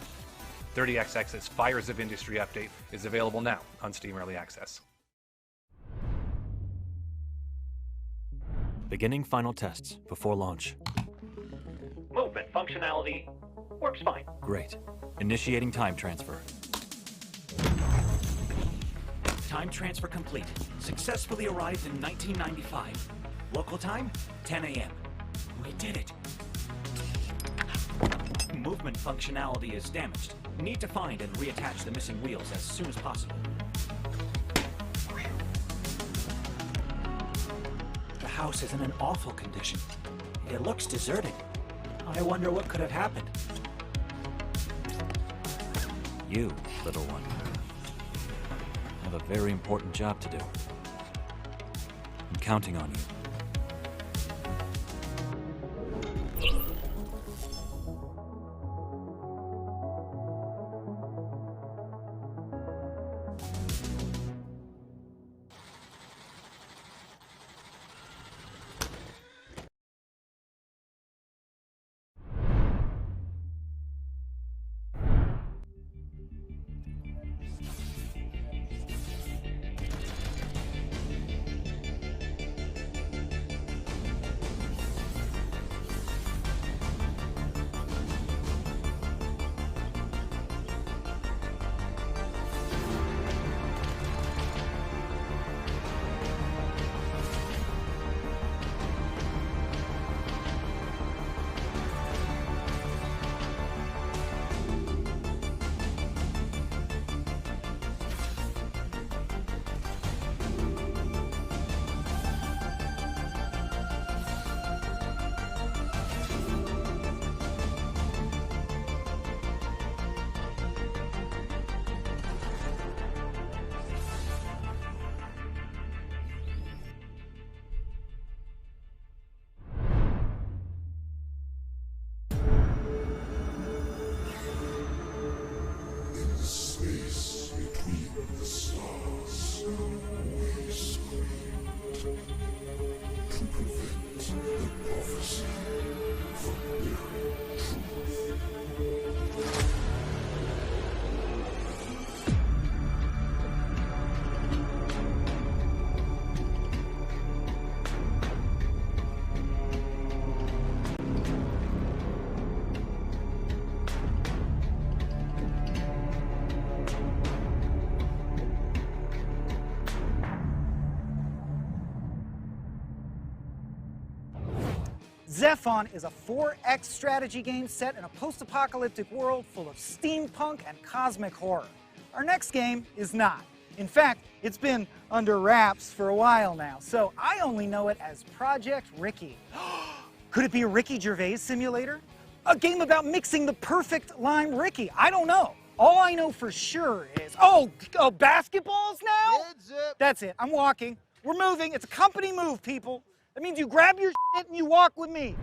30XX's Fires of Industry update is available now on Steam Early Access. Beginning final tests before launch. Movement functionality works fine. Great. Initiating time transfer. Time transfer complete. Successfully arrived in 1995. Local time, 10 a.m. We did it. Movement functionality is damaged. Need to find and reattach the missing wheels as soon as possible. The house is in an awful condition. It looks deserted. I wonder what could have happened. You, little one, have a very important job to do. I'm counting on you. Zephon is a 4X strategy game set in a post-apocalyptic world full of steampunk and cosmic horror. Our next game is not. In fact, it's been under wraps for a while now, so I only know it as Project Ricky. Could it be a Ricky Gervais simulator? A game about mixing the perfect lime Ricky? I don't know. All I know for sure is, basketballs now? That's it, I'm walking. We're moving, it's a company move, people. That means you grab your shit and you walk with me.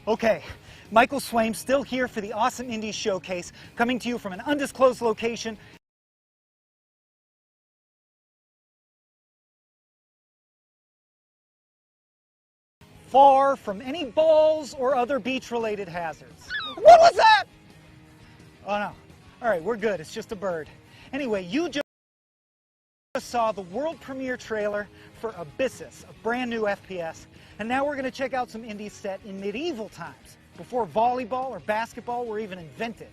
Okay, Michael Swaim still here for the Awesome Indies Showcase, coming to you from an undisclosed location. Far from any balls or other beach-related hazards. What was that? Oh no. All right, we're good. It's just a bird. Anyway, you just saw the world premiere trailer for Abyssus, a brand new FPS, and now we're going to check out some indies set in medieval times, before volleyball or basketball were even invented.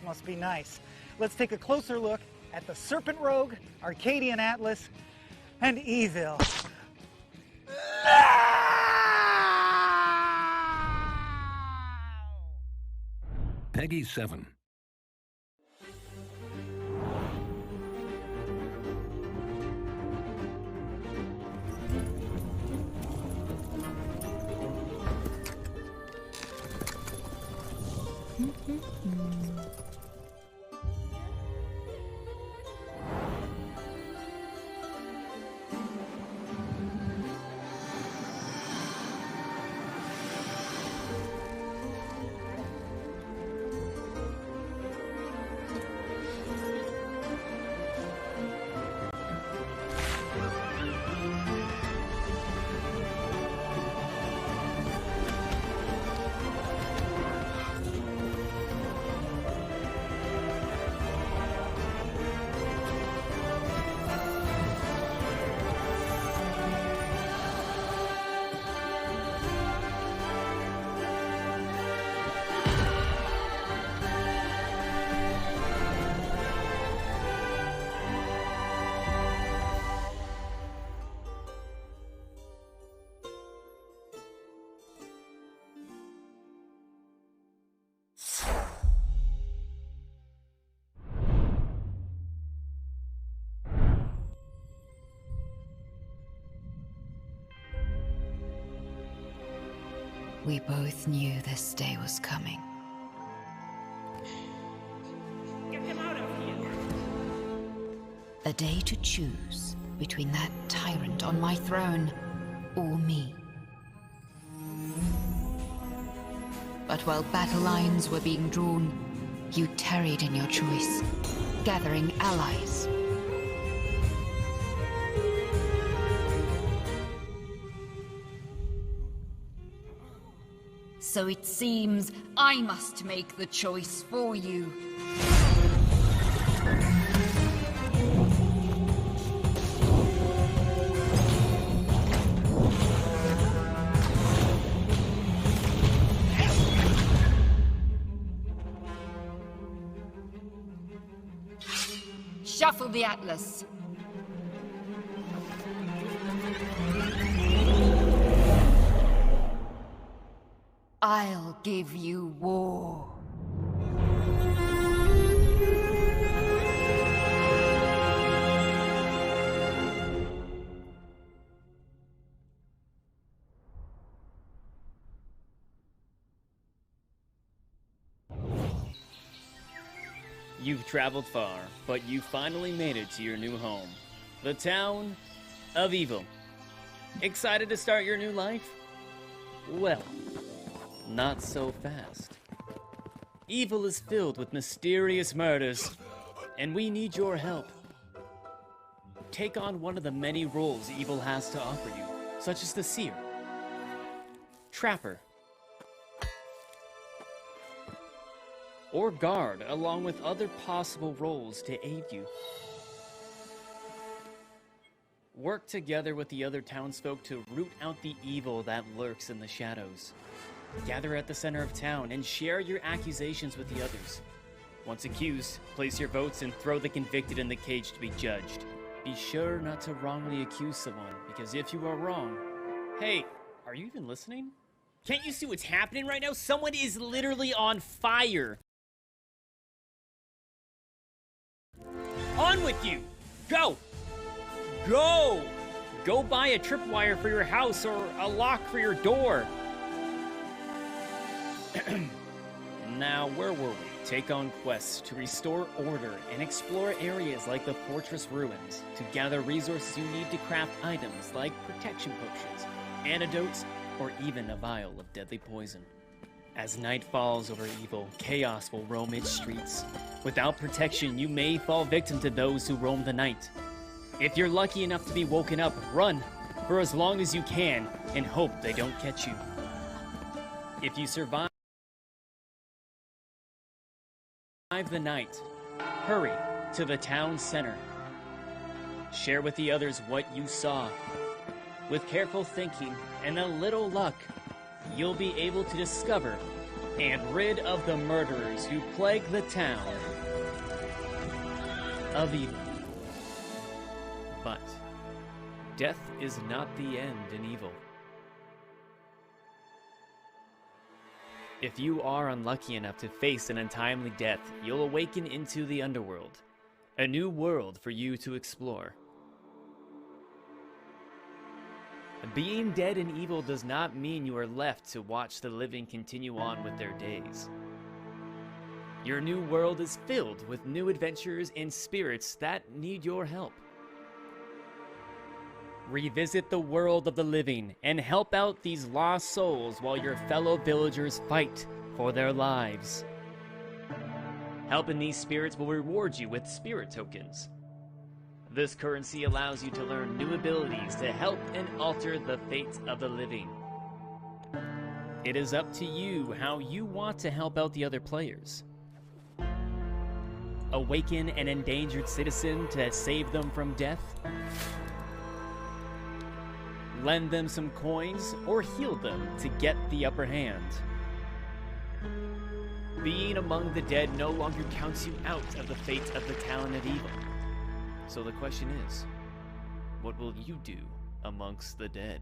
Must be nice. Let's take a closer look at the Serpent Rogue, Arcadian Atlas, and Evil. Peggy 7. We both knew this day was coming. Get him out of here! A day to choose between that tyrant on my throne or me. But while battle lines were being drawn, you tarried in your choice, gathering allies. So it seems I must make the choice for you. Shuffle the Atlas. I'll give you war. You've traveled far, but you finally made it to your new home. The town of evil. Excited to start your new life? Well, not so fast. Evil is filled with mysterious murders, and we need your help. Take on one of the many roles evil has to offer you, such as the Seer, Trapper, or Guard, along with other possible roles to aid you. Work together with the other townsfolk to root out the evil that lurks in the shadows. Gather at the center of town and share your accusations with the others. Once accused, place your votes and throw the convicted in the cage to be judged. Be sure not to wrongly accuse someone, because if you are wrong... Hey, are you even listening? Can't you see what's happening right now? Someone is literally on fire! On with you! Go! Go! Go buy a tripwire for your house or a lock for your door. Now, where were we? Take on quests to restore order and explore areas like the fortress ruins to gather resources you need to craft items like protection potions, antidotes, or even a vial of deadly poison. As night falls over evil, chaos will roam its streets. Without protection, you may fall victim to those who roam the night. If you're lucky enough to be woken up, run for as long as you can and hope they don't catch you. If you survive the night, hurry to the town center. Share with the others what you saw. With careful thinking and a little luck, you'll be able to discover and rid of the murderers who plague the town of evil. But death is not the end in evil. If you are unlucky enough to face an untimely death, you'll awaken into the underworld, a new world for you to explore. Being dead in evil does not mean you are left to watch the living continue on with their days. Your new world is filled with new adventures and spirits that need your help. Revisit the world of the living and help out these lost souls while your fellow villagers fight for their lives. Helping these spirits will reward you with spirit tokens. This currency allows you to learn new abilities to help and alter the fate of the living. It is up to you how you want to help out the other players. Awaken an endangered citizen to save them from death. Lend them some coins, or heal them to get the upper hand. Being among the dead no longer counts you out of the fate of the town of evil. So the question is, what will you do amongst the dead?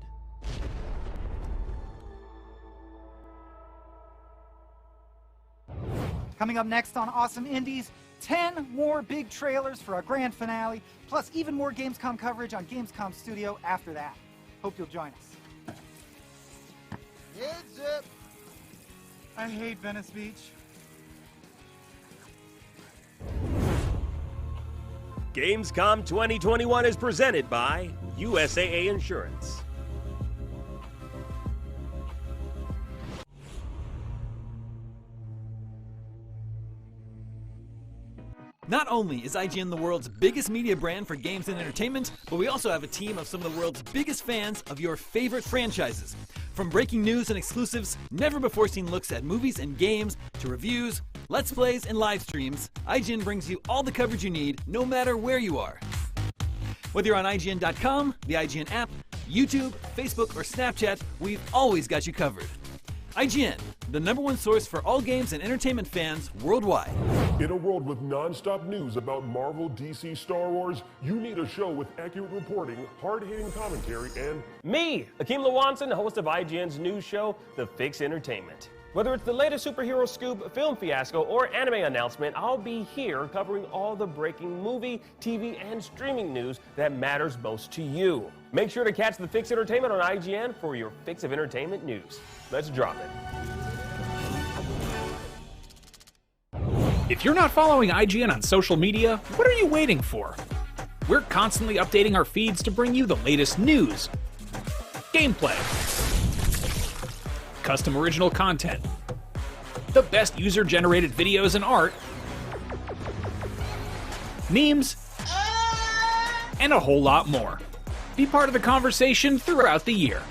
Coming up next on Awesome Indies, 10 more big trailers for our grand finale, plus even more Gamescom coverage on Gamescom Studio after that. Hope you'll join us. Heads up! I hate Venice Beach. Gamescom 2021 is presented by USAA Insurance. Not only is IGN the world's biggest media brand for games and entertainment, but we also have a team of some of the world's biggest fans of your favorite franchises. From breaking news and exclusives, never-before-seen looks at movies and games, to reviews, let's plays, and live streams, IGN brings you all the coverage you need, no matter where you are. Whether you're on IGN.com, the IGN app, YouTube, Facebook, or Snapchat, we've always got you covered. IGN, the #1 source for all games and entertainment fans worldwide. In a world with non-stop news about Marvel, DC, Star Wars, you need a show with accurate reporting, hard-hitting commentary, and... Me, Akeem Lawanson, host of IGN's news show, The Fix Entertainment. Whether it's the latest superhero scoop, film fiasco, or anime announcement, I'll be here covering all the breaking movie, TV, and streaming news that matters most to you. Make sure to catch The Fix Entertainment on IGN for your fix of entertainment news. Let's drop it. If you're not following IGN on social media, what are you waiting for? We're constantly updating our feeds to bring you the latest news, gameplay, custom original content, the best user-generated videos and art, memes, and a whole lot more. Be part of the conversation throughout the year.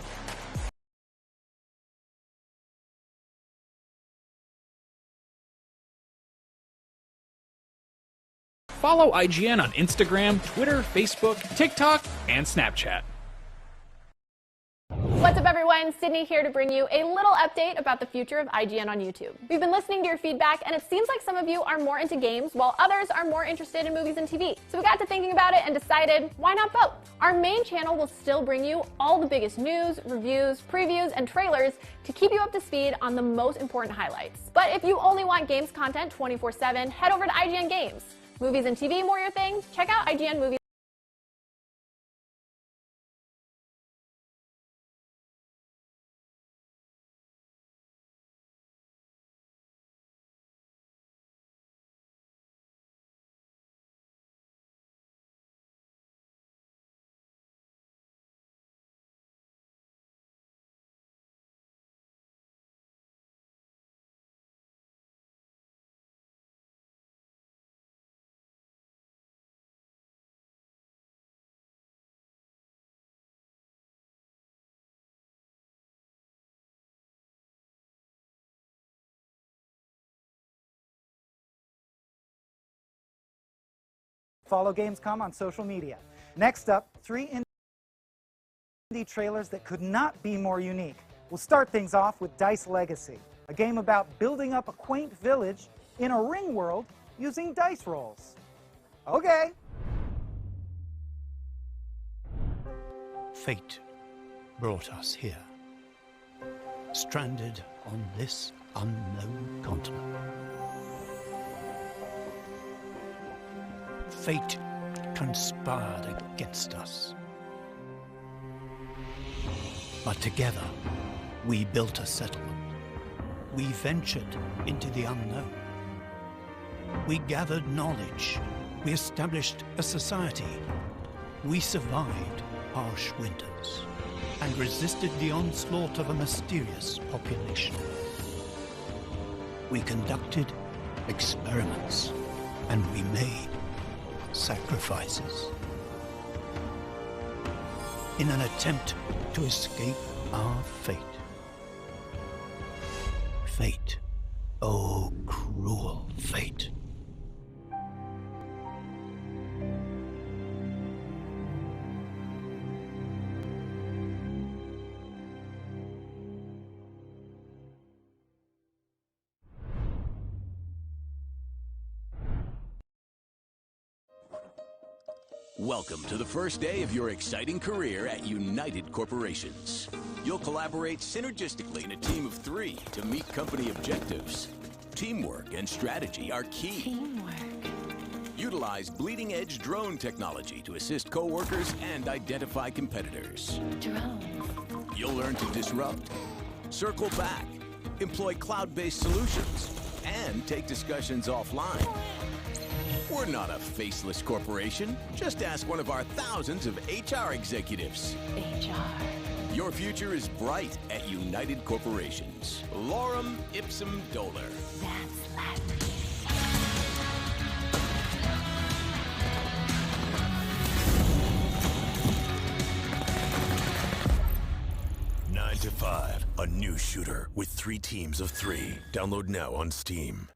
Follow IGN on Instagram, Twitter, Facebook, TikTok, and Snapchat. What's up, everyone? Sydney here to bring you a little update about the future of IGN on YouTube. We've been listening to your feedback, and it seems like some of you are more into games, while others are more interested in movies and TV. So we got to thinking about it and decided, why not both? Our main channel will still bring you all the biggest news, reviews, previews, and trailers to keep you up to speed on the most important highlights. But if you only want games content 24/7, head over to IGN Games. Movies and TV more your thing? Check out IGN Movies. Follow Gamescom on social media. Next up, 3 indie trailers that could not be more unique. We'll start things off with Dice Legacy, a game about building up a quaint village in a ring world using dice rolls. Okay. Fate brought us here, stranded on this unknown continent. Fate conspired against us. But together, we built a settlement. We ventured into the unknown. We gathered knowledge. We established a society. We survived harsh winters and resisted the onslaught of a mysterious population. We conducted experiments, and we made sacrifices in an attempt to escape our fate. Fate, oh cruel fate. Welcome to the first day of your exciting career at United Corporations. You'll collaborate synergistically in a team of 3 to meet company objectives. Teamwork and strategy are key. Teamwork. Utilize bleeding-edge drone technology to assist co-workers and identify competitors. Drones. You'll learn to disrupt, circle back, employ cloud-based solutions, and take discussions offline. We're not a faceless corporation. Just ask one of our thousands of HR executives. HR. Your future is bright at United Corporations. Lorem ipsum dolor. That's Latin. Nine to 5, a new shooter with 3 teams of 3. Download now on Steam.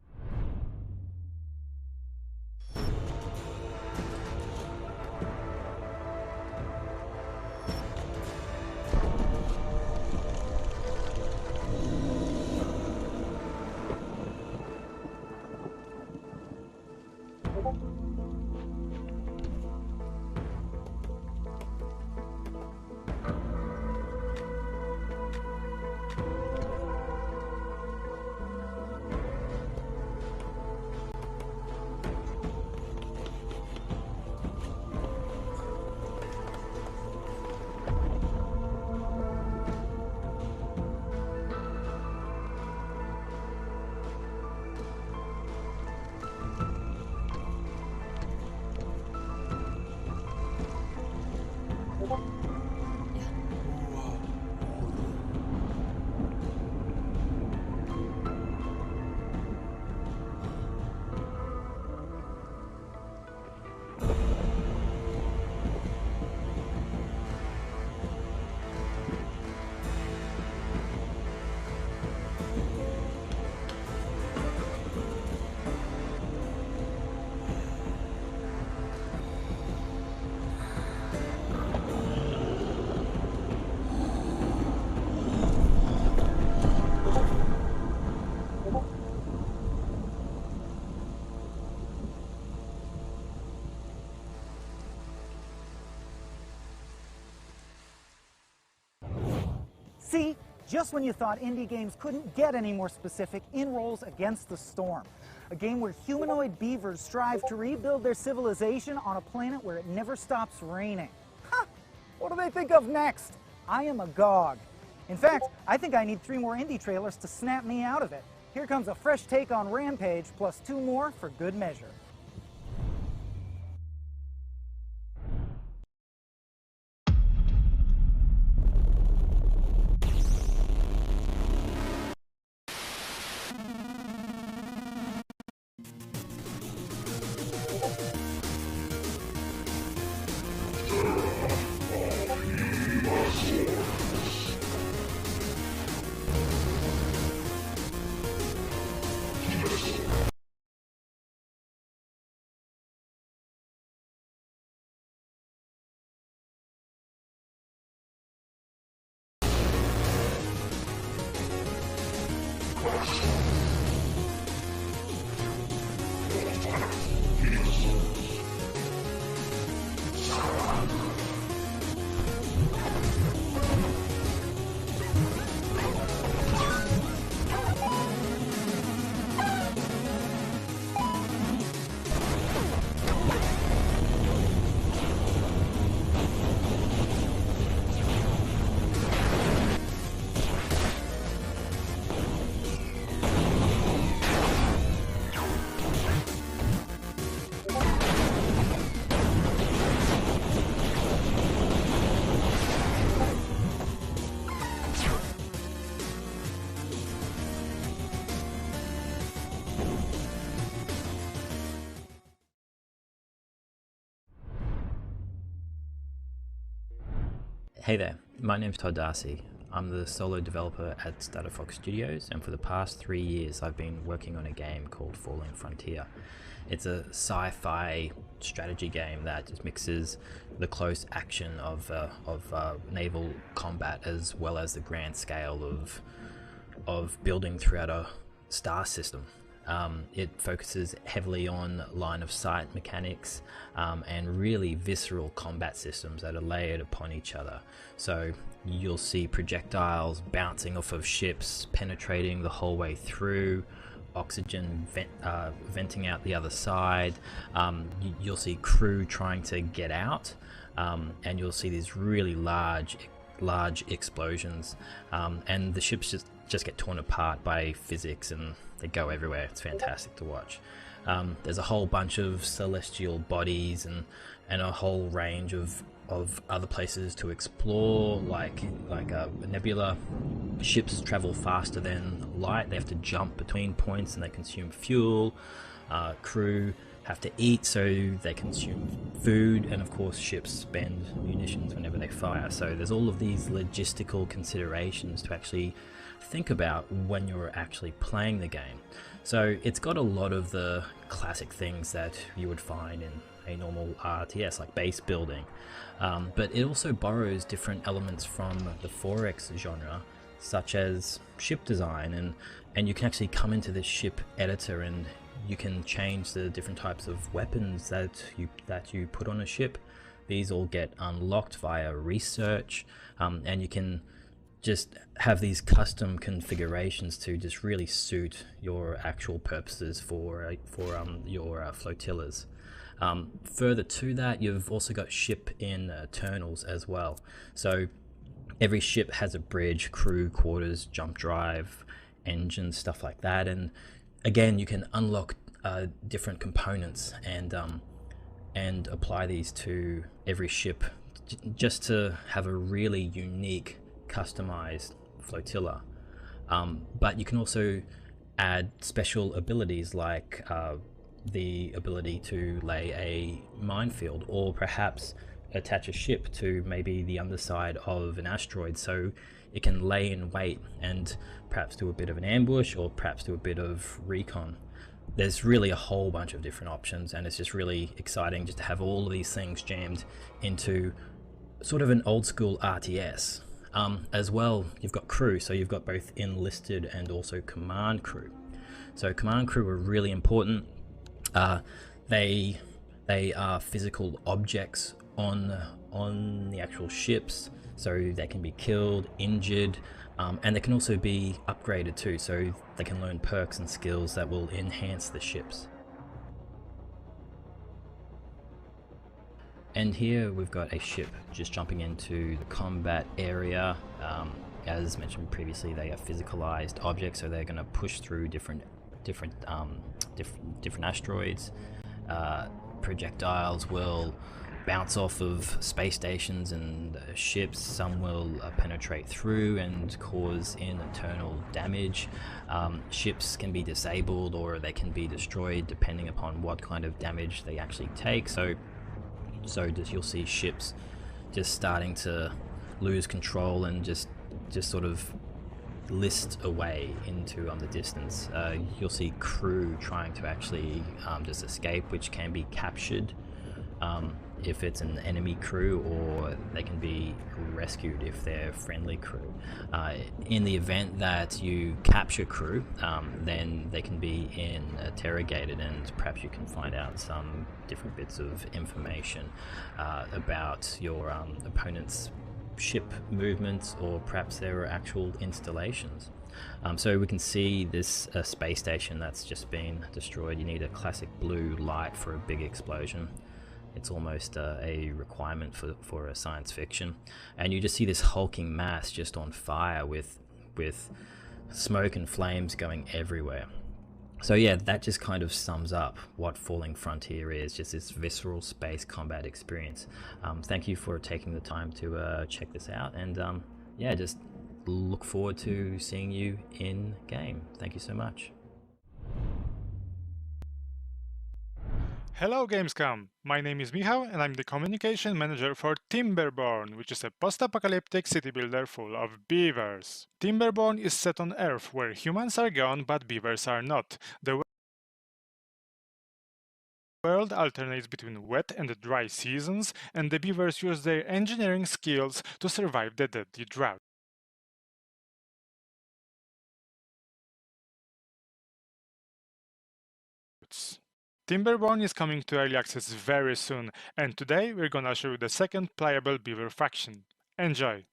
See, just when you thought indie games couldn't get any more specific, in rolls Against the Storm, a game where humanoid beavers strive to rebuild their civilization on a planet where it never stops raining. Huh, what do they think of next? I am agog. In fact, I think I need 3 more indie trailers to snap me out of it. Here comes a fresh take on Rampage, plus 2 more for good measure. Hey there, my name's Todd Darcy. I'm the solo developer at Stutterfox Studios, and for the past 3 years I've been working on a game called Falling Frontier. It's a sci-fi strategy game that just mixes the close action of naval combat as well as the grand scale of building throughout a star system. It focuses heavily on line of sight mechanics and really visceral combat systems that are layered upon each other. So you'll see projectiles bouncing off of ships, penetrating the whole way through, oxygen venting out the other side. You'll see crew trying to get out, and you'll see these really large explosions, and the ships just get torn apart by physics and they go everywhere. It's fantastic to watch. There's a whole bunch of celestial bodies and a whole range of other places to explore, like a nebula. Ships travel faster than light. They have to jump between points and they consume fuel. Crew have to eat, so they consume food, and of course ships spend munitions whenever they fire. So there's all of these logistical considerations to actually think about when you're actually playing the game. So it's got a lot of the classic things that you would find in a normal RTS, like base building, but it also borrows different elements from the 4X genre, such as ship design, and you can actually come into this ship editor and you can change the different types of weapons that you put on a ship. These all get unlocked via research, and you can just have these custom configurations to just really suit your actual purposes for your flotillas. Further to that, you've also got ship internals as well. So every ship has a bridge, crew quarters, jump drive, engine, stuff like that, and again you can unlock different components and apply these to every ship just to have a really unique customized flotilla. But you can also add special abilities like the ability to lay a minefield, or perhaps attach a ship to maybe the underside of an asteroid so it can lay in wait and perhaps do a bit of an ambush or perhaps do a bit of recon. There's really a whole bunch of different options, and it's just really exciting just to have all of these things jammed into sort of an old school RTS. As well, you've got crew, so you've got both enlisted and also command crew. So command crew are really important. They are physical objects on the actual ships. So they can be killed, injured, and they can also be upgraded too, so they can learn perks and skills that will enhance the ships. And here we've got a ship just jumping into the combat area. As mentioned previously, they are physicalized objects, so they're going to push through different asteroids. Projectiles will bounce off of space stations and ships. Some will penetrate through and cause internal damage. Ships can be disabled or they can be destroyed depending upon what kind of damage they actually take. So you'll see ships just starting to lose control and just sort of list away into the distance. You'll see crew trying to actually just escape, which can be captured if it's an enemy crew, or they can be rescued if they're friendly crew. In the event that you capture crew, then they can be interrogated, and perhaps you can find out some different bits of information about your opponent's ship movements, or perhaps their actual installations. So we can see this space station that's just been destroyed. You need a classic blue light for a big explosion. It's almost a requirement for a science fiction. And you just see this hulking mass just on fire with smoke and flames going everywhere. So yeah, that just kind of sums up what Falling Frontier is, just this visceral space combat experience. Thank you for taking the time to check this out, and yeah, just look forward to seeing you in game. Thank you so much. Hello Gamescom, my name is Michał and I'm the communication manager for Timberborn, which is a post-apocalyptic city builder full of beavers. Timberborn is set on Earth, where humans are gone but beavers are not. The world alternates between wet and dry seasons, and the beavers use their engineering skills to survive the deadly drought. Timberborn is coming to early access very soon, and today we're gonna show you the second playable beaver faction. Enjoy!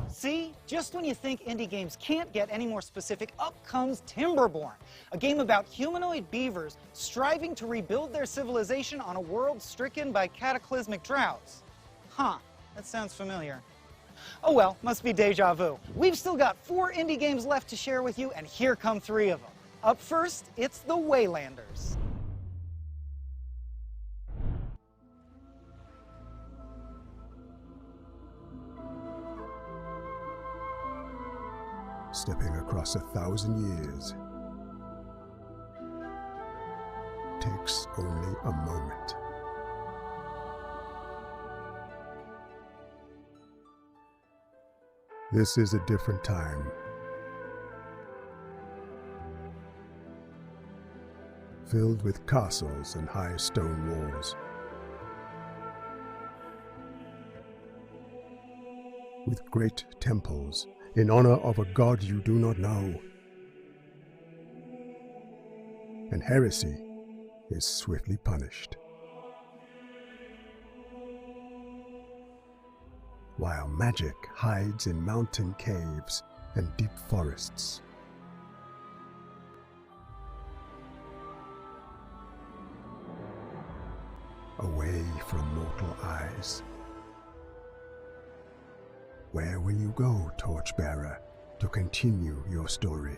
See? Just when you think indie games can't get any more specific, up comes Timberborn, a game about humanoid beavers striving to rebuild their civilization on a world stricken by cataclysmic droughts. Huh, that sounds familiar. Oh well, must be deja vu. We've still got 4 indie games left to share with you, and here come 3 of them. Up first, it's The Waylanders. Stepping across 1,000 years takes only a moment. This is a different time. Filled with castles and high stone walls. With great temples in honor of a god you do not know. And heresy is swiftly punished. While magic hides in mountain caves and deep forests. Away from mortal eyes. Where will you go, Torchbearer, to continue your story?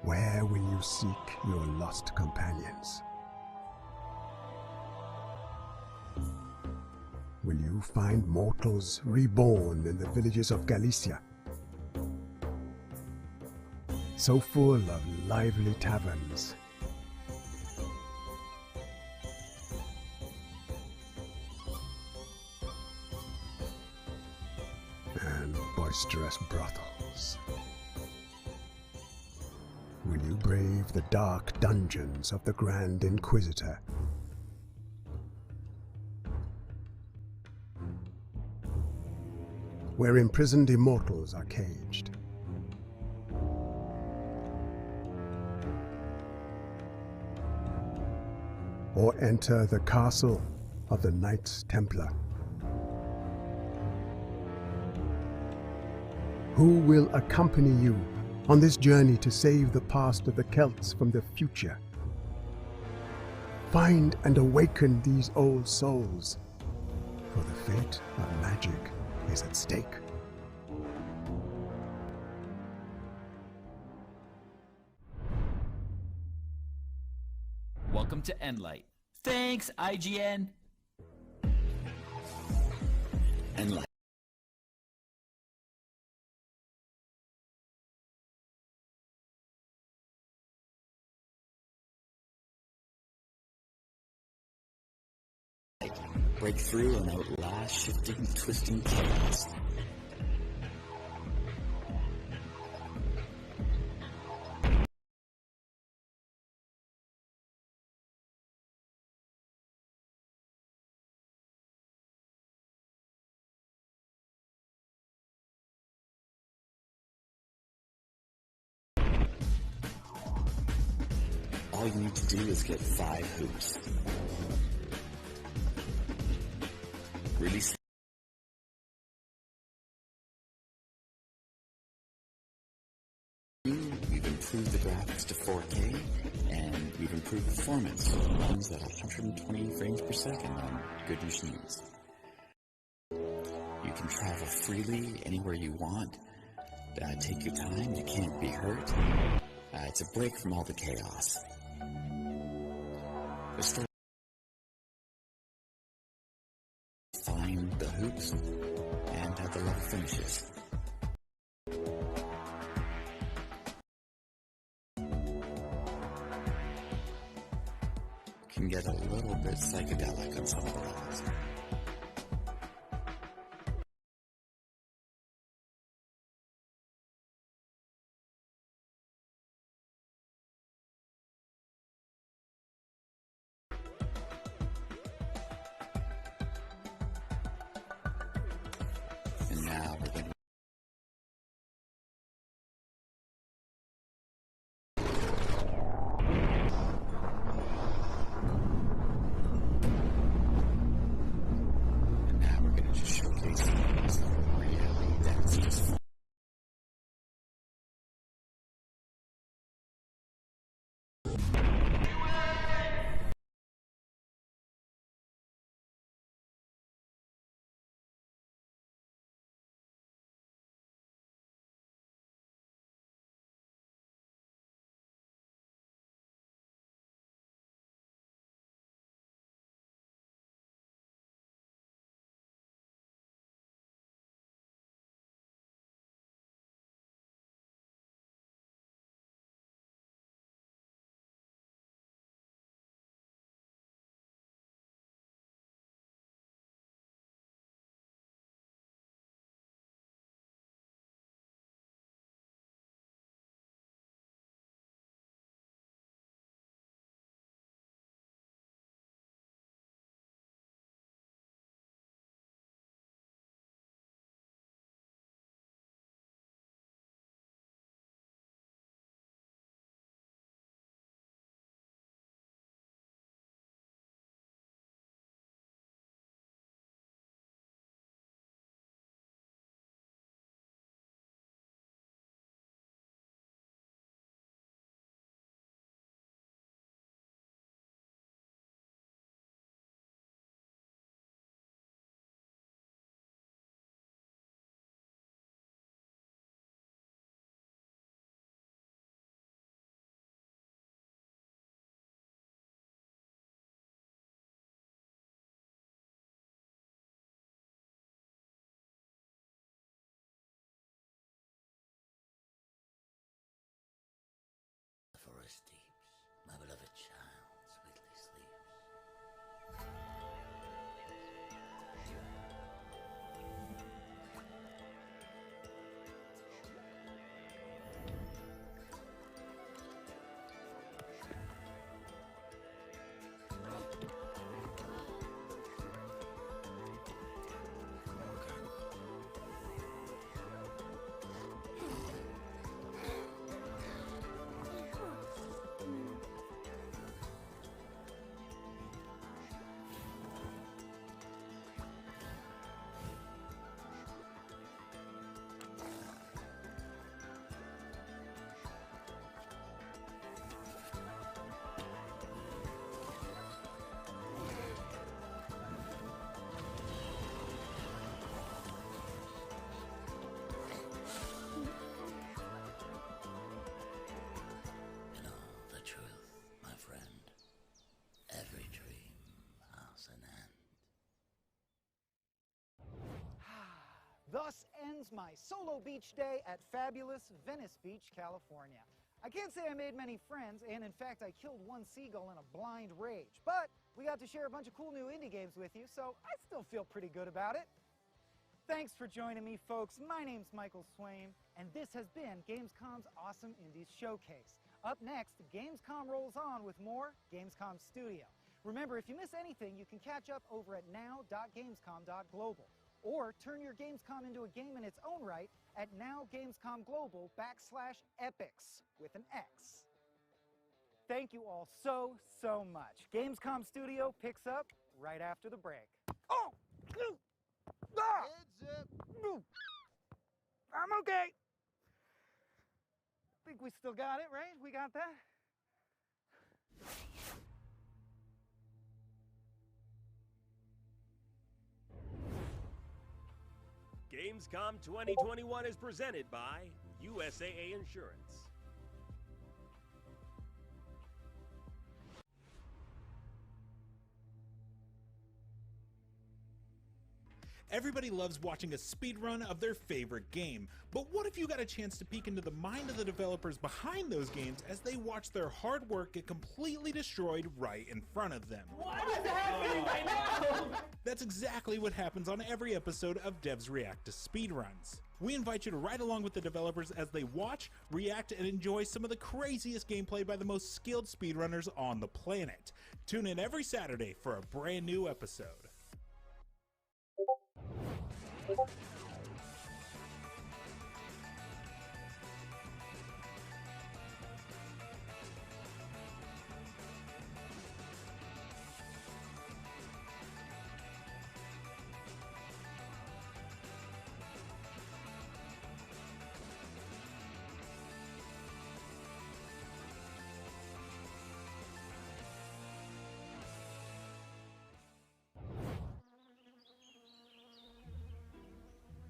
Where will you seek your lost companions? Will you find mortals reborn in the villages of Galicia? So full of lively taverns, and boisterous brothels. Will you brave the dark dungeons of the Grand Inquisitor? Where imprisoned immortals are caged. Or enter the castle of the Knights Templar. Who will accompany you on this journey to save the past of the Celts from the future? Find and awaken these old souls, for the fate of magic is at stake. Welcome to Endlight. Thanks, IGN. Endlight. Break through and outlast shifting, twisting chaos. All you need to do is get 5 hoops. Release. We've improved the graphics to 4K, and we've improved performance, so it runs at 120 frames per second on good machines. You can travel freely anywhere you want. Take your time, you can't be hurt. It's a break from all the chaos. The story. Find the hoops and the level finishes. Can get a little bit psychedelic on some of the levels. And now we're going to just showcase some reality that's just fun. thus ends my solo beach day at fabulous Venice Beach, California. I can't say I made many friends, and in fact I killed one seagull in a blind rage, but we got to share a bunch of cool new indie games with you, so I still feel pretty good about it. Thanks for joining me, folks. My name's Michael Swaim, and this has been Gamescom's Awesome Indies Showcase. Up next, Gamescom rolls on with more Gamescom Studio. Remember, if you miss anything, you can catch up over at now.gamescom.global. Or turn your Gamescom into a game in its own right at nowgamescomglobal.com/epics with an X. Thank you all so much. Gamescom Studio picks up right after the break. Oh! Ah! I'm okay. Think we still got it, right? We got that? Gamescom 2021 is presented by USAA Insurance. Everybody loves watching a speedrun of their favorite game, but what if you got a chance to peek into the mind of the developers behind those games as they watch their hard work get completely destroyed right in front of them? What is happening right now? That's exactly what happens on every episode of Devs React to Speedruns. We invite you to ride along with the developers as they watch, react, and enjoy some of the craziest gameplay by the most skilled speedrunners on the planet. Tune in every Saturday for a brand new episode.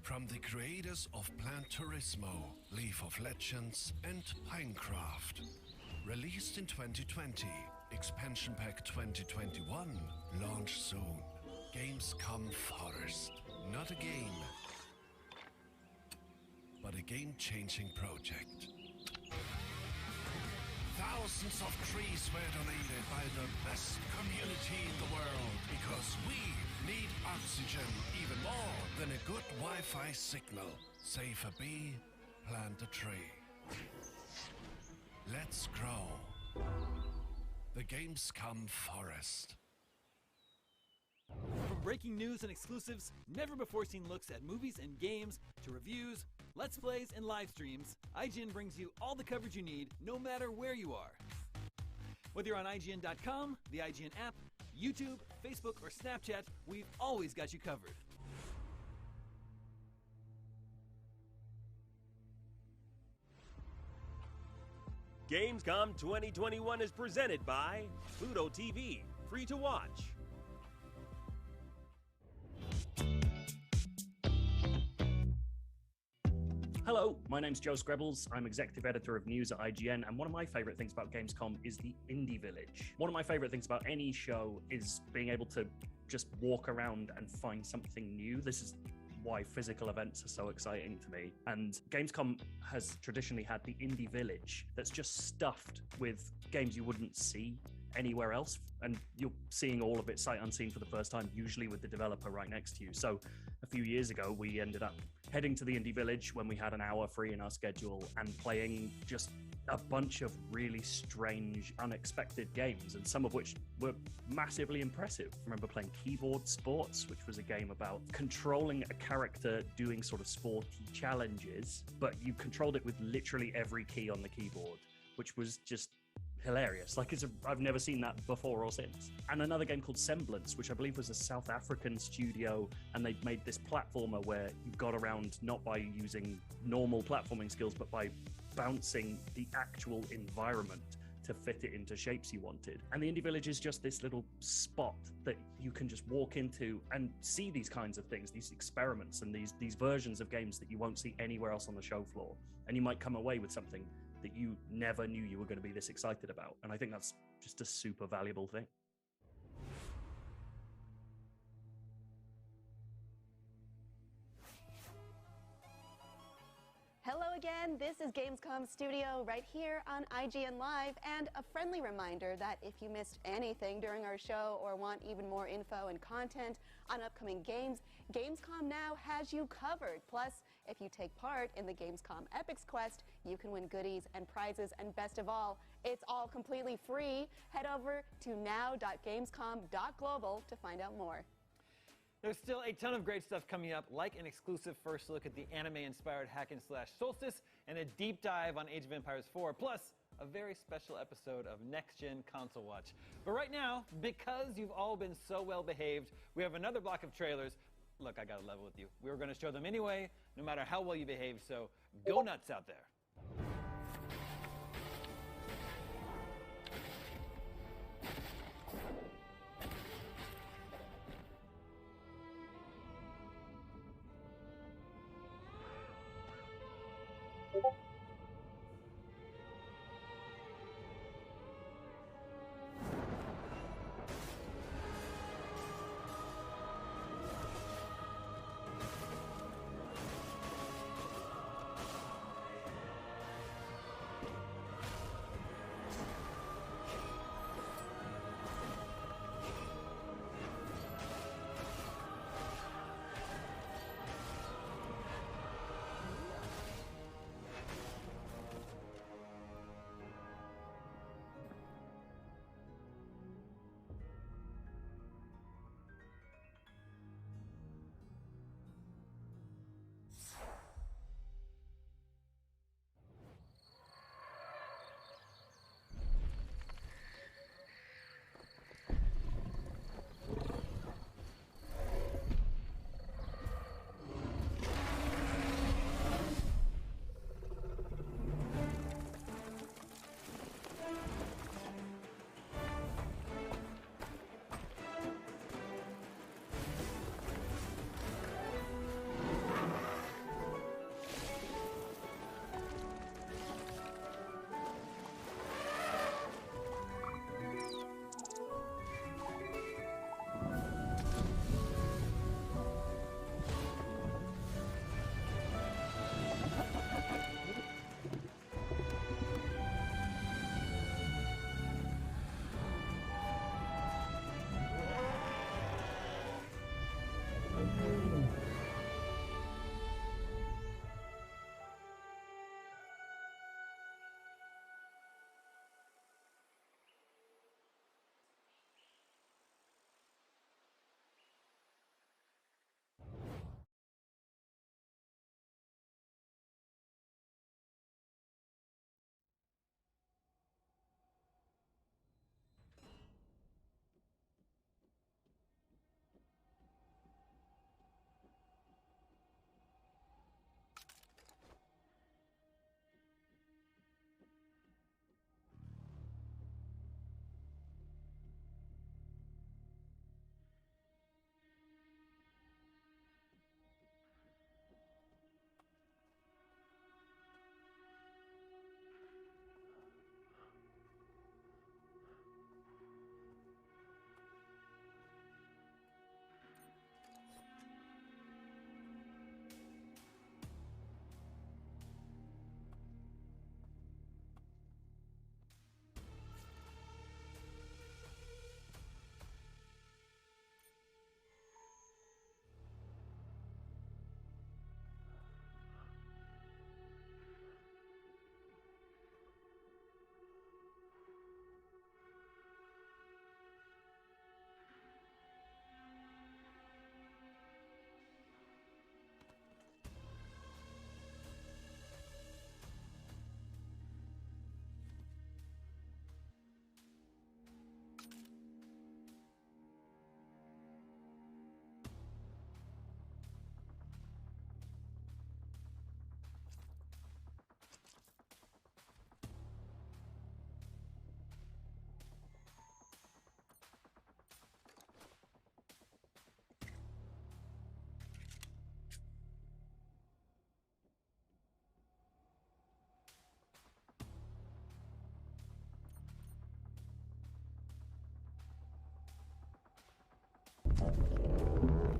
From the creators of Plan Turismo, League of Legends, and Pinecraft. Released in 2020, Expansion Pack 2021, launch soon. Gamescom Forest. Not a game, but a game-changing project. Thousands of trees were donated by the best community in the world because we need oxygen even more than a good Wi-Fi signal. Save a bee, plant a tree. Let's grow. The Gamescom Forest. From breaking news and exclusives, never-before-seen looks at movies and games, to reviews, Let's Plays, and live streams, IGN brings you all the coverage you need, no matter where you are. Whether you're on IGN.com, the IGN app, YouTube, Facebook, or Snapchat, we've always got you covered. Gamescom 2021 is presented by Pluto TV, free to watch. Hello, my name's Joe Screbbles. I'm executive editor of news at IGN, and one of my favorite things about Gamescom is the Indie Village. One of my favorite things about any show is being able to just walk around and find something new. This is why physical events are so exciting to me. And Gamescom has traditionally had the Indie Village that's just stuffed with games you wouldn't see anywhere else, and you're seeing all of it sight unseen for the first time, usually with the developer right next to you. So a few years ago, we ended up heading to the Indie Village when we had an hour free in our schedule and playing just a bunch of really strange, unexpected games, and some of which were massively impressive. I remember playing Keyboard Sports, which was a game about controlling a character doing sort of sporty challenges, but you controlled it with literally every key on the keyboard, which was just hilarious. Like, I've never seen that before or since. And another game called Semblance, which I believe was a South African studio, and they made this platformer where you got around not by using normal platforming skills, but by bouncing the actual environment to fit it into shapes you wanted. And the Indie Village is just this little spot that you can just walk into and see these kinds of things, these experiments and these versions of games that you won't see anywhere else on the show floor. And you might come away with something that you never knew you were going to be this excited about. And I think that's just a super valuable thing. Hello again, this is Gamescom Studio right here on IGN Live, and a friendly reminder that if you missed anything during our show or want even more info and content on upcoming games, Gamescom now has you covered. Plus, if you take part in the Gamescom Epics Quest, you can win goodies and prizes, and best of all, it's all completely free. Head over to now.gamescom.global to find out more. There's still a ton of great stuff coming up, like an exclusive first look at the anime-inspired hack-and-slash Solstice, and a deep dive on Age of Empires 4, plus a very special episode of Next Gen Console Watch. But right now, because you've all been so well behaved, we have another block of trailers. Look, I gotta level with you. We were gonna show them anyway, no matter how well you behaved, so go nuts out there.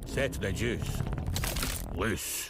Set the juice loose.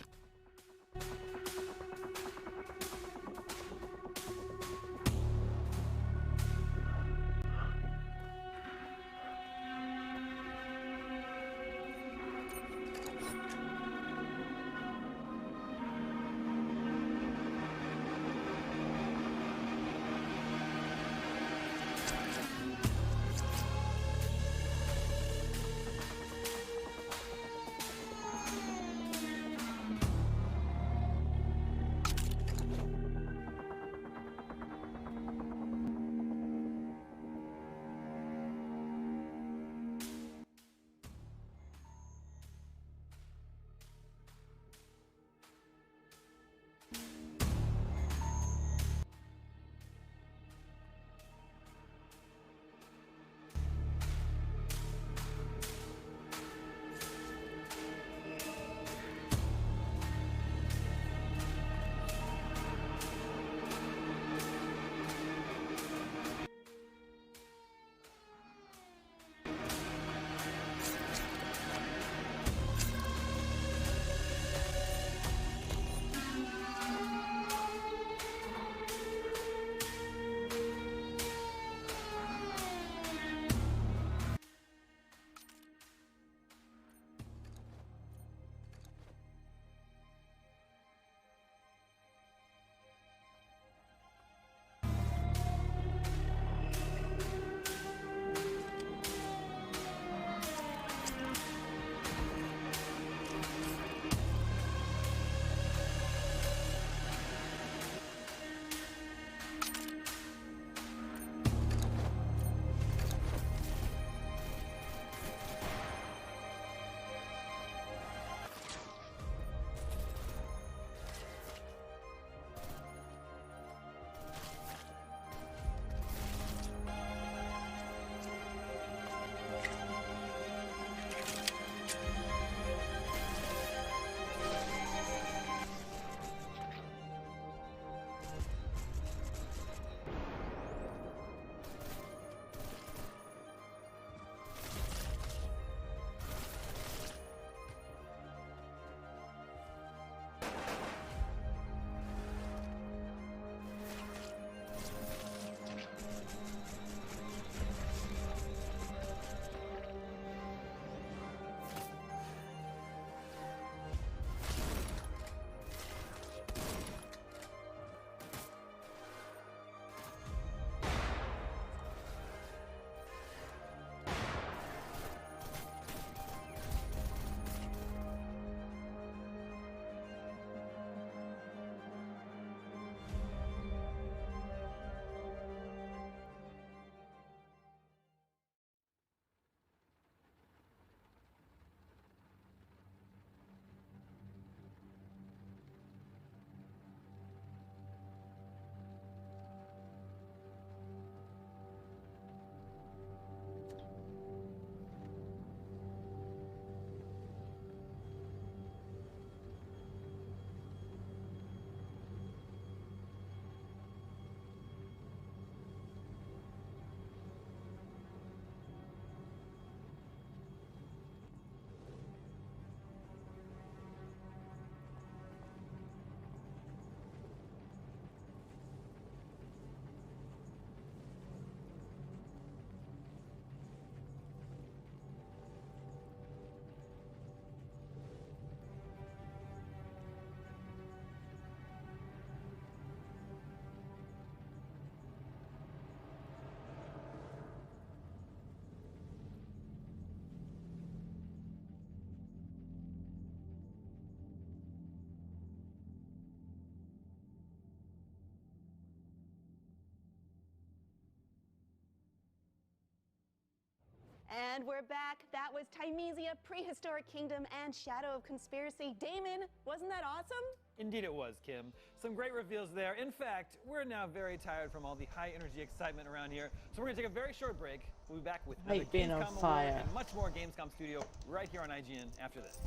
And we're back. That was Timesia, Prehistoric Kingdom, and Shadow of Conspiracy. Damon, wasn't that awesome? Indeed it was, Kim. Some great reveals there. In fact, we're now very tired from all the high energy excitement around here. So we're going to take a very short break. We'll be back with another being on Gamescom award fire. and much more Gamescom Studio right here on IGN after this.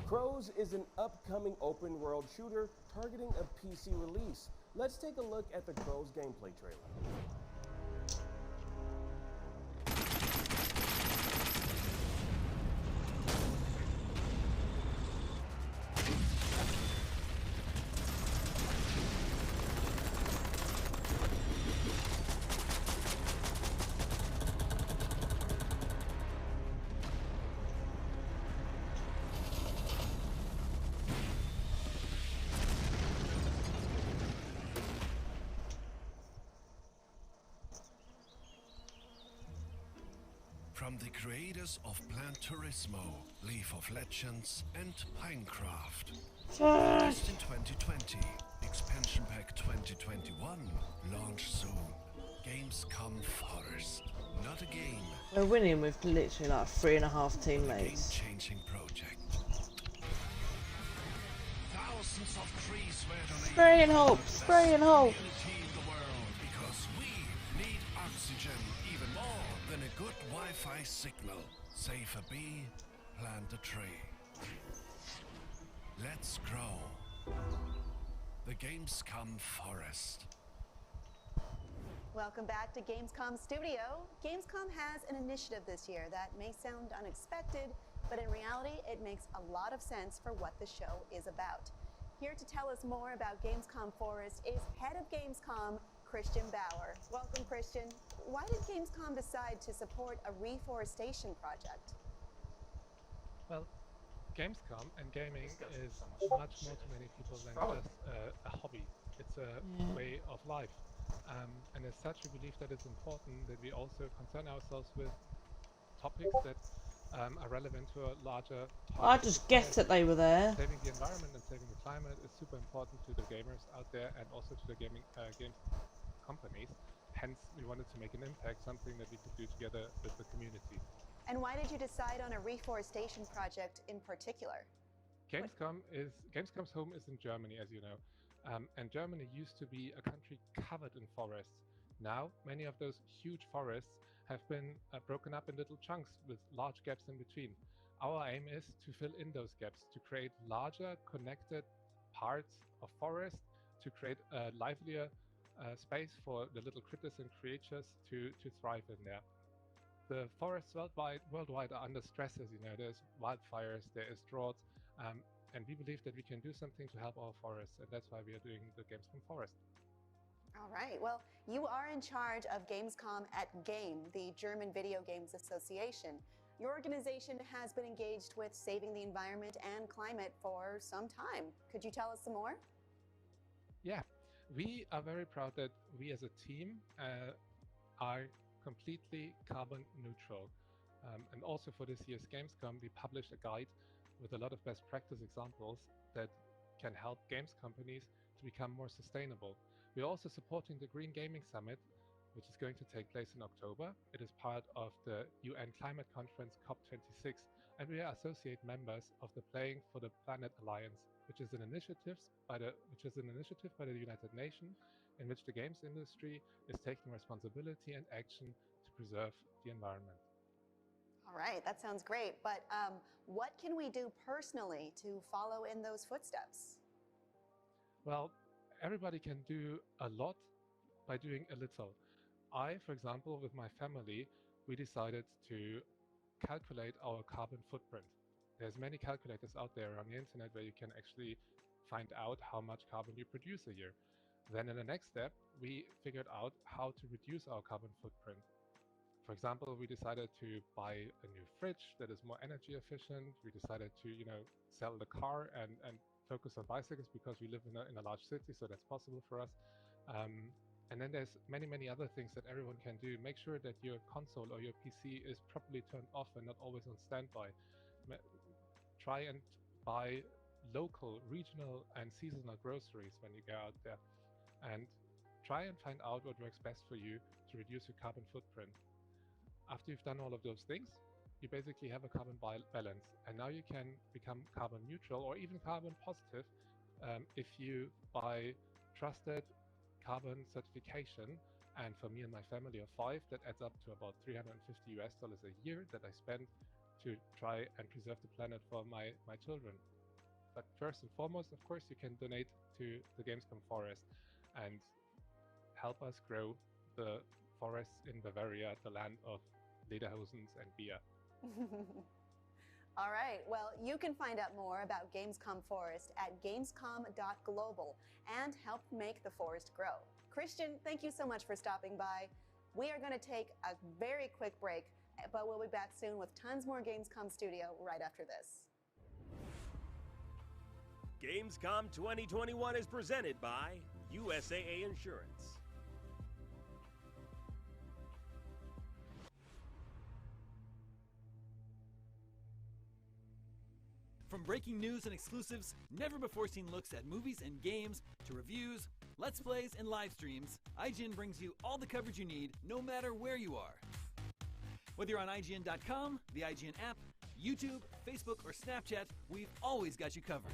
Crows is an upcoming open world shooter targeting a PC release. Let's take a look at the Crows gameplay trailer. From the creators of Plan Turismo, League of Legends, and Pinecraft. Released in 2020, Expansion Pack 2021, launch soon. Gamescom Forest. Not a game. We're winning with literally like 3.5 teammates. Game-changing project. Thousands of trees were donated. Spray and hope! Spray and hope! The world, because we need oxygen even more than a good Wi-Fi signal. Save a bee, plant a tree. Let's grow. The Gamescom Forest. Welcome back to Gamescom Studio. Gamescom has an initiative this year that may sound unexpected, but in reality, it makes a lot of sense for what the show is about. Here to tell us more about Gamescom Forest is head of Gamescom, Christian Bauer. Welcome, Christian. Why did Gamescom decide to support a reforestation project? Well, Gamescom and gaming is much more to many people than just a hobby. It's a way of life. And as such, we believe that it's important that we also concern ourselves with topics that are relevant to a larger I just guessed that they were there. Saving the environment and saving the climate is super important to the gamers out there and also to the games companies. Hence, we wanted to make an impact, something that we could do together with the community. And why did you decide on a reforestation project in particular? Gamescom's home is in Germany, as you know. And Germany used to be a country covered in forests. Now, many of those huge forests have been broken up in little chunks with large gaps in between. Our aim is to fill in those gaps, to create larger connected parts of forest, to create a livelier space for the little critters and creatures to thrive in there. The forests worldwide are under stress, as you know. There's wildfires, there is drought, and we believe that we can do something to help our forests, and that's why we are doing the Gamescom Forest. All right, well, you are in charge of Gamescom at Game, the German Video Games Association. Your organization has been engaged with saving the environment and climate for some time. Could you tell us some more? Yeah, we are very proud that we as a team are completely carbon neutral. And also for this year's Gamescom, we published a guide with a lot of best practice examples that can help games companies to become more sustainable. We're also supporting the Green Gaming Summit, which is going to take place in October. It is part of the UN Climate Conference COP26, and we are associate members of the Playing for the Planet Alliance, which is an initiative by the United Nations, in which the games industry is taking responsibility and action to preserve the environment. All right, that sounds great. But what can we do personally to follow in those footsteps? Well, everybody can do a lot by doing a little. I, for example, with my family, we decided to calculate our carbon footprint. There's many calculators out there on the internet where you can actually find out how much carbon you produce a year. Then in the next step, we figured out how to reduce our carbon footprint. For example, we decided to buy a new fridge that is more energy efficient. We decided to, sell the car and focus on bicycles because we live in a large city, so that's possible for us. And then there's many other things that everyone can do. Make sure that your console or your PC is properly turned off and not always on standby. Try and buy local, regional, and seasonal groceries when you go out there. And try and find out what works best for you to reduce your carbon footprint. After you've done all of those things, you basically have a carbon balance. And now you can become carbon neutral or even carbon positive if you buy trusted carbon certification. And for me and my family of 5, that adds up to about $350 a year that I spend to try and preserve the planet for my children. But first and foremost, of course, you can donate to the Gamescom forest and help us grow the forests in Bavaria, the land of lederhosens and beer. All right, well, you can find out more about Gamescom Forest at gamescom.global and help make the forest grow. Christian, thank you so much for stopping by. We are going to take a very quick break, but we'll be back soon with tons more Gamescom Studio right after this. Gamescom 2021 is presented by USAA Insurance. From breaking news and exclusives, never-before-seen looks at movies and games, to reviews, Let's Plays, and live streams, IGN brings you all the coverage you need, no matter where you are. Whether you're on IGN.com, the IGN app, YouTube, Facebook, or Snapchat, we've always got you covered.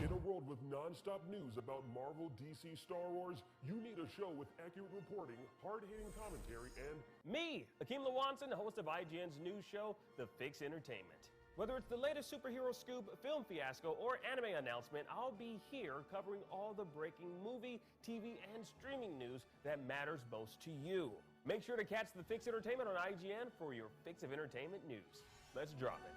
In a world with non-stop news about Marvel, DC, Star Wars, you need a show with accurate reporting, hard-hitting commentary, and Me, Akeem Lawanson, host of IGN's news show, The Fix Entertainment. Whether it's the latest superhero scoop, film fiasco, or anime announcement, I'll be here covering all the breaking movie, TV, and streaming news that matters most to you. Make sure to catch The Fix Entertainment on IGN for your fix of entertainment news. Let's drop it.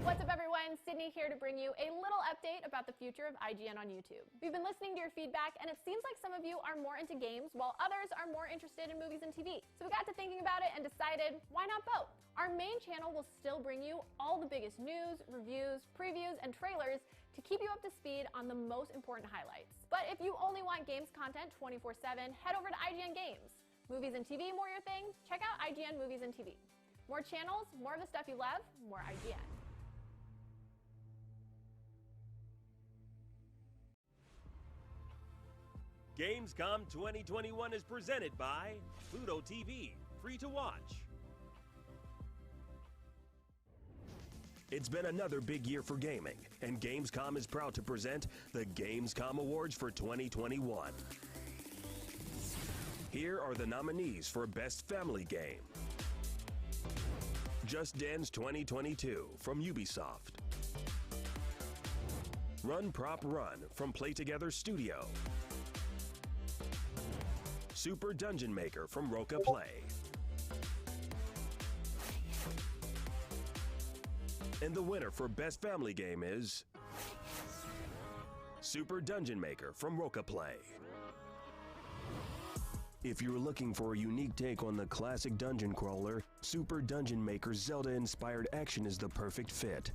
What's up, everyone? Sydney here to bring you a little update about the future of IGN on YouTube. We've been listening to your feedback, and it seems like some of you are more into games, while others are more interested in movies and TV. So we got to thinking about it and decided, why not both? Our main channel will still bring you all the biggest news, reviews, previews, and trailers to keep you up to speed on the most important highlights. But if you only want games content 24/7, head over to IGN Games. Movies and TV more your thing? Check out IGN Movies and TV. More channels, more of the stuff you love, more IGN. Gamescom 2021 is presented by Pluto TV, free to watch. It's been another big year for gaming, and Gamescom is proud to present the Gamescom Awards for 2021. Here are the nominees for Best Family Game. Just Dance 2022 from Ubisoft. Run Prop Run from Play Together Studio. Super Dungeon Maker from Roca Play. And the winner for Best Family Game is Super Dungeon Maker from Roca Play. If you're looking for a unique take on the classic dungeon crawler, Super Dungeon Maker's Zelda-inspired action is the perfect fit.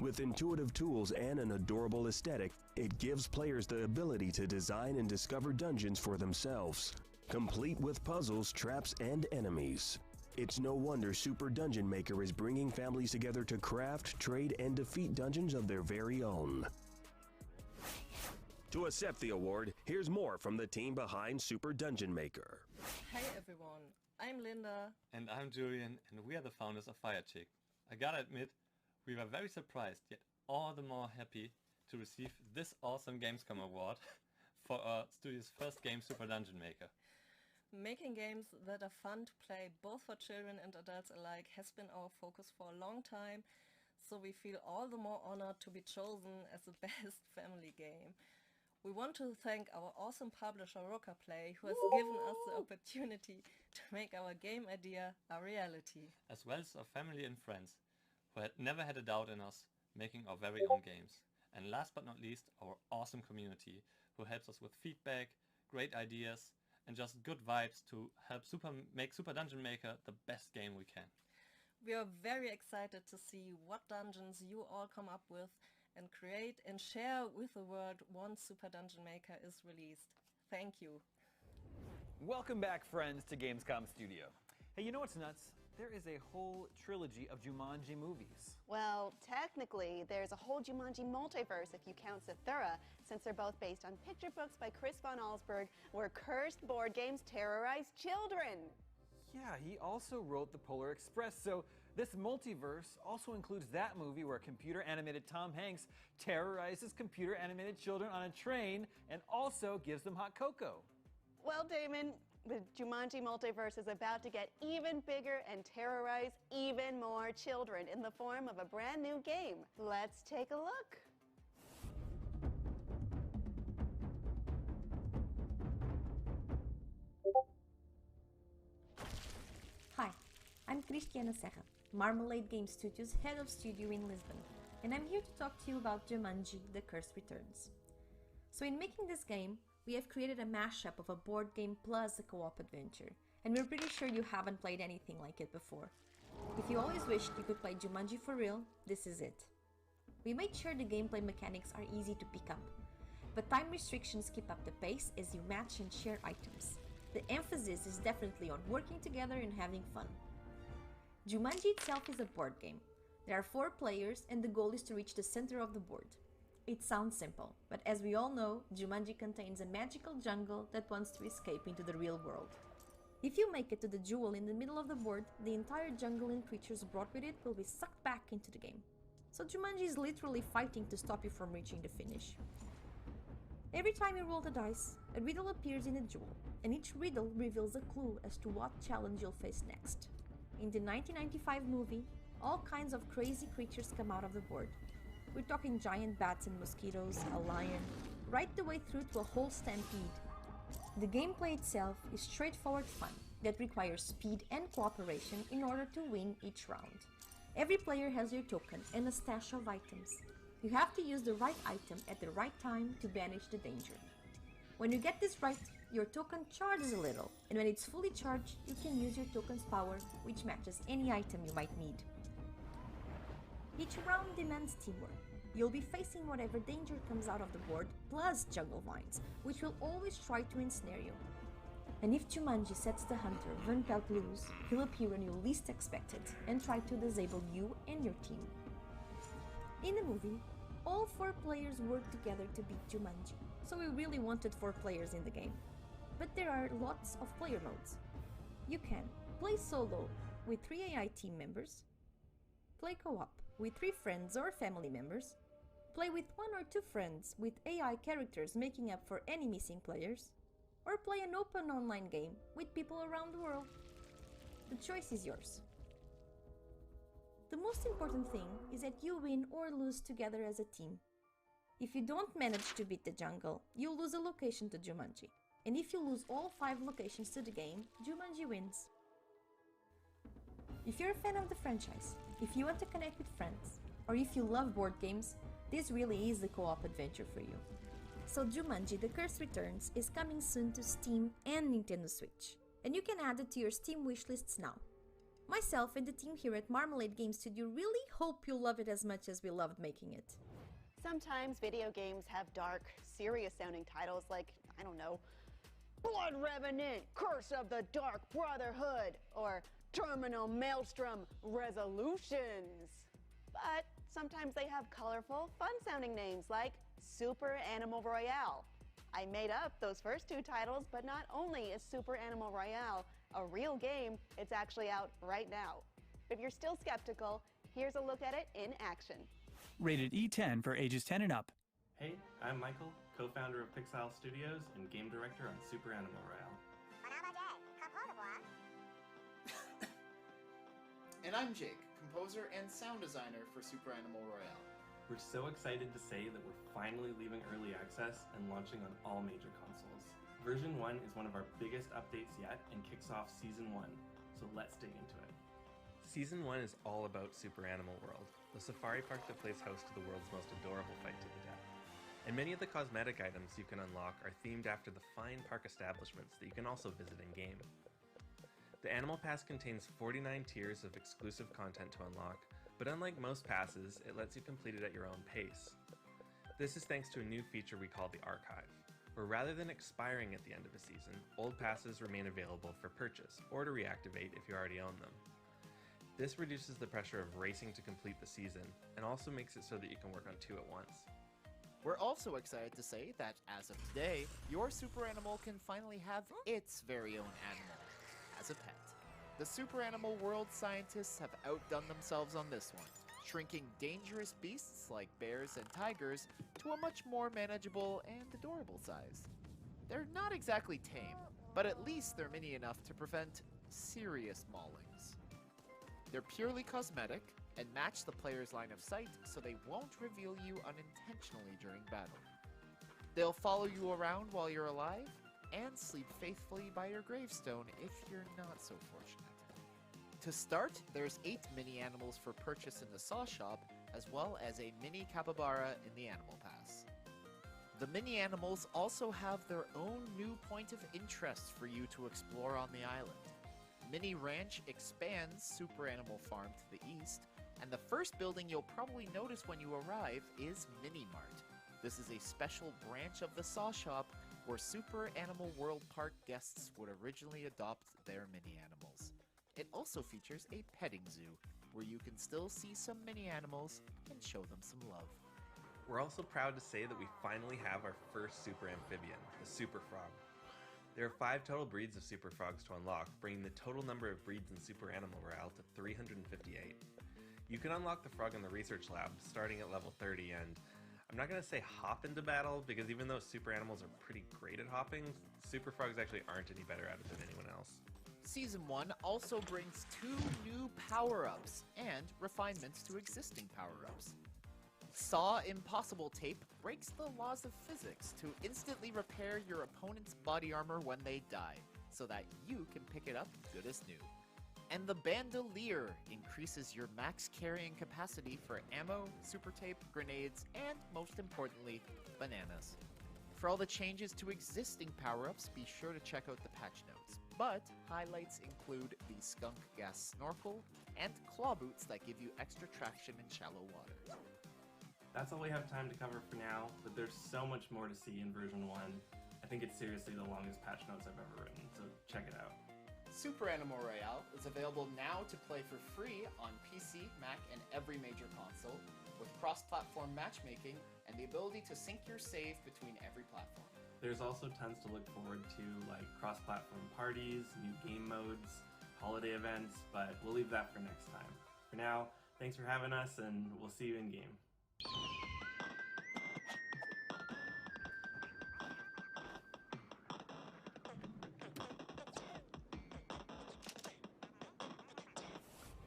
With intuitive tools and an adorable aesthetic, it gives players the ability to design and discover dungeons for themselves, complete with puzzles, traps, and enemies. It's no wonder Super Dungeon Maker is bringing families together to craft, trade, and defeat dungeons of their very own. To accept the award, here's more from the team behind Super Dungeon Maker. Hey everyone, I'm Linda. And I'm Julian, and we are the founders of Firechick. I gotta admit, we were very surprised, yet all the more happy to receive this awesome Gamescom award for our studio's first game, Super Dungeon Maker. Making games that are fun to play both for children and adults alike has been our focus for a long time, so we feel all the more honored to be chosen as the best family game. We want to thank our awesome publisher Rocaplay, who has given us the opportunity to make our game idea a reality. As well as our family and friends, who had never had a doubt in us making our very own games. And last but not least, our awesome community, who helps us with feedback, great ideas, and just good vibes to help make Super Dungeon Maker the best game we can. We are very excited to see what dungeons you all come up with and create and share with the world once Super Dungeon Maker is released. Thank you. Welcome back, friends, to Gamescom Studio. Hey, you know what's nuts? There is a whole trilogy of Jumanji movies. Well, technically, there's a whole Jumanji multiverse if you count Zathura, since they're both based on picture books by Chris von Allsburg, where cursed board games terrorize children. Yeah, he also wrote The Polar Express, so this multiverse also includes that movie where computer-animated Tom Hanks terrorizes computer-animated children on a train and also gives them hot cocoa. Well, Damon, the Jumanji multiverse is about to get even bigger and terrorize even more children in the form of a brand new game. Let's take a look. Hi, I'm Cristiana Serra, Marmalade Game Studios head of studio in Lisbon, and I'm here to talk to you about Jumanji: The Curse Returns. So in making this game, we have created a mashup of a board game plus a co-op adventure, and we're pretty sure you haven't played anything like it before. If you always wished you could play Jumanji for real, this is it. We made sure the gameplay mechanics are easy to pick up, but time restrictions keep up the pace as you match and share items. The emphasis is definitely on working together and having fun. Jumanji itself is a board game. There are 4 players and the goal is to reach the center of the board. It sounds simple, but as we all know, Jumanji contains a magical jungle that wants to escape into the real world. If you make it to the jewel in the middle of the board, the entire jungle and creatures brought with it will be sucked back into the game. So Jumanji is literally fighting to stop you from reaching the finish. Every time you roll the dice, a riddle appears in a jewel, and each riddle reveals a clue as to what challenge you'll face next. In the 1995 movie, all kinds of crazy creatures come out of the board. We're talking giant bats and mosquitoes, a lion, right the way through to a whole stampede. The gameplay itself is straightforward fun that requires speed and cooperation in order to win each round. Every player has your token and a stash of items. You have to use the right item at the right time to banish the danger. When you get this right, your token charges a little, and when it's fully charged, you can use your token's power, which matches any item you might need. Each round demands teamwork. You'll be facing whatever danger comes out of the board, plus jungle vines, which will always try to ensnare you. And if Jumanji sets the hunter Van Pelt loose, he'll appear when you least expect it and try to disable you and your team. In the movie, all 4 players work together to beat Jumanji, so we really wanted 4 players in the game. But there are lots of player modes. You can play solo with 3 AI team members, play co-op with 3 friends or family members, play with 1 or 2 friends with AI characters making up for any missing players, or play an open online game with people around the world. The choice is yours. The most important thing is that you win or lose together as a team. If you don't manage to beat the jungle, you'll lose a location to Jumanji. And if you lose all 5 locations to the game, Jumanji wins. If you're a fan of the franchise, if you want to connect with friends, or if you love board games, this really is the co-op adventure for you. So Jumanji: The Curse Returns is coming soon to Steam and Nintendo Switch, and you can add it to your Steam wishlists now. Myself and the team here at Marmalade Game Studio really hope you'll love it as much as we loved making it. Sometimes video games have dark, serious-sounding titles like, I don't know, Blood Revenant, Curse of the Dark Brotherhood, or Terminal Maelstrom Resolutions. But sometimes they have colorful, fun-sounding names like Super Animal Royale. I made up those first 2 titles, but not only is Super Animal Royale a real game, it's actually out right now. If you're still skeptical, here's a look at it in action. Rated E10 for ages 10 and up. Hey, I'm Michael, co-founder of Pixile Studios and game director on Super Animal Royale. And I'm Jake, composer and sound designer for Super Animal Royale. We're so excited to say that we're finally leaving early access and launching on all major consoles. Version 1 is one of our biggest updates yet and kicks off Season 1, so let's dig into it. Season 1 is all about Super Animal World, the safari park that plays host to the world's most adorable fight to the death. And many of the cosmetic items you can unlock are themed after the fine park establishments that you can also visit in-game. The Animal Pass contains 49 tiers of exclusive content to unlock, but unlike most passes, it lets you complete it at your own pace. This is thanks to a new feature we call the Archive, where rather than expiring at the end of a season, old passes remain available for purchase, or to reactivate if you already own them. This reduces the pressure of racing to complete the season, and also makes it so that you can work on 2 at once. We're also excited to say that as of today, your Super Animal can finally have its very own animal as a pet. The Super Animal World scientists have outdone themselves on this one, shrinking dangerous beasts like bears and tigers to a much more manageable and adorable size. They're not exactly tame, but at least they're mini enough to prevent serious maulings. They're purely cosmetic and match the player's line of sight so they won't reveal you unintentionally during battle. They'll follow you around while you're alive and sleep faithfully by your gravestone if you're not so fortunate. To start, there's 8 mini animals for purchase in the Saw Shop, as well as a mini capybara in the Animal Pass. The mini animals also have their own new point of interest for you to explore on the island. Mini Ranch expands Super Animal Farm to the east, and the first building you'll probably notice when you arrive is Mini Mart. This is a special branch of the Saw Shop where Super Animal World Park guests would originally adopt their mini animals. It also features a petting zoo, where you can still see some mini animals and show them some love. We're also proud to say that we finally have our first super amphibian, the Super Frog. There are 5 total breeds of Super Frogs to unlock, bringing the total number of breeds in Super Animal Royale to 358. You can unlock the frog in the research lab, starting at level 30, and I'm not going to say hop into battle, because even though super animals are pretty great at hopping, Super Frogs actually aren't any better at it than anyone else. Season 1 also brings 2 new power-ups and refinements to existing power-ups. Saw Impossible Tape breaks the laws of physics to instantly repair your opponent's body armor when they die, so that you can pick it up good as new. And the Bandolier increases your max carrying capacity for ammo, super tape, grenades, and most importantly, bananas. For all the changes to existing power-ups, be sure to check out the patch notes. But highlights include the Skunk Gas Snorkel and claw boots that give you extra traction in shallow water. That's all we have time to cover for now, but there's so much more to see in version 1. I think it's seriously the longest patch notes I've ever written, so check it out. Super Animal Royale is available now to play for free on PC, Mac, and every major console, with cross-platform matchmaking and the ability to sync your save between every platform. There's also tons to look forward to, like cross-platform parties, new game modes, holiday events, but we'll leave that for next time. For now, thanks for having us, and we'll see you in-game.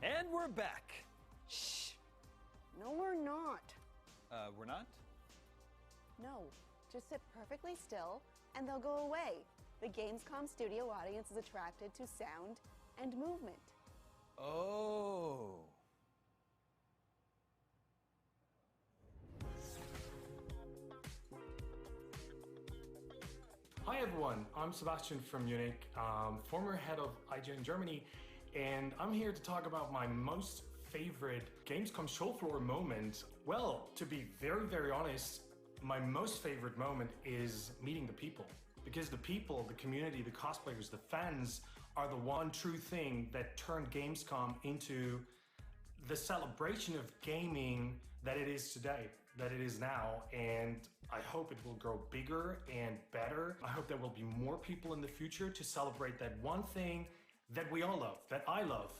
And we're back. Shh. No, we're not. We're not? No. Just sit perfectly still, and they'll go away. The Gamescom studio audience is attracted to sound and movement. Oh. Hi everyone, I'm Sebastian from Munich, former head of IGN Germany, and I'm here to talk about my most favorite Gamescom show floor moment. Well, to be very, very honest, my most favorite moment is meeting the people. Because the people, the community, the cosplayers, the fans are the one true thing that turned Gamescom into the celebration of gaming that it is today, that it is now, and I hope it will grow bigger and better. I hope there will be more people in the future to celebrate that one thing that we all love, that I love,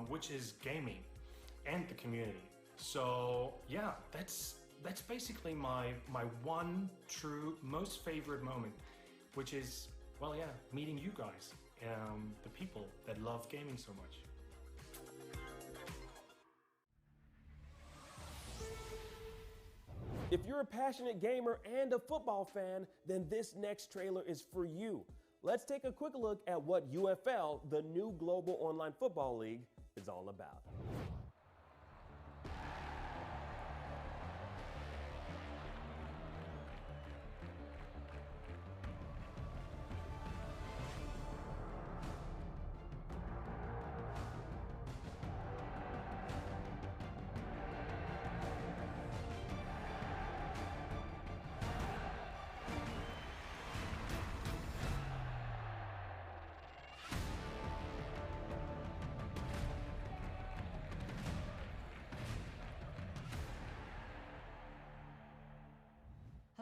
which is gaming and the community. So yeah, that's basically my one true most favorite moment, which is, well, yeah, meeting you guys, the people that love gaming so much. If you're a passionate gamer and a football fan, then this next trailer is for you. Let's take a quick look at what UFL, the new global online football league, is all about.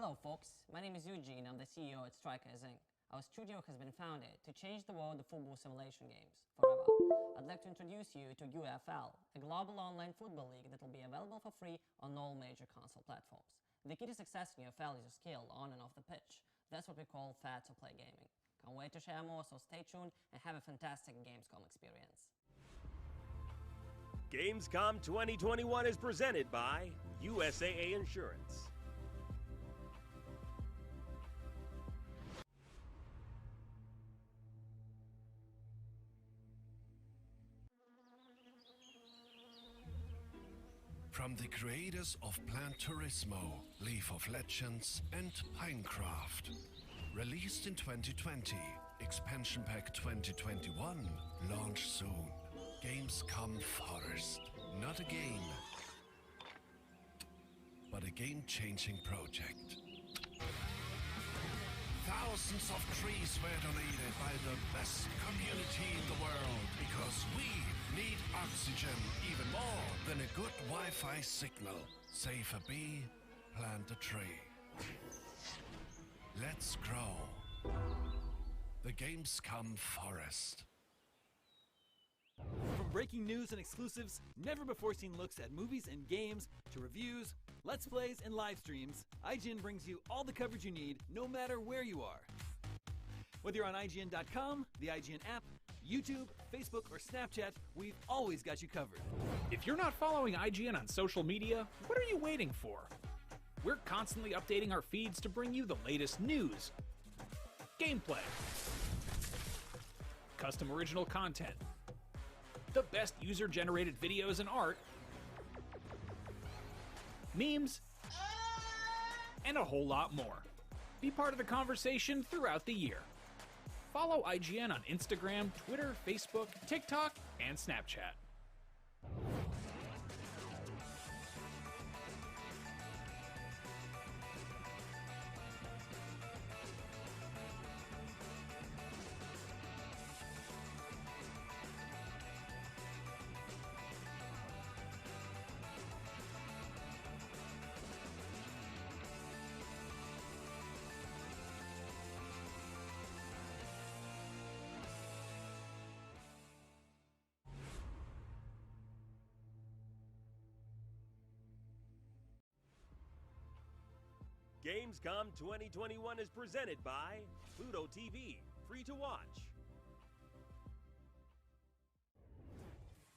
Hello folks, my name is Eugene, I'm the CEO at Strikers Inc. Our studio has been founded to change the world of football simulation games forever. I'd like to introduce you to UFL, a global online football league that will be available for free on all major console platforms. The key to success in UFL is your skill on and off the pitch. That's what we call fair to play gaming. Can't wait to share more, so stay tuned and have a fantastic Gamescom experience. Gamescom 2021 is presented by USAA Insurance. From the creators of Plant Turismo, Leaf of Legends, and Pinecraft. Released in 2020, Expansion Pack 2021, launch soon. Gamescom Forest. Not a game, but a game-changing project. Thousands of trees were donated by the best community in the world because we need oxygen even more than a good Wi-Fi signal. Save a bee, plant a tree. Let's grow. The Gamescom Forest. From breaking news and exclusives, never-before-seen looks at movies and games, to reviews, Let's Plays, and live streams, IGN brings you all the coverage you need, no matter where you are. Whether you're on IGN.com, the IGN app, YouTube, Facebook, or Snapchat, we've always got you covered. If you're not following IGN on social media, what are you waiting for? We're constantly updating our feeds to bring you the latest news, gameplay, custom original content, the best user-generated videos and art, memes, and a whole lot more. Be part of the conversation throughout the year. Follow IGN on Instagram, Twitter, Facebook, TikTok, and Snapchat. Gamescom 2021 is presented by Pluto TV, free to watch.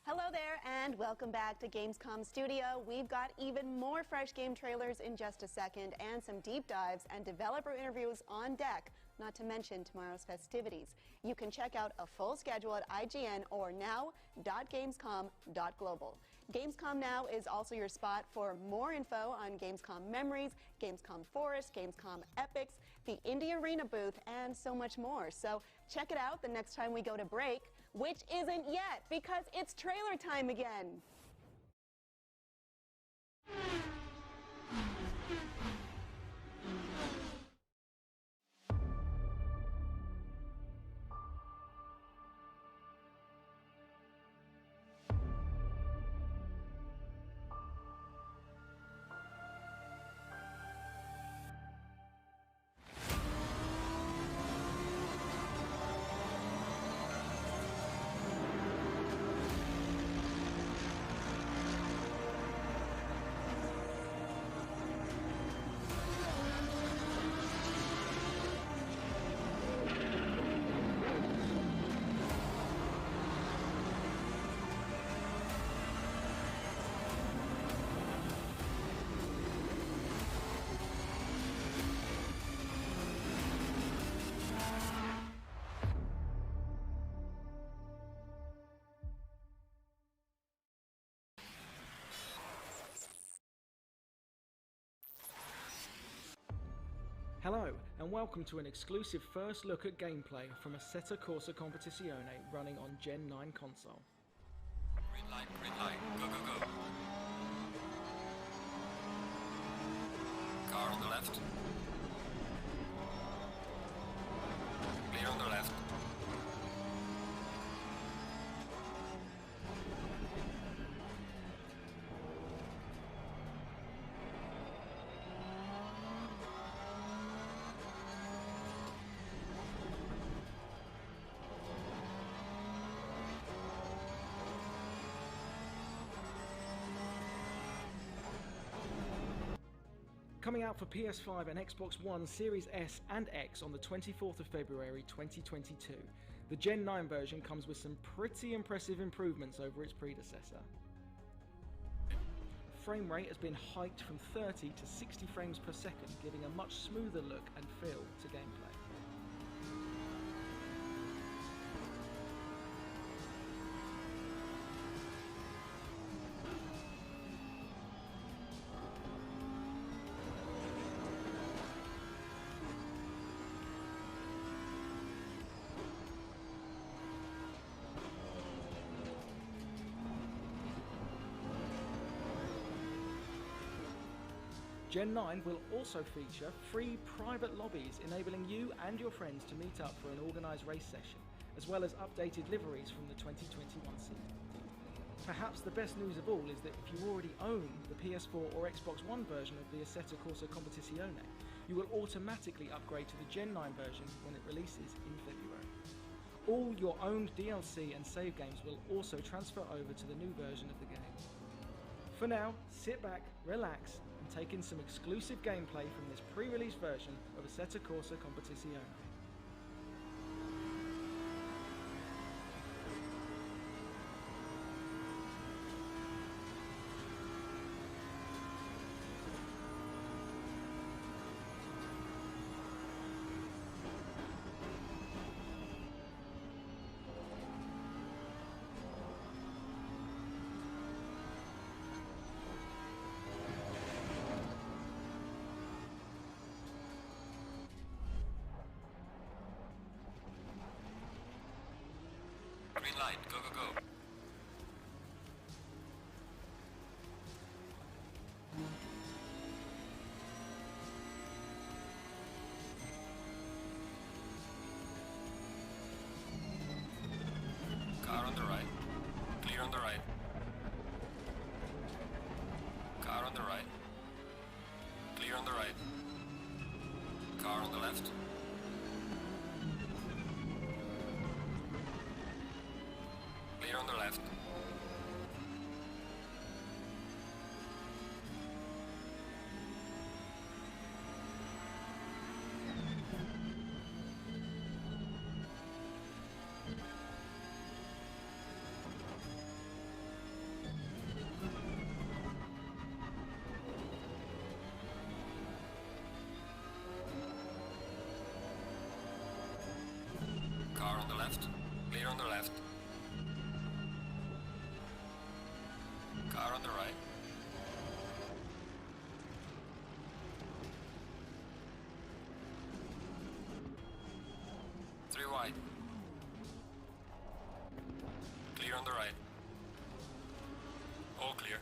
Hello there and welcome back to Gamescom Studio. We've got even more fresh game trailers in just a second and some deep dives and developer interviews on deck, not to mention tomorrow's festivities. You can check out a full schedule at IGN or now.gamescom.global. Gamescom Now is also your spot for more info on Gamescom Memories, Gamescom Forest, Gamescom Epics, the Indie Arena booth, and so much more. So check it out the next time we go to break, which isn't yet because it's trailer time again. Hello, and welcome to an exclusive first look at gameplay from Assetto Corsa Competizione running on Gen 9 console. Green light, go, go, go. Car on the left. Clear on the left. Coming out for PS5 and Xbox One Series S and X on the 24th of February 2022, the Gen 9 version comes with some pretty impressive improvements over its predecessor. Frame rate has been hiked from 30 to 60 frames per second, giving a much smoother look and feel to gameplay. Gen 9 will also feature free private lobbies enabling you and your friends to meet up for an organised race session, as well as updated liveries from the 2021 season. Perhaps the best news of all is that if you already own the PS4 or Xbox One version of the Assetto Corsa Competizione, you will automatically upgrade to the Gen 9 version when it releases in February. All your owned DLC and save games will also transfer over to the new version of the game. For now, sit back, relax, and take in some exclusive gameplay from this pre-release version of Assetto Corsa Competizione. Green light, go, go, go. Car on the right. Clear on the right. Car on the right. Clear on the right. Car on the left. Clear on the left. Car on the left. Clear on the left. Car on the right. Three wide. Clear on the right. All clear.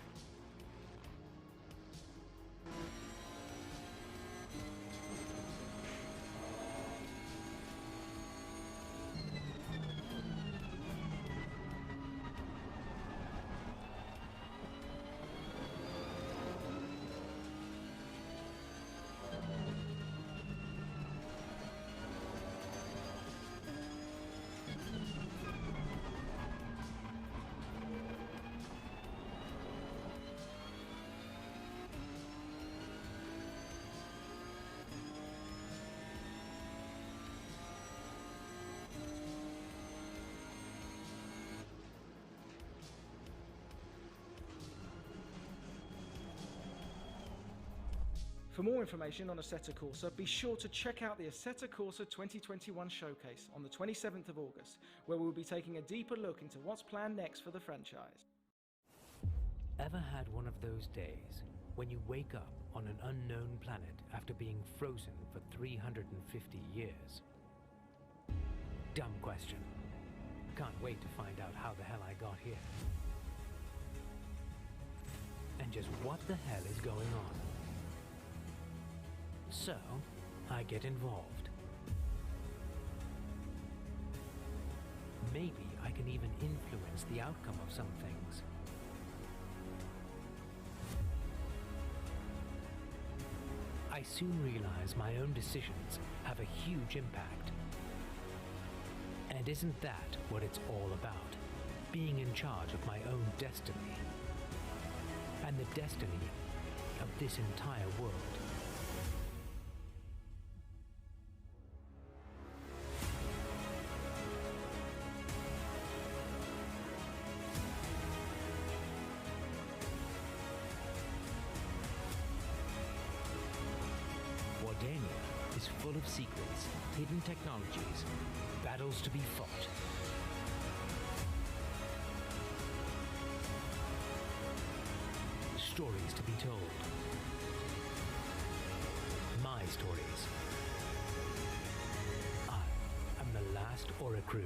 For more information on Assetto Corsa, be sure to check out the Assetto Corsa 2021 showcase on the 27th of August, where we'll be taking a deeper look into what's planned next for the franchise. Ever had one of those days when you wake up on an unknown planet after being frozen for 350 years? Dumb question. Can't wait to find out how the hell I got here. And just what the hell is going on. So, I get involved. Maybe I can even influence the outcome of some things. I soon realize my own decisions have a huge impact. And isn't that what it's all about? Being in charge of my own destiny. And the destiny of this entire world. Wardania is full of secrets, hidden technologies, battles to be fought. Stories to be told. My stories. I am the last Oricru.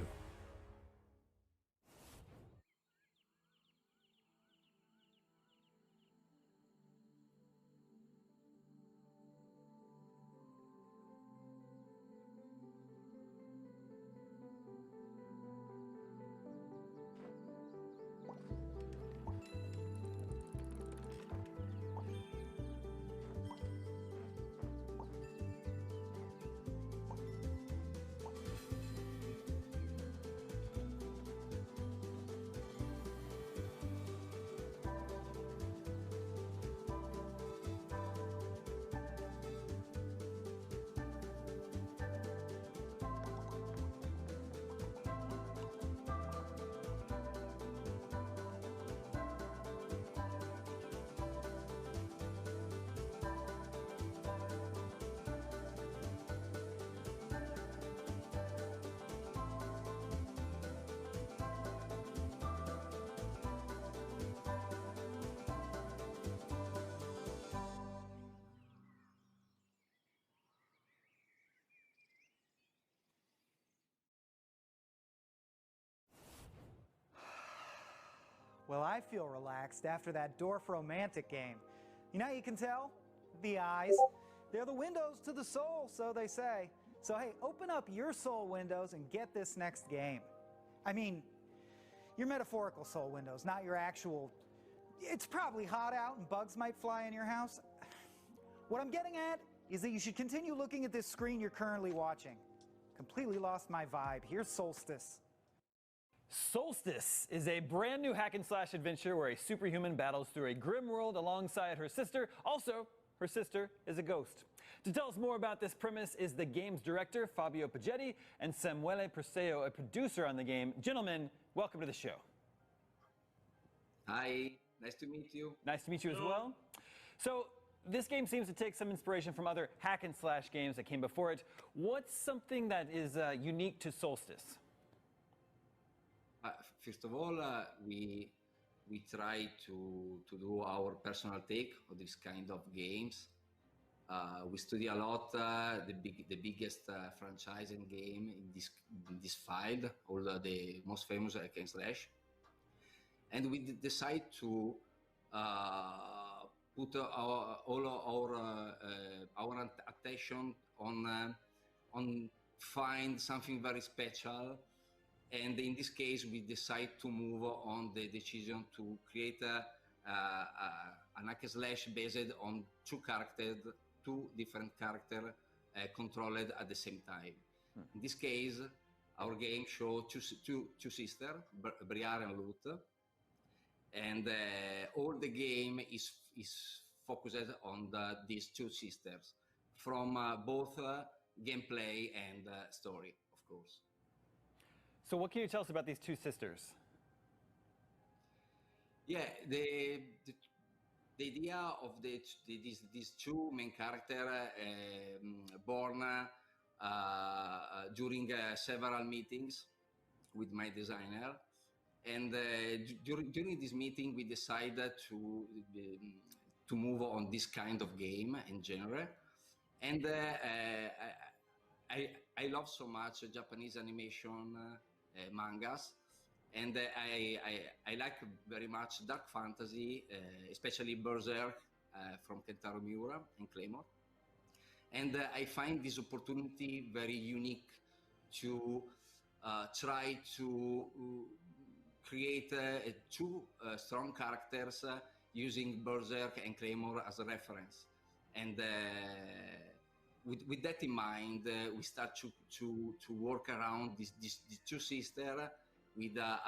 Well, I feel relaxed after that Dwarf Romantic game. You know how you can tell? The eyes. They're the windows to the soul, so they say. So hey, open up your soul windows and get this next game. I mean, your metaphorical soul windows, not your actual... It's probably hot out and bugs might fly in your house. What I'm getting at is that you should continue looking at this screen you're currently watching. Completely lost my vibe. Here's Solstice. Solstice is a brand new hack and slash adventure where a superhuman battles through a grim world alongside her sister. Also, her sister is a ghost. To tell us more about this premise is the game's director, Fabio Pagetti, and Samuele Perseo, a producer on the game. Gentlemen, welcome to the show. Hi, nice to meet you. Nice to meet you as well. So, this game seems to take some inspiration from other hack and slash games that came before it. What's something that is unique to Solstice? First of all, we try to do our personal take of this kind of games. We study a lot the biggest franchise and game in this field, all the most famous hack and slash, and we decide to put all our attention on find something very special. And in this case, we decide to move on the decision to create an hack and slash based on two different characters controlled at the same time. In this case, our game shows two sisters, Briar and Lut, and all the game is focused on these two sisters, from both gameplay and story, of course. So what can you tell us about these two sisters? Yeah, the idea of these two main characters born during several meetings with my designer, and during this meeting we decided to move on this kind of game in general, And I love so much Japanese animation mangas, and I like very much dark fantasy, especially Berserk from Kentaro Miura and Claymore. And I find this opportunity very unique to try to create two strong characters using Berserk and Claymore as a reference. And with that in mind, we start to work around these two sisters with a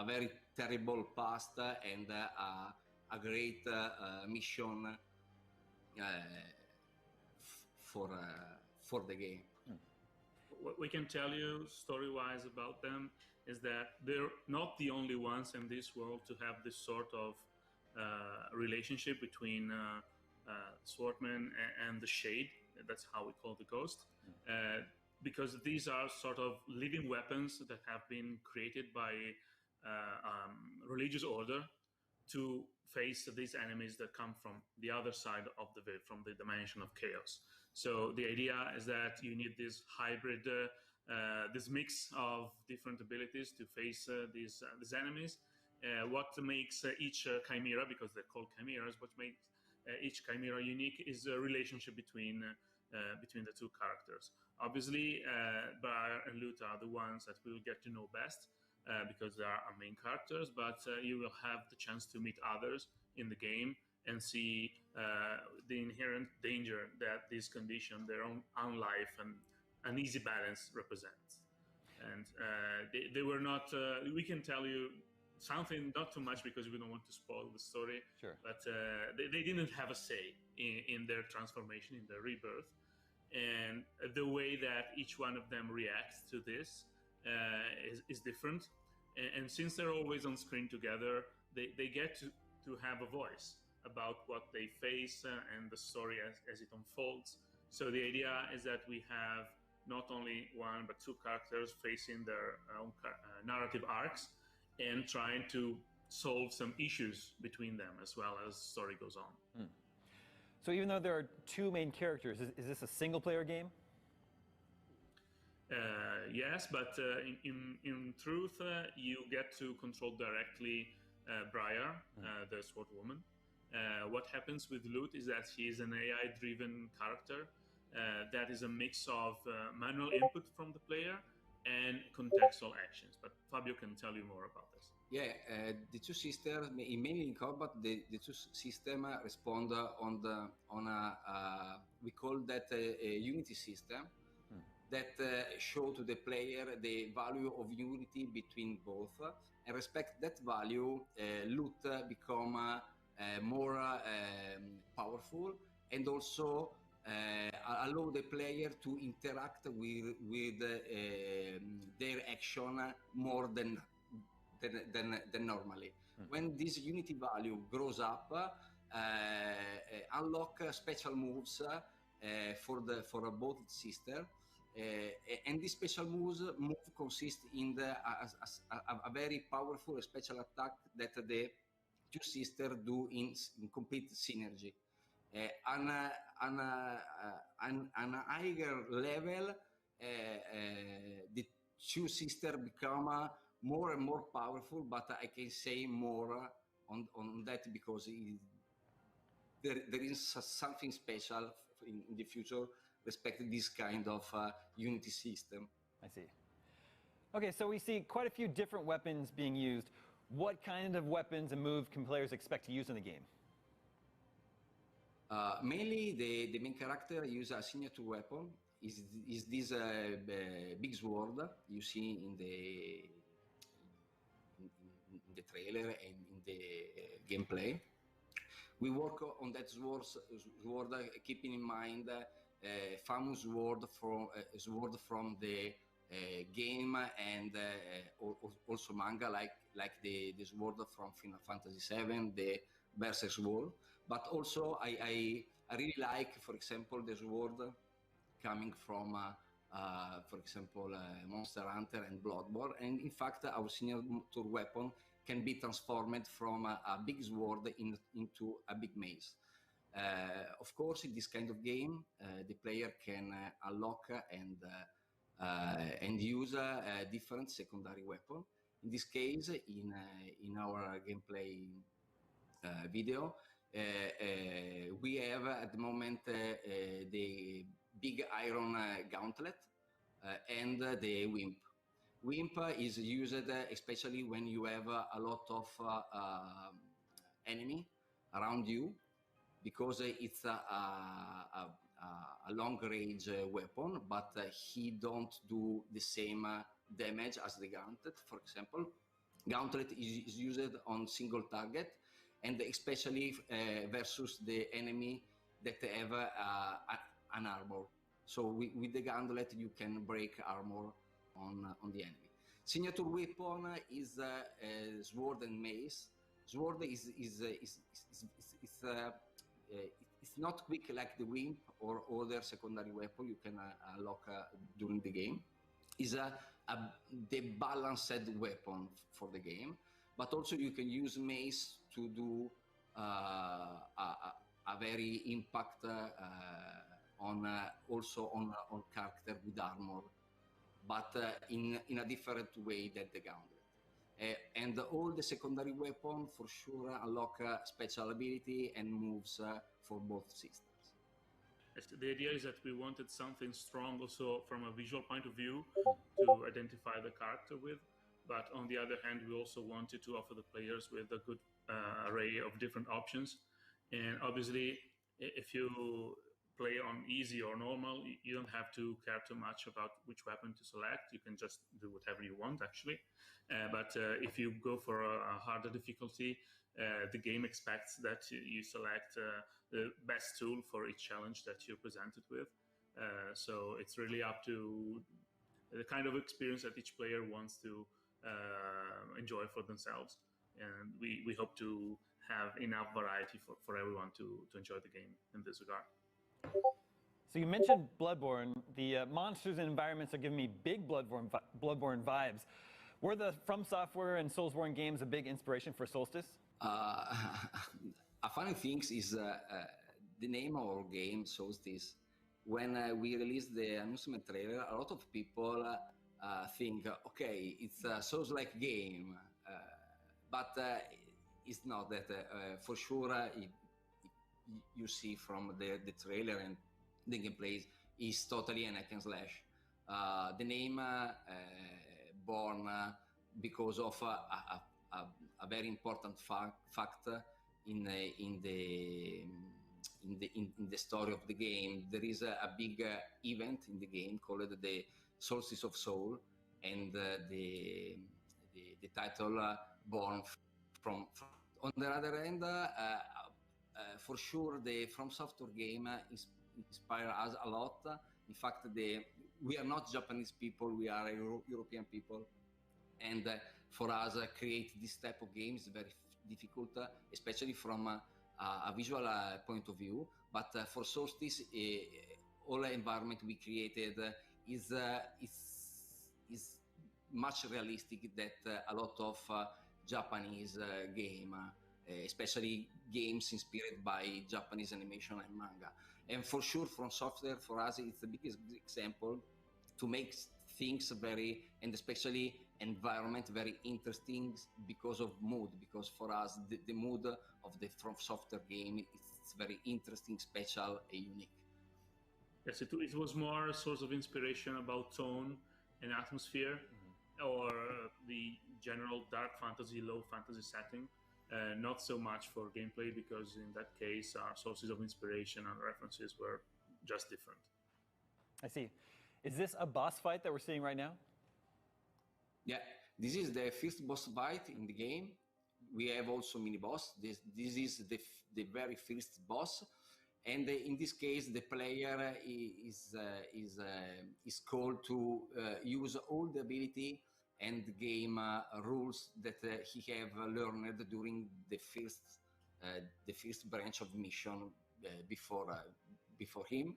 very terrible past and a great mission for the game. What we can tell you story-wise about them is that they're not the only ones in this world to have this sort of relationship between Swordman and the Shade. That's how we call the Ghost. Because these are sort of living weapons that have been created by religious order to face these enemies that come from the other side of the veil, from the dimension of chaos. So the idea is that you need this hybrid, this mix of different abilities to face these enemies. What makes each chimera, because they're called chimeras, what makes each chimera unique is a relationship between the two characters. Obviously, Briar and Lute are the ones that we will get to know best because they are our main characters, but you will have the chance to meet others in the game and see the inherent danger that this condition, their own life and an easy balance represents. And they were not, we can tell you something, not too much because we don't want to spoil the story, sure. But they didn't have a say in their transformation, in their rebirth. And the way that each one of them reacts to this is different. And since they're always on screen together, they get to have a voice about what they face and the story as it unfolds. So the idea is that we have not only one but two characters facing their own narrative arcs and trying to solve some issues between them as well as the story goes on. So even though there are two main characters, is this a single-player game? Yes, but in truth, you get to control directly Briar, the sword woman. What happens with Lute is that he is an AI-driven character that is a mix of manual input from the player and contextual actions. But Fabio can tell you more about this. Yeah, the two systems, mainly in combat, the two systems respond on a we call that a unity system that show to the player the value of unity between both, and respect that value, Lute become more powerful and also allow the player to interact with their action more than normally. When this unity value grows up, unlock special moves for both sisters, and these special move consist in a very powerful special attack that the two sisters do in complete synergy. On a higher level, the two sisters become more and more powerful, but I can say more on that because there is something special in the future respect this kind of unity system. I see. Okay, so we see quite a few different weapons being used. What kind of weapons and moves can players expect to use in the game? Mainly, the main character uses a signature weapon. Is this big sword you see in the trailer and in the gameplay. We work on that sword keeping in mind famous sword from the game and also manga like the sword from Final Fantasy VII, the Berserk sword. But also I really like, for example, the sword coming from for example, Monster Hunter and Bloodborne. And in fact, our signature weapon can be transformed from a big sword into a big mace. Of course, in this kind of game, the player can unlock and use a different secondary weapon. In this case, in our gameplay video, we have at the moment the big iron gauntlet and the wimp. Wimp is used especially when you have a lot of enemy around you, because it's a long-range weapon, but he don't do the same damage as the gauntlet. For example, gauntlet is used on single target, and especially versus the enemy that have an armor. So with the gauntlet, you can break armor on the enemy. Signature weapon is sword and mace. Sword is it's not quick like the wimp or other secondary weapon you can unlock during the game. Is the balanced weapon for the game, but also you can use mace to do a very impact also on character with armor, but in a different way than the gauntlet. And all the secondary weapon for sure unlock special ability and moves for both systems. Yes, the idea is that we wanted something strong also from a visual point of view to identify the character with, but on the other hand, we also wanted to offer the players with a good array of different options. And obviously, if you play on easy or normal, you don't have to care too much about which weapon to select. You can just do whatever you want, actually. But if you go for a harder difficulty, the game expects that you select the best tool for each challenge that you're presented with. So it's really up to the kind of experience that each player wants to enjoy for themselves. And we hope to have enough variety for everyone to enjoy the game in this regard. So you mentioned Bloodborne. The monsters and environments are giving me big Bloodborne vibes. Were the From Software and Soulsborne games a big inspiration for Solstice? A funny thing is the name of our game, Solstice. When we released the announcement trailer, a lot of people think, okay, it's a Souls-like game, but it's not that. For sure, you see from the trailer and the gameplay is totally an hack and slash. The name born because of a very important fact in the story of the game. There is a big event in the game called the Solstice of Soul, and the title born from. On the other hand, for sure, the From Software game inspire us a lot. In fact, we are not Japanese people; we are European people, and for us, create this type of games is very difficult, especially from a visual point of view. But for Solstice, all the environment we created is much realistic that a lot of Japanese game, especially games inspired by Japanese animation and manga. And for sure, From Software, for us, it's the biggest example to make things and especially environment very interesting because of mood, because for us, the mood of the From Software game is very interesting, special, and unique. Yes, it was more a source of inspiration about tone and atmosphere, or the general dark fantasy, low fantasy setting. Not so much for gameplay, because in that case our sources of inspiration and references were just different. I see. Is this a boss fight that we're seeing right now? Yeah, this is the first boss fight in the game. We have also mini boss. This is the very first boss, and in this case the player is called to use all the ability and game rules that he have learned during the first branch of mission before him.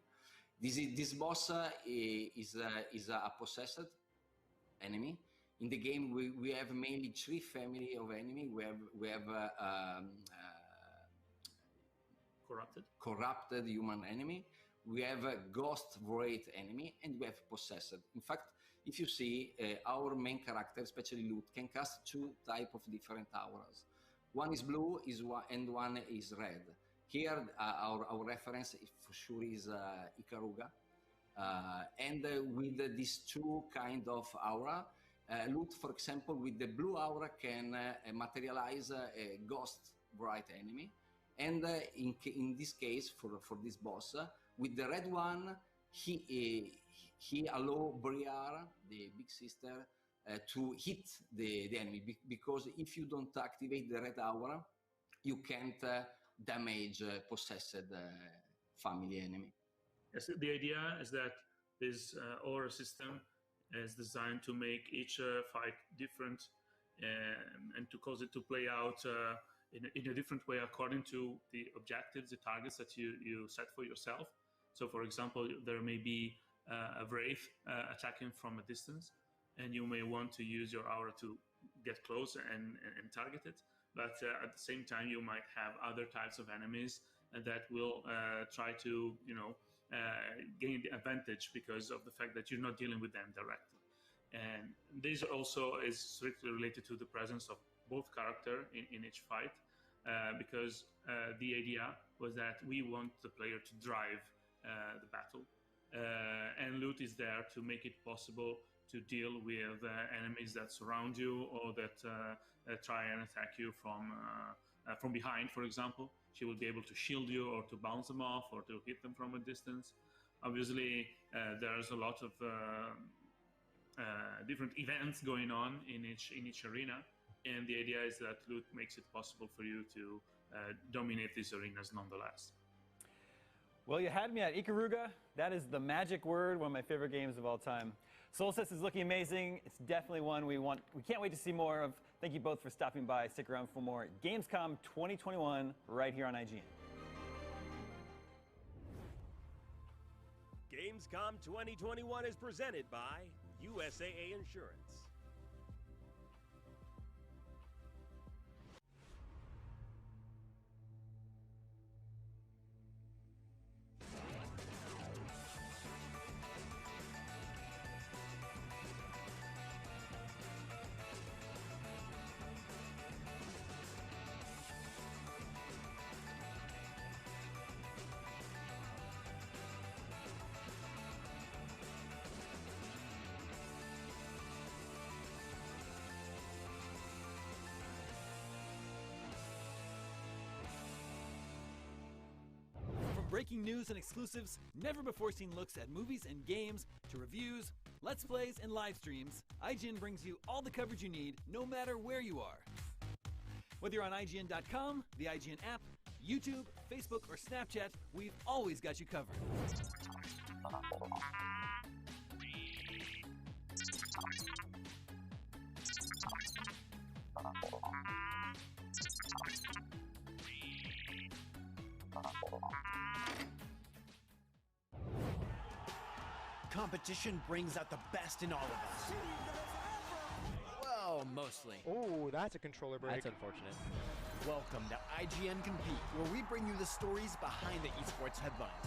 This boss is a possessed enemy. In the game, we have mainly 3 family of enemy. We have corrupted human enemy. We have a ghost void enemy, and we have possessed. In fact, if you see, our main character, especially Lute, can cast two types of different auras. One is blue, and one is red. Here, our reference for sure is Ikaruga. And with these two kind of aura, Lute, for example, with the blue aura can materialize a ghost bright enemy. And in this case, for this boss, with the red one, he allow Briar, the big sister, to hit the enemy, because if you don't activate the red aura, you can't damage possessed family enemy. Yes, the idea is that this aura system is designed to make each fight different and to cause it to play out in a different way according to the objectives, the targets that you set for yourself. So, for example, there may be a Wraith attacking from a distance, and you may want to use your aura to get close and target it. But at the same time, you might have other types of enemies that will try to, gain the advantage because of the fact that you're not dealing with them directly. And this also is strictly related to the presence of both characters in each fight, because the idea was that we want the player to drive the battle. And Lute is there to make it possible to deal with enemies that surround you or that try and attack you from behind, for example. She will be able to shield you or to bounce them off or to hit them from a distance. Obviously, there's a lot of different events going on in each arena, and the idea is that Lute makes it possible for you to dominate these arenas nonetheless. Well, you had me at Ikaruga. That is the magic word, one of my favorite games of all time. Solstice is looking amazing. It's definitely one we can't wait to see more of. Thank you both for stopping by. Stick around for more Gamescom 2021 right here on IGN. Gamescom 2021 is presented by USAA Insurance. Breaking news and exclusives, never before seen looks at movies and games, to reviews, let's plays, and live streams, IGN brings you all the coverage you need, no matter where you are. Whether you're on IGN.com, the IGN app, YouTube, Facebook, or Snapchat, we've always got you covered. Competition brings out the best in all of us. Well, mostly. Oh, that's a controller break. That's unfortunate. Welcome to IGN Compete, where we bring you the stories behind the esports headlines.